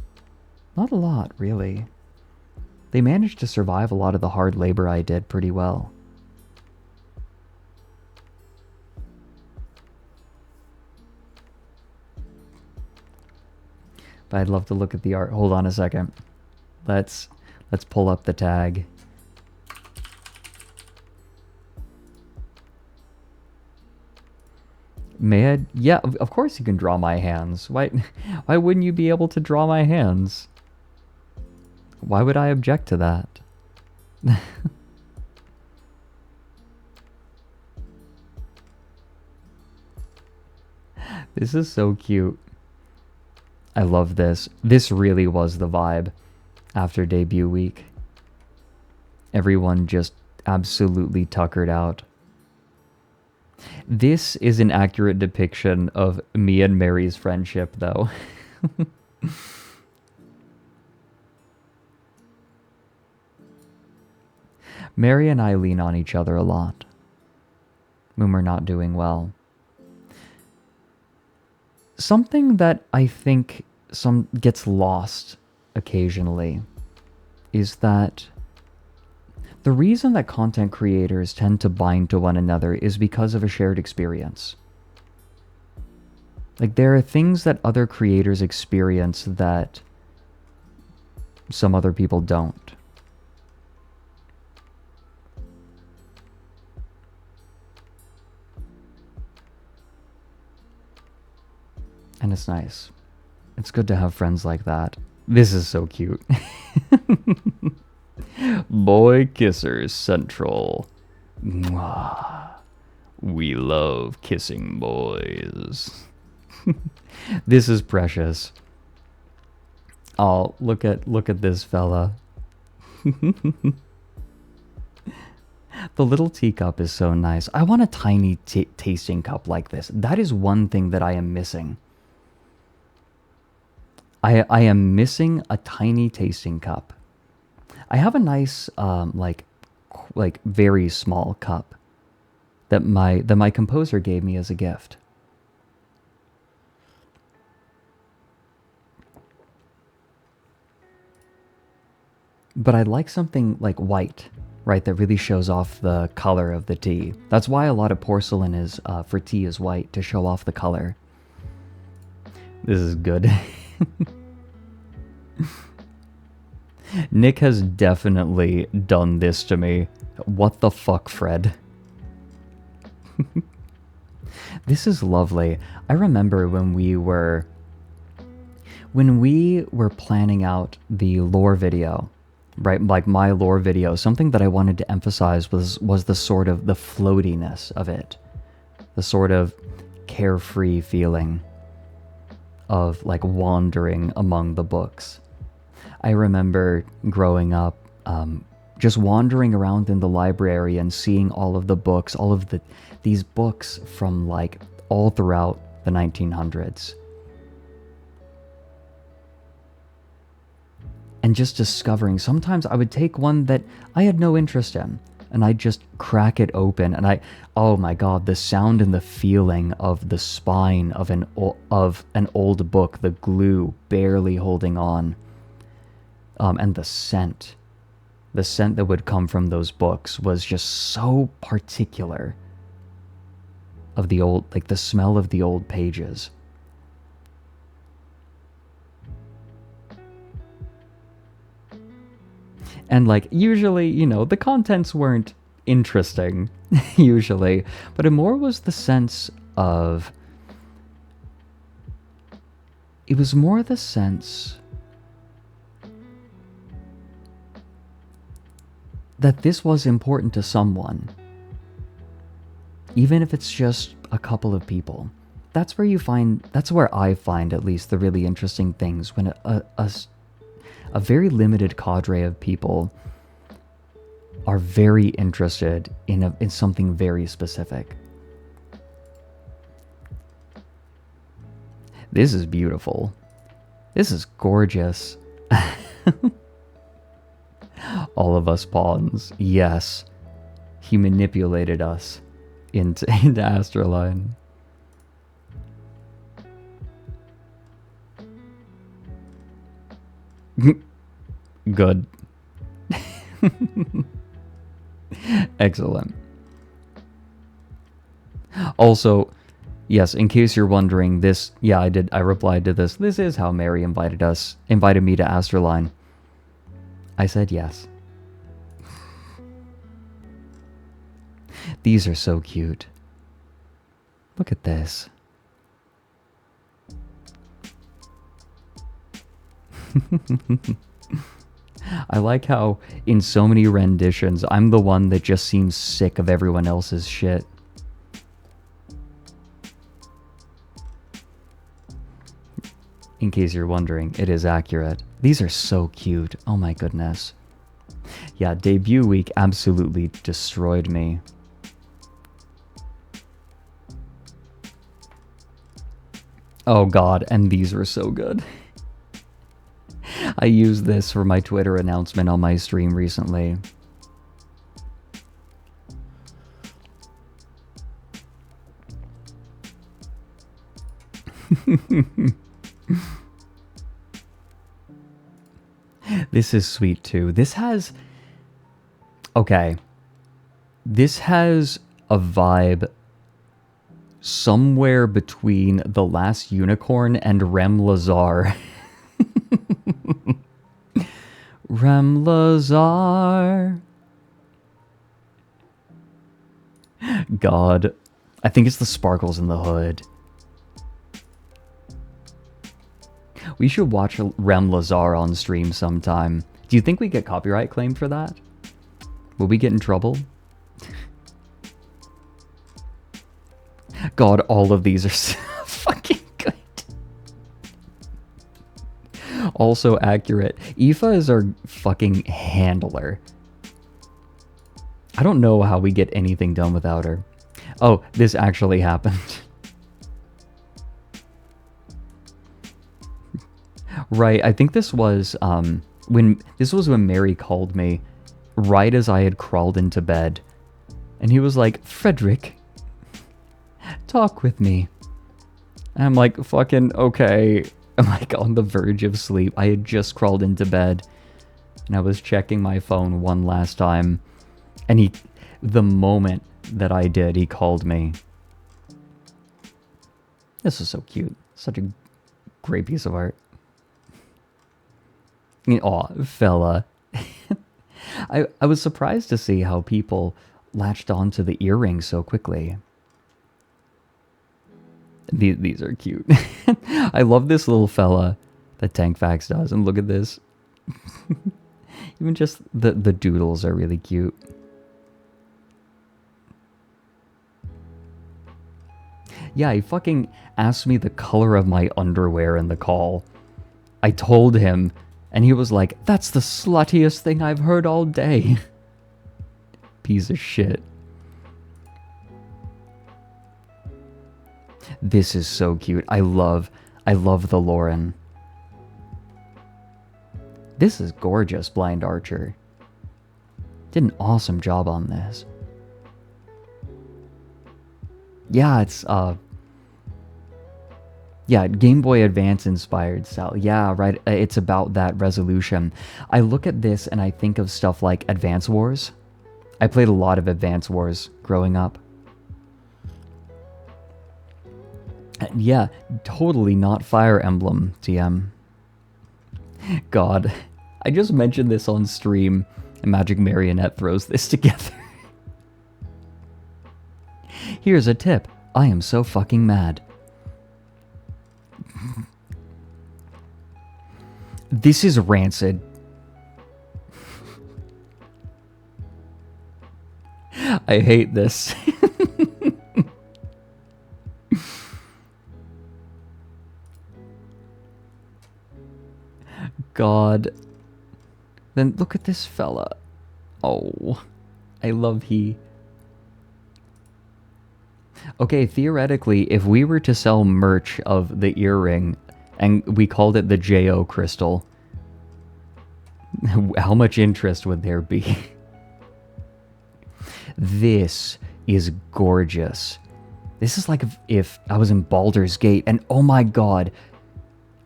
Not a lot, really. They managed to survive a lot of the hard labor I did pretty well. But I'd love to look at the art. Hold on a second. Let's pull up the tag. May I? Yeah, of course you can draw my hands. Why wouldn't you be able to draw my hands? Why would I object to that? This is so cute. I love this. This really was the vibe after debut week. Everyone just absolutely tuckered out. This is an accurate depiction of me and Mary's friendship, though. Mary and I lean on each other a lot when we're not doing well. Something that I think gets lost occasionally is that the reason that content creators tend to bind to one another is because of a shared experience. Like, there are things that other creators experience that some other people don't. And it's nice. It's good to have friends like that. This is so cute. Boy Kissers Central. Mwah. We love kissing boys. This is precious. Oh, look at this fella. The little teacup is so nice. I want a tiny tasting cup like this. That is one thing that I am missing. I am missing a tiny tasting cup. I have a nice, like very small cup that my composer gave me as a gift. But I'd like something like white, right, that really shows off the color of the tea. That's why a lot of porcelain is for tea is white, to show off the color. This is good. Nick has definitely done this to me. What the fuck, Fred? This is lovely. I remember when we were planning out the lore video, right? Like my lore video, something that I wanted to emphasize was the sort of the floatiness of it. The sort of carefree feeling of like wandering among the books. I remember growing up, just wandering around in the library and seeing all of the books, these books from like all throughout the 1900s. And just discovering, sometimes I would take one that I had no interest in, and I'd just crack it open, and oh my god, the sound and the feeling of the spine of an old book, the glue barely holding on, and the scent that would come from those books was just so particular of the old, like the smell of the old pages. And like, usually, you know, the contents weren't interesting, usually, but it more was the sense of, it was more the sense that this was important to someone, even if it's just a couple of people. That's where I find at least the really interesting things, when a very limited cadre of people are very interested in something very specific. This is beautiful. This is gorgeous. All of us pawns. Yes. He manipulated us into ASTRALINE. Good. Excellent. Also, yes, in case you're wondering, this, yeah, I replied to this. This is how Mary invited me to ASTRALINE. I said yes. These are so cute. Look at this. I like how in so many renditions, I'm the one that just seems sick of everyone else's shit. In case you're wondering, it is accurate. These are so cute. Oh my goodness. Yeah, debut week absolutely destroyed me. Oh god, and these were so good. I used this for my Twitter announcement on my stream recently. This is sweet too. This has... Okay. This has a vibe somewhere between The Last Unicorn and Rem Lazar. Rem Lazar. God. I think it's the sparkles in the hood. We should watch Rem Lazar on stream sometime. Do you think we get copyright claimed for that? Will we get in trouble? God, all of these are so fucking good. Also accurate. Aoife is our fucking handler. I don't know how we get anything done without her. Oh, this actually happened. Right, I think this was when Mary called me right as I had crawled into bed. And he was like, "Fredrik, talk with me." And I'm like, fucking okay. I'm like on the verge of sleep. I had just crawled into bed and I was checking my phone one last time. And the moment that I did, he called me. This is so cute. Such a great piece of art. Aw, fella. I was surprised to see how people latched onto the earrings so quickly. These are cute. I love this little fella that Tankfax does. And look at this. Even just the doodles are really cute. Yeah, he fucking asked me the color of my underwear in the call. I told him, and he was like, "That's the sluttiest thing I've heard all day." Piece of shit. This is so cute. I love the Lauren. This is gorgeous, Blind Archer. Did an awesome job on this. Yeah, it's yeah, Game Boy Advance inspired style. Yeah, right. It's about that resolution. I look at this and I think of stuff like Advance Wars. I played a lot of Advance Wars growing up. Yeah, totally not Fire Emblem, TM. God, I just mentioned this on stream, and Magic Marionette throws this together. Here's a tip. I am so fucking mad. This is rancid. I hate this. God. Then look at this fella. Oh. I love he. Okay, theoretically, if we were to sell merch of the earring and we called it the J.O. crystal, how much interest would there be? This is gorgeous. This is like if I was in Baldur's Gate, and oh my god,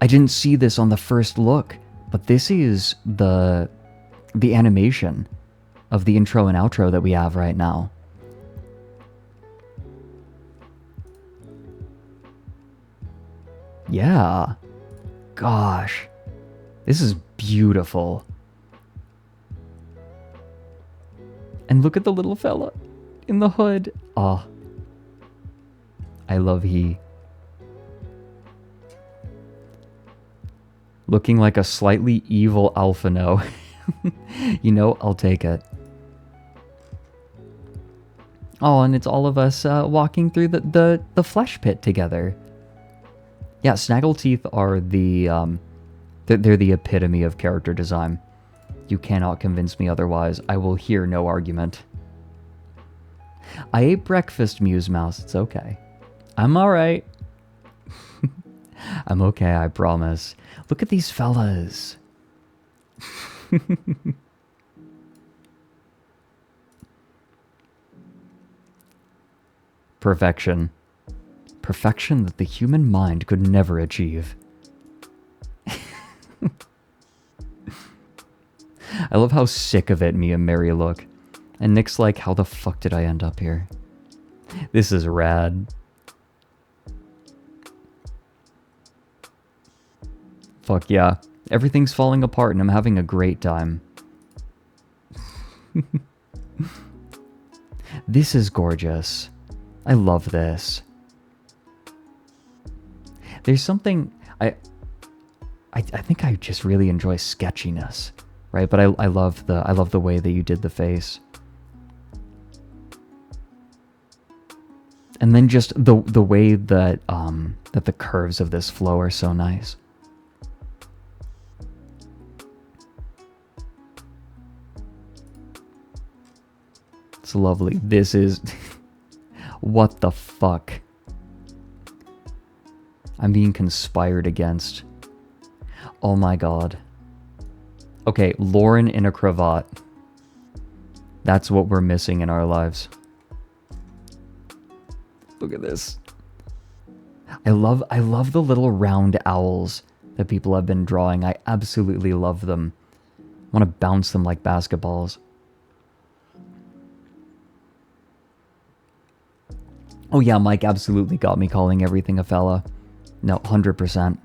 I didn't see this on the first look, but this is the animation of the intro and outro that we have right now. Yeah. Gosh. This is beautiful. And look at the little fella in the hood. Ah. I love he. Looking like a slightly evil Alphino. You know, I'll take it. Oh, and it's all of us walking through the flesh pit together. Yeah, Snaggleteeth are they're the epitome of character design. You cannot convince me otherwise. I will hear no argument. I ate breakfast, Muse Mouse. It's okay. I'm alright. I'm okay, I promise. Look at these fellas. Perfection. Perfection that the human mind could never achieve. I love how sick of it me and Mary look. And Nick's like, how the fuck did I end up here? This is rad. Fuck yeah. Everything's falling apart and I'm having a great time. This is gorgeous. I love this. There's something... I think I just really enjoy sketchiness, right? But I love the way that you did the face. And then just the way that that the curves of this flow are so nice. It's lovely. This is... What the fuck? I'm being conspired against. Oh my god. Okay, Lauren in a cravat. That's what we're missing in our lives. Look at this. I love the little round owls that people have been drawing. I absolutely love them. I want to bounce them like basketballs. Oh yeah, Mike absolutely got me calling everything a fella. No, 100%.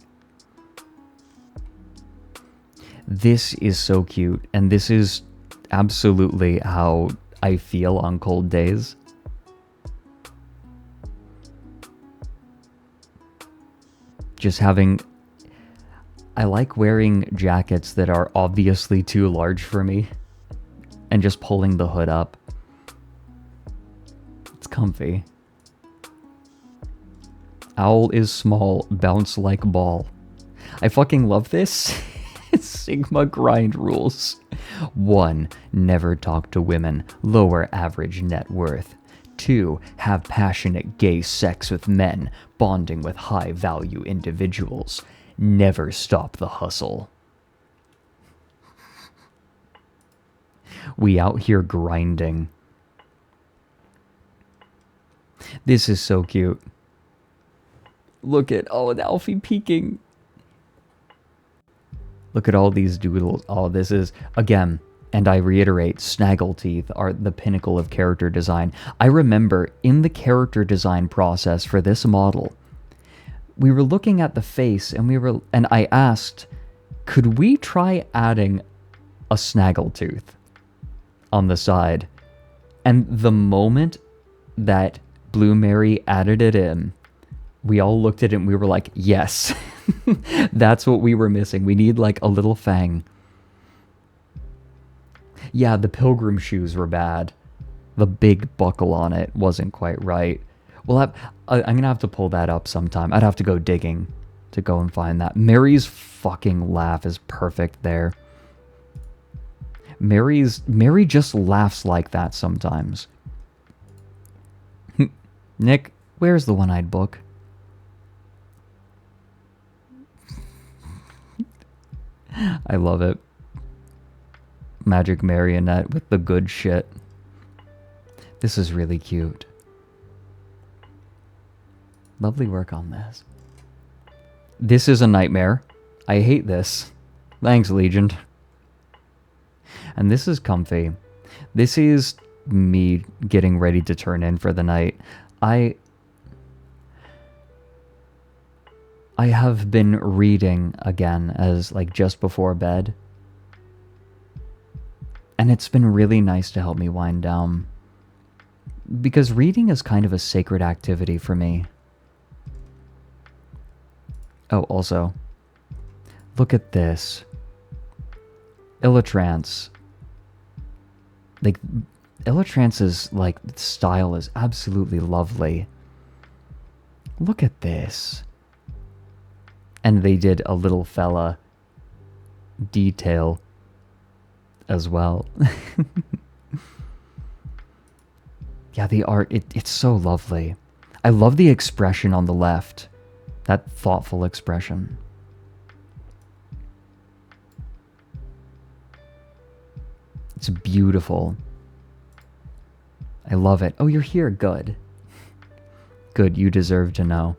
This is so cute, and this is absolutely how I feel on cold days. Just having... I like wearing jackets that are obviously too large for me, and just pulling the hood up. It's comfy. Owl is small, bounce like ball. I fucking love this. Sigma grind rules. 1. Never talk to women. Lower average net worth. 2. Have passionate gay sex with men, bonding with high value individuals. Never stop the hustle. We out here grinding. This is so cute. Look at, oh, the Alfie peeking. Look at all these doodles. Oh, this is, again, and I reiterate, Snaggleteeth are the pinnacle of character design. I remember in the character design process for this model, we were looking at the face and I asked, could we try adding a Snaggletooth on the side? And the moment that Blue Mary added it in, we all looked at it and we were like, yes, that's what we were missing. We need like a little fang. Yeah, the pilgrim shoes were bad. The big buckle on it wasn't quite right. I'm going to have to pull that up sometime. I'd have to go digging to go and find that. Mary's fucking laugh is perfect there. Mary just laughs like that sometimes. Nick, where's the one-eyed book? I love it. Magic marionette with the good shit. This is really cute. Lovely work on this. This is a nightmare. I hate this. Thanks, Legion. And this is comfy. This is me getting ready to turn in for the night. I have been reading again as like just before bed. And it's been really nice to help me wind down. Because reading is kind of a sacred activity for me. Oh, also, look at this. Illitrance. Like, Illitrance's, like, style is absolutely lovely. Look at this. And they did a little fella detail as well. Yeah, the art, it's so lovely. I love the expression on the left. That thoughtful expression. It's beautiful. I love it. Oh, you're here. Good. Good, you deserve to know.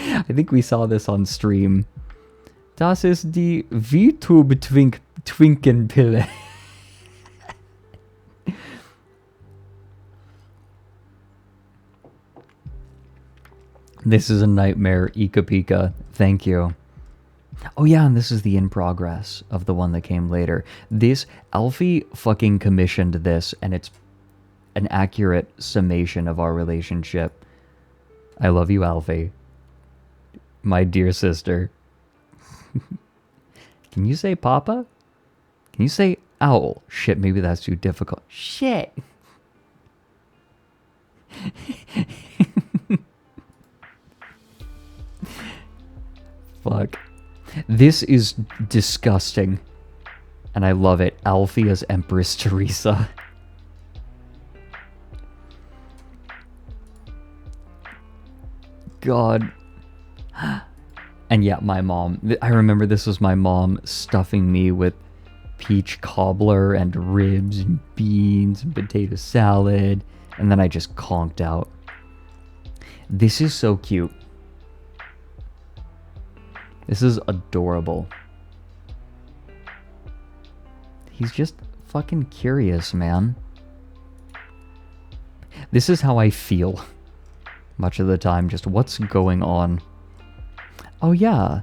I think we saw this on stream. Das ist die VTube-Twinkenpille. This is a nightmare, Ika Pika. Thank you. Oh yeah, and this is the in progress of the one that came later. This, Alfie fucking commissioned this, and it's an accurate summation of our relationship. I love you, Alfie. My dear sister. Can you say Papa? Can you say owl? Shit, maybe that's too difficult. Shit. Fuck. This is disgusting. And I love it. Alfie as Empress Teresa. God. And yeah, my mom. I remember this was my mom stuffing me with peach cobbler and ribs and beans and potato salad. And then I just conked out. This is so cute. This is adorable. He's just fucking curious, man. This is how I feel. Much of the time, just what's going on. Oh yeah.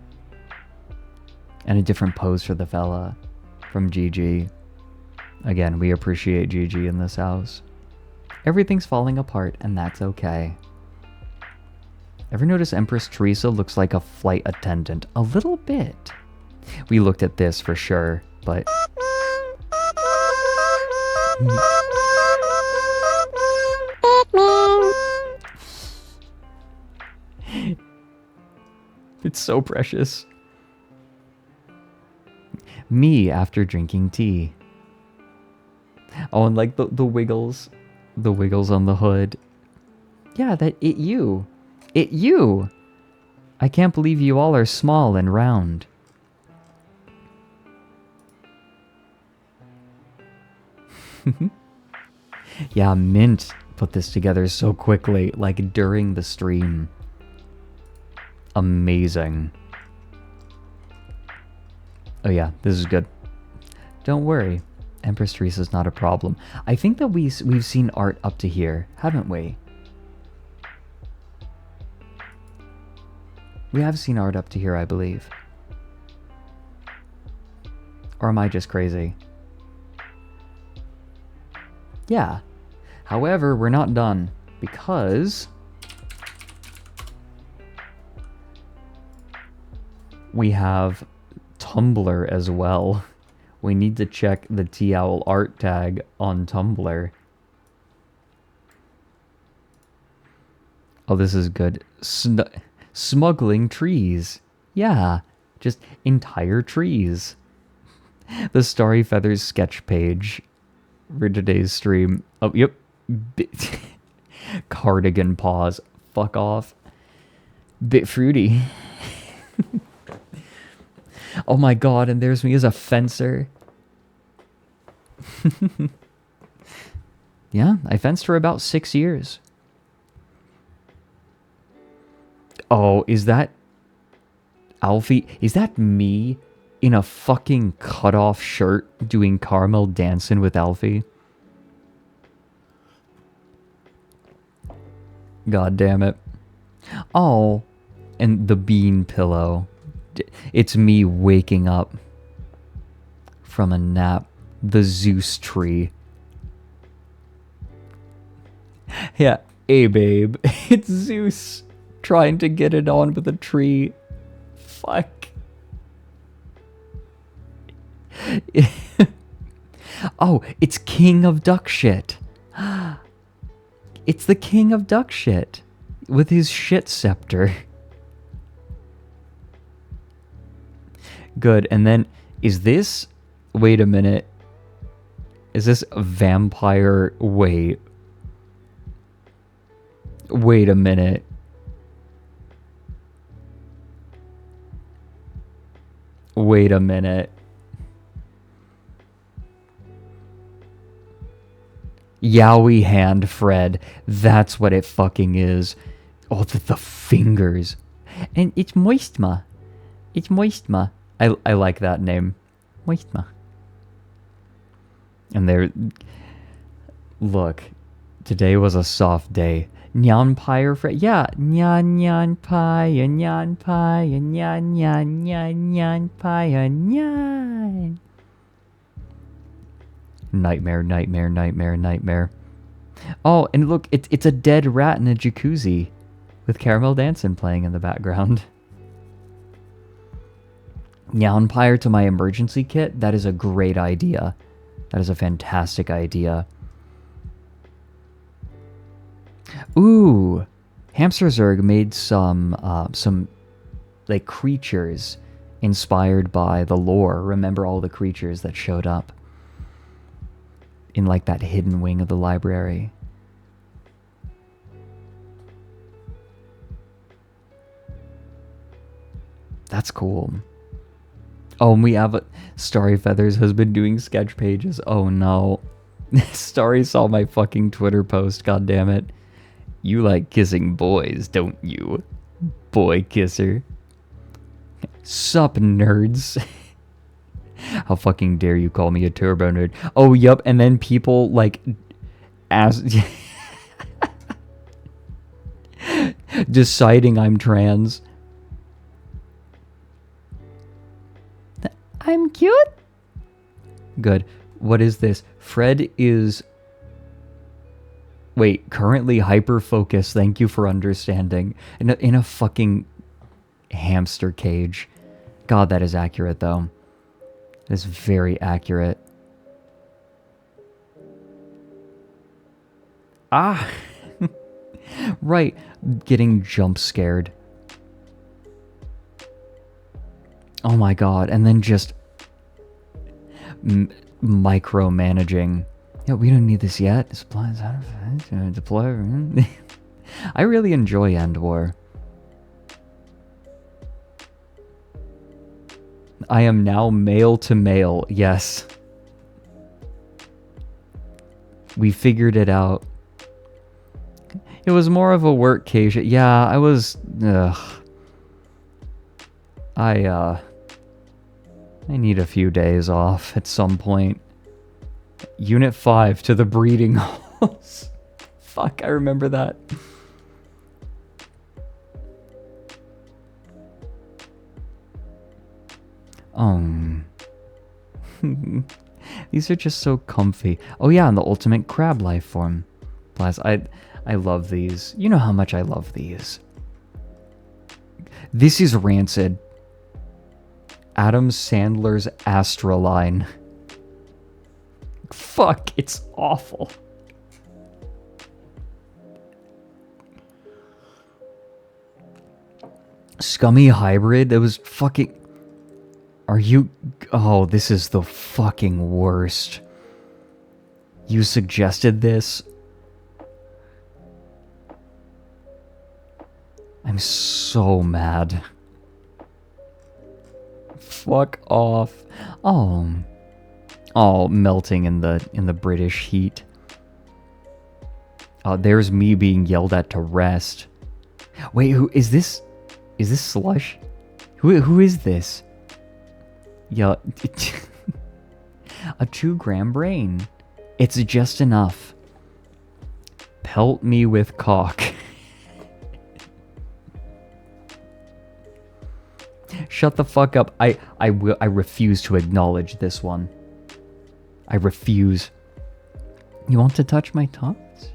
And a different pose for the fella from GG. Again, we appreciate GG in this house. Everything's falling apart, and that's okay. Ever notice Empress Teresa looks like a flight attendant? A little bit. We looked at this for sure, but... It's so precious. Me after drinking tea. Oh, and like the wiggles. The wiggles on the hood. Yeah, you. You! I can't believe you all are small and round. Yeah, Mint put this together so quickly, like during the stream. Amazing. Oh yeah, this is good. Don't worry, Empress Teresa's not a problem. I think that we've seen art up to here, haven't we? We have seen art up to here, I believe. Or am I just crazy? Yeah. However, we're not done. Because... we have Tumblr as well. We need to check the T-Owl art tag on Tumblr. Oh, this is good. Smuggling trees. Yeah, Just entire trees. The Starry Feathers sketch page for today's stream. Oh, yep. Cardigan paws. Fuck off. Bit fruity. Oh my god, and there's me as a fencer. Yeah, I fenced for about 6 years. Oh, is that Alfie? Is that me in a fucking cutoff shirt doing caramel dancing with Alfie? God damn it. Oh, and the bean pillow. It's me waking up from a nap. The Zeus tree. Yeah, hey babe. It's Zeus trying to get it on with a tree. Fuck. Oh, it's King of Duck Shit. It's the King of Duck Shit with his shit scepter. Good. And then, is this... Wait a minute. Is this a vampire... Wait. Wait a minute. Wait a minute. Yowie hand Fred. That's what it fucking is. Oh, the fingers. And it's Moistma. It's Moistma. I like that name. Moistma. And there... Look. Today was a soft day. Nyan Pyre Fred. Yeah. Nyan Nyan Pie. Nyan Pie. Nyan Nyan Nyan Nyan Pie. Nyan. Nightmare, nightmare, nightmare, nightmare. Oh, and look, it's a dead rat in a jacuzzi with Caramel Dancin' playing in the background. Nyanpire to my emergency kit, that is a great idea. That is a fantastic idea. Ooh, Hamster Zerg made some like creatures inspired by the lore. Remember all the creatures that showed up in like that hidden wing of the library. That's cool. Oh, and we have a... Starry Feathers has been doing sketch pages. Oh no. Starry saw my fucking Twitter post, god damn it. You like kissing boys, don't you? Boy kisser. Sup, nerds. How fucking dare you call me a turbo nerd? Oh, yup, and then people, like, deciding I'm trans. I'm cute? Good. What is this? Fred is... Wait, currently hyper-focused. Thank you for understanding. In a fucking hamster cage. God, that is accurate, though. It is very accurate. Ah! Right. Getting jump scared. Oh my god. And then just... micromanaging. Yeah, we don't need this yet. Supplies out of deploy. I really enjoy End War. I am now male to male. Yes. We figured it out. It was more of a work occasion. Yeah, I was... I need a few days off at some point. Unit 5 to the breeding halls. Fuck, I remember that. These are just so comfy. Oh yeah, and the ultimate crab life form. Plus, I love these. You know how much I love these. This is rancid. Adam Sandler's ASTRALINE. Fuck, it's awful. Scummy hybrid, that was fucking... Are you... Oh, this is the fucking worst. You suggested this? I'm so mad. Fuck off. Oh. Oh, melting in the British heat. Oh, there's me being yelled at to rest. Wait, who is this? Is this Slush? Who is this? Yeah. A 2-gram brain. It's just enough. Pelt me with cock. Shut the fuck up. I refuse to acknowledge this one. I refuse. You want to touch my tufts?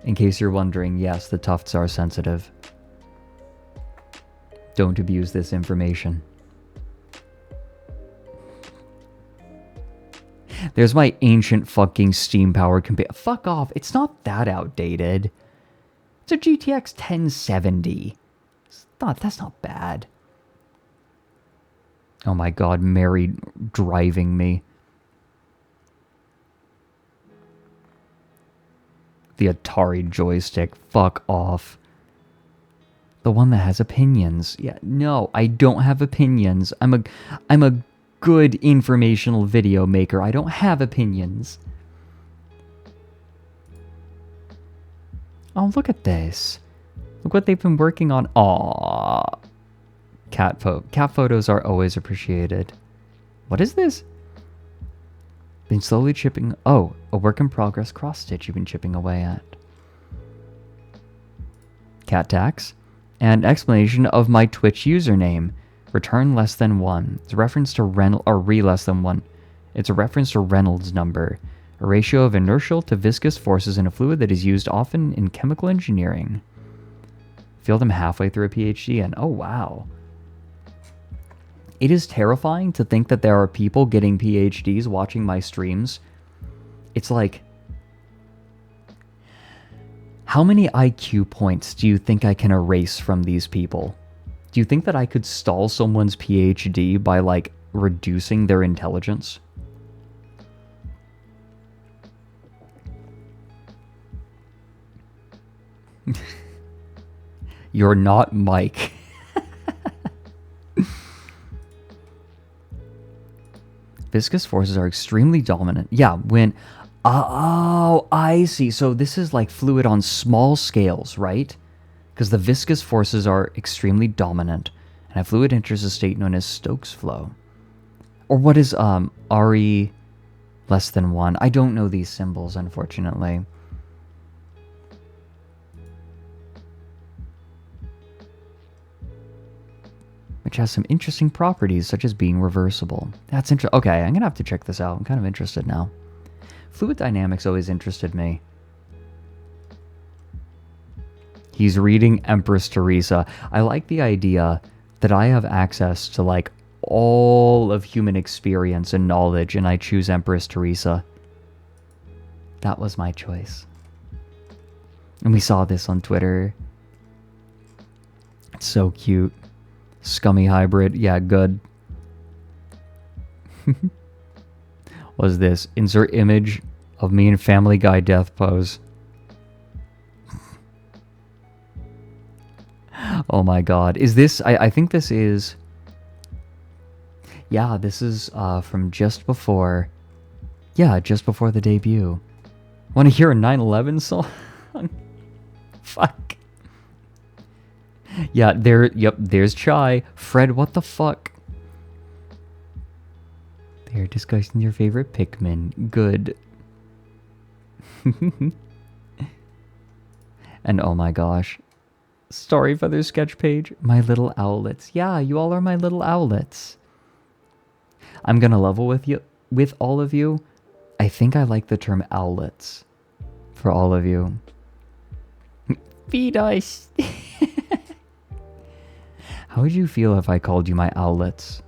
In case you're wondering, yes, the tufts are sensitive. Don't abuse this information. There's my ancient fucking steam-powered computer. Fuck off. It's not that outdated. It's a GTX 1070. That's not bad. Oh my god, Mary driving me. The Atari joystick. Fuck off. The one that has opinions. Yeah, no, I don't have opinions. I'm a good informational video maker. I don't have opinions. Oh, look at this. Look what they've been working on. Aww. Cat photos are always appreciated. What is this? Been slowly chipping... Oh, a work in progress cross-stitch you've been chipping away at. Cat tax. And explanation of my Twitch username. Return less than 1. It's a reference to less than 1. It's a reference to Reynolds number. A ratio of inertial to viscous forces in a fluid that is used often in chemical engineering. Feel them halfway through a PhD and... Oh, wow. It is terrifying to think that there are people getting PhDs watching my streams. It's like... How many IQ points do you think I can erase from these people? Do you think that I could stall someone's PhD by, like, reducing their intelligence? You're not Mike. Viscous forces are extremely dominant. Yeah, when... Oh, I see. So this is like fluid on small scales, right? Because the viscous forces are extremely dominant, and a fluid enters a state known as Stokes flow. Or what is RE less than 1? I don't know these symbols, unfortunately. Which has some interesting properties, such as being reversible. That's interesting. Okay, I'm going to have to check this out. I'm kind of interested now. Fluid dynamics always interested me. He's reading Empress Teresa. I like the idea that I have access to, like, all of human experience and knowledge, and I choose Empress Teresa. That was my choice. And we saw this on Twitter. It's so cute. Scummy hybrid. Yeah, good. Was this? Insert image of me in Family Guy death pose. Oh my god. Is this... I think this is... Yeah, this is from just before... Yeah, just before the debut. Want to hear a 9/11 song? Fuck. Yeah, there's Chai. Fred, what the fuck? They're discussing your favorite Pikmin. Good. And oh my gosh. Story Feather sketch page. My little owlets. Yeah, you all are my little owlets. I'm gonna level with all of you. I think I like the term owlets for all of you. Feed us. How would you feel if I called you my owlets?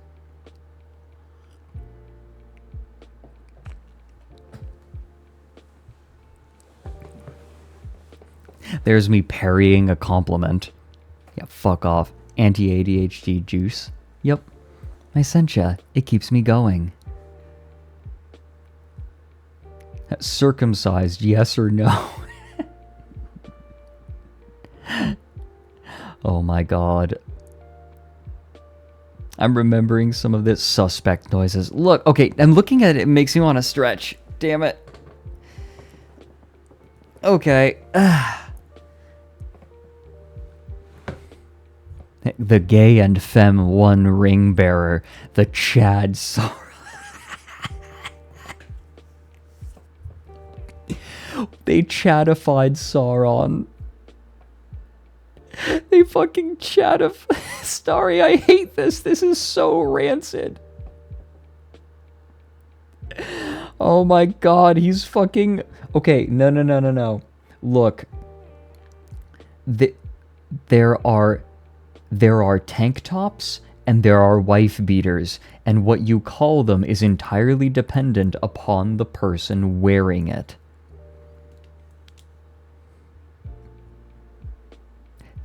There's me parrying a compliment. Yeah, fuck off. Anti-ADHD juice. Yep, I sent ya. It keeps me going. Circumcised, yes or no? Oh my god. I'm remembering some of this suspect noises. Look, okay, I'm looking at it, it makes me want to stretch. Damn it. Okay. The gay and femme one ring bearer, the Chad Sauron. They chatified Sauron. They fucking Starry, I hate this. This is so rancid. Oh my god, he's fucking... Okay, no. Look. There are tank tops and there are wife beaters, and what you call them is entirely dependent upon the person wearing it.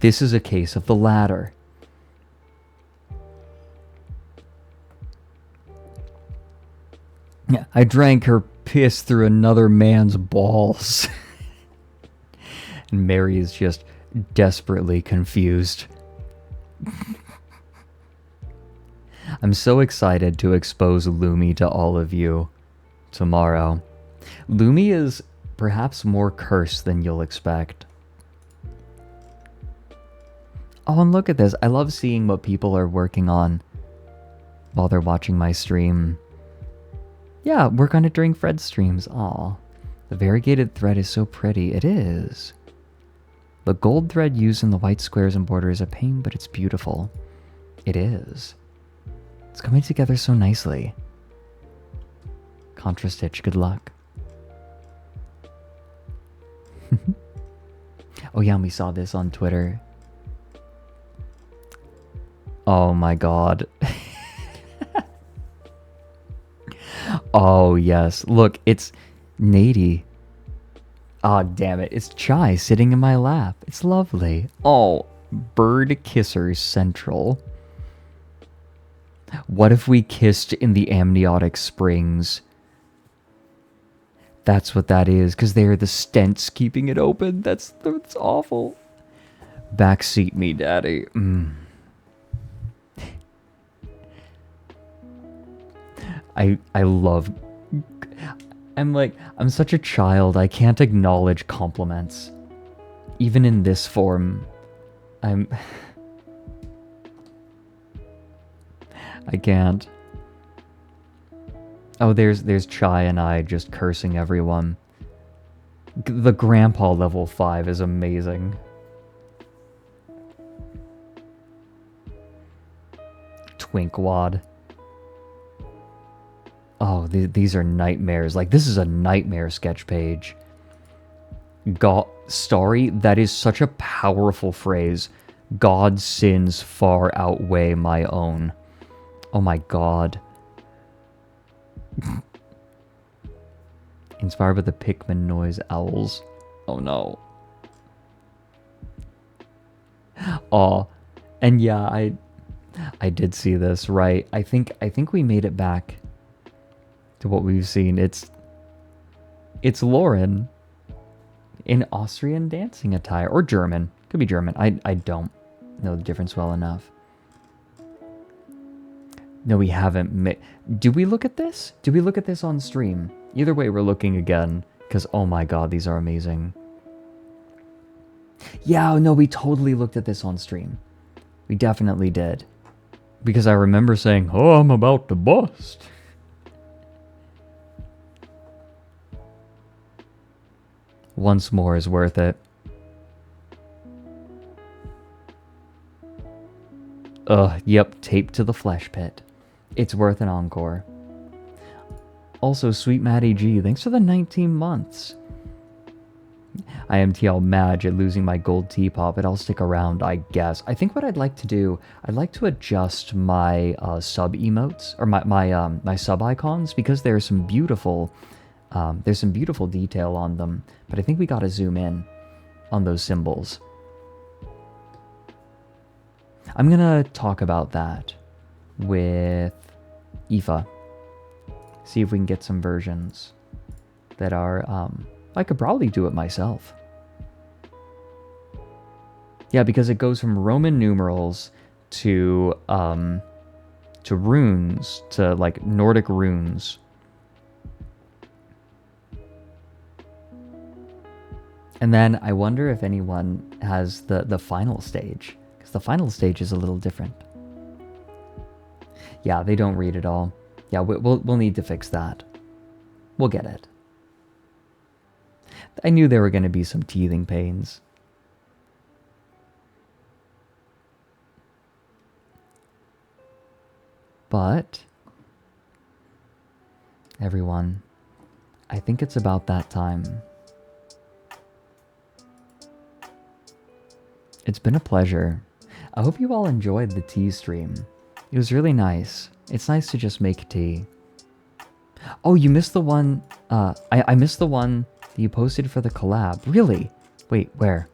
This is a case of the latter. Yeah, I drank her piss through another man's balls. And Mary is just desperately confused. I'm so excited to expose Lumi to all of you tomorrow. Lumi is perhaps more cursed than you'll expect. Oh, and look at this. I love seeing what people are working on while they're watching my stream. Yeah, work on it during Fred's streams. Aw. The variegated thread is so pretty. It is. The gold thread used in the white squares and border is a pain, but it's beautiful. It is. It's coming together so nicely. Contra stitch, good luck. Oh yeah, and we saw this on Twitter. Oh my god. Oh yes, look, it's Nady. Ah, damn it, it's Chai sitting in my lap. It's lovely. Oh, Bird Kissers Central. What if we kissed in the amniotic springs? That's what that is, because they are the stents keeping it open. That's awful. Backseat me, daddy. I love... I'm such a child. I can't acknowledge compliments. Even in this form. I can't. Oh, there's Chai and I just cursing everyone. The grandpa level 5 is amazing. Twinkwad. Oh, these are nightmares. Like, this is a nightmare sketch page. Starry, that is such a powerful phrase. God's sins far outweigh my own. Oh my god. Inspired by the Pikmin noise owls. Oh no. Oh, and yeah, I did see this, right? I think we made it back to what we've seen. It's Lauren in Austrian dancing attire, or German. Could be German. I don't know the difference well enough. No, we haven't. Do we look at this? Do we look at this on stream? Either way, we're looking again, because oh my god, these are amazing. Yeah, no, we totally looked at this on stream. We definitely did. Because I remember saying, oh, I'm about to bust. Once more is worth it. Yep, taped to the flesh pit. It's worth an encore. Also, Sweet Maddie G, thanks for the 19 months. I am TL mad at losing my gold teapot, but I'll stick around, I guess. I think what I'd like to do, I'd like to adjust my sub emotes, or my sub icons, because there's some beautiful detail on them. But I think we gotta zoom in on those symbols. I'm gonna talk about that with Aoife. See if we can get some versions that are, I could probably do it myself. Yeah, because it goes from Roman numerals to runes, to like Nordic runes. And then I wonder if anyone has the final stage, because the final stage is a little different. Yeah, they don't read at all. Yeah, we'll need to fix that. We'll get it. I knew there were going to be some teething pains. But, everyone, I think it's about that time. It's been a pleasure. I hope you all enjoyed the tea stream. It was really nice. It's nice to just make tea. Oh, you missed the one, I missed the one that you posted for the collab. Really? Wait, where?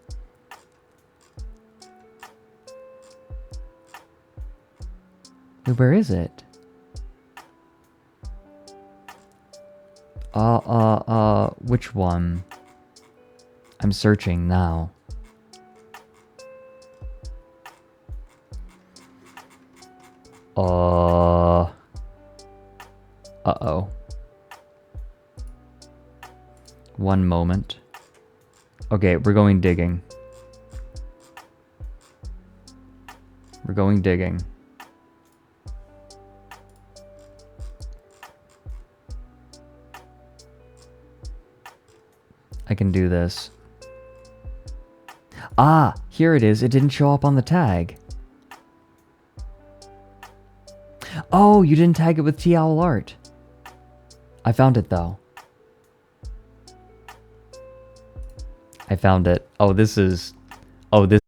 Wait, where is it? Which one? I'm searching now. Uh-oh. One moment. Okay, we're going digging. We're going digging. I can do this. Ah, here it is. It didn't show up on the tag. Oh, you didn't tag it with T-Owl Art. I found it though. I found it. Oh, this is... Oh, this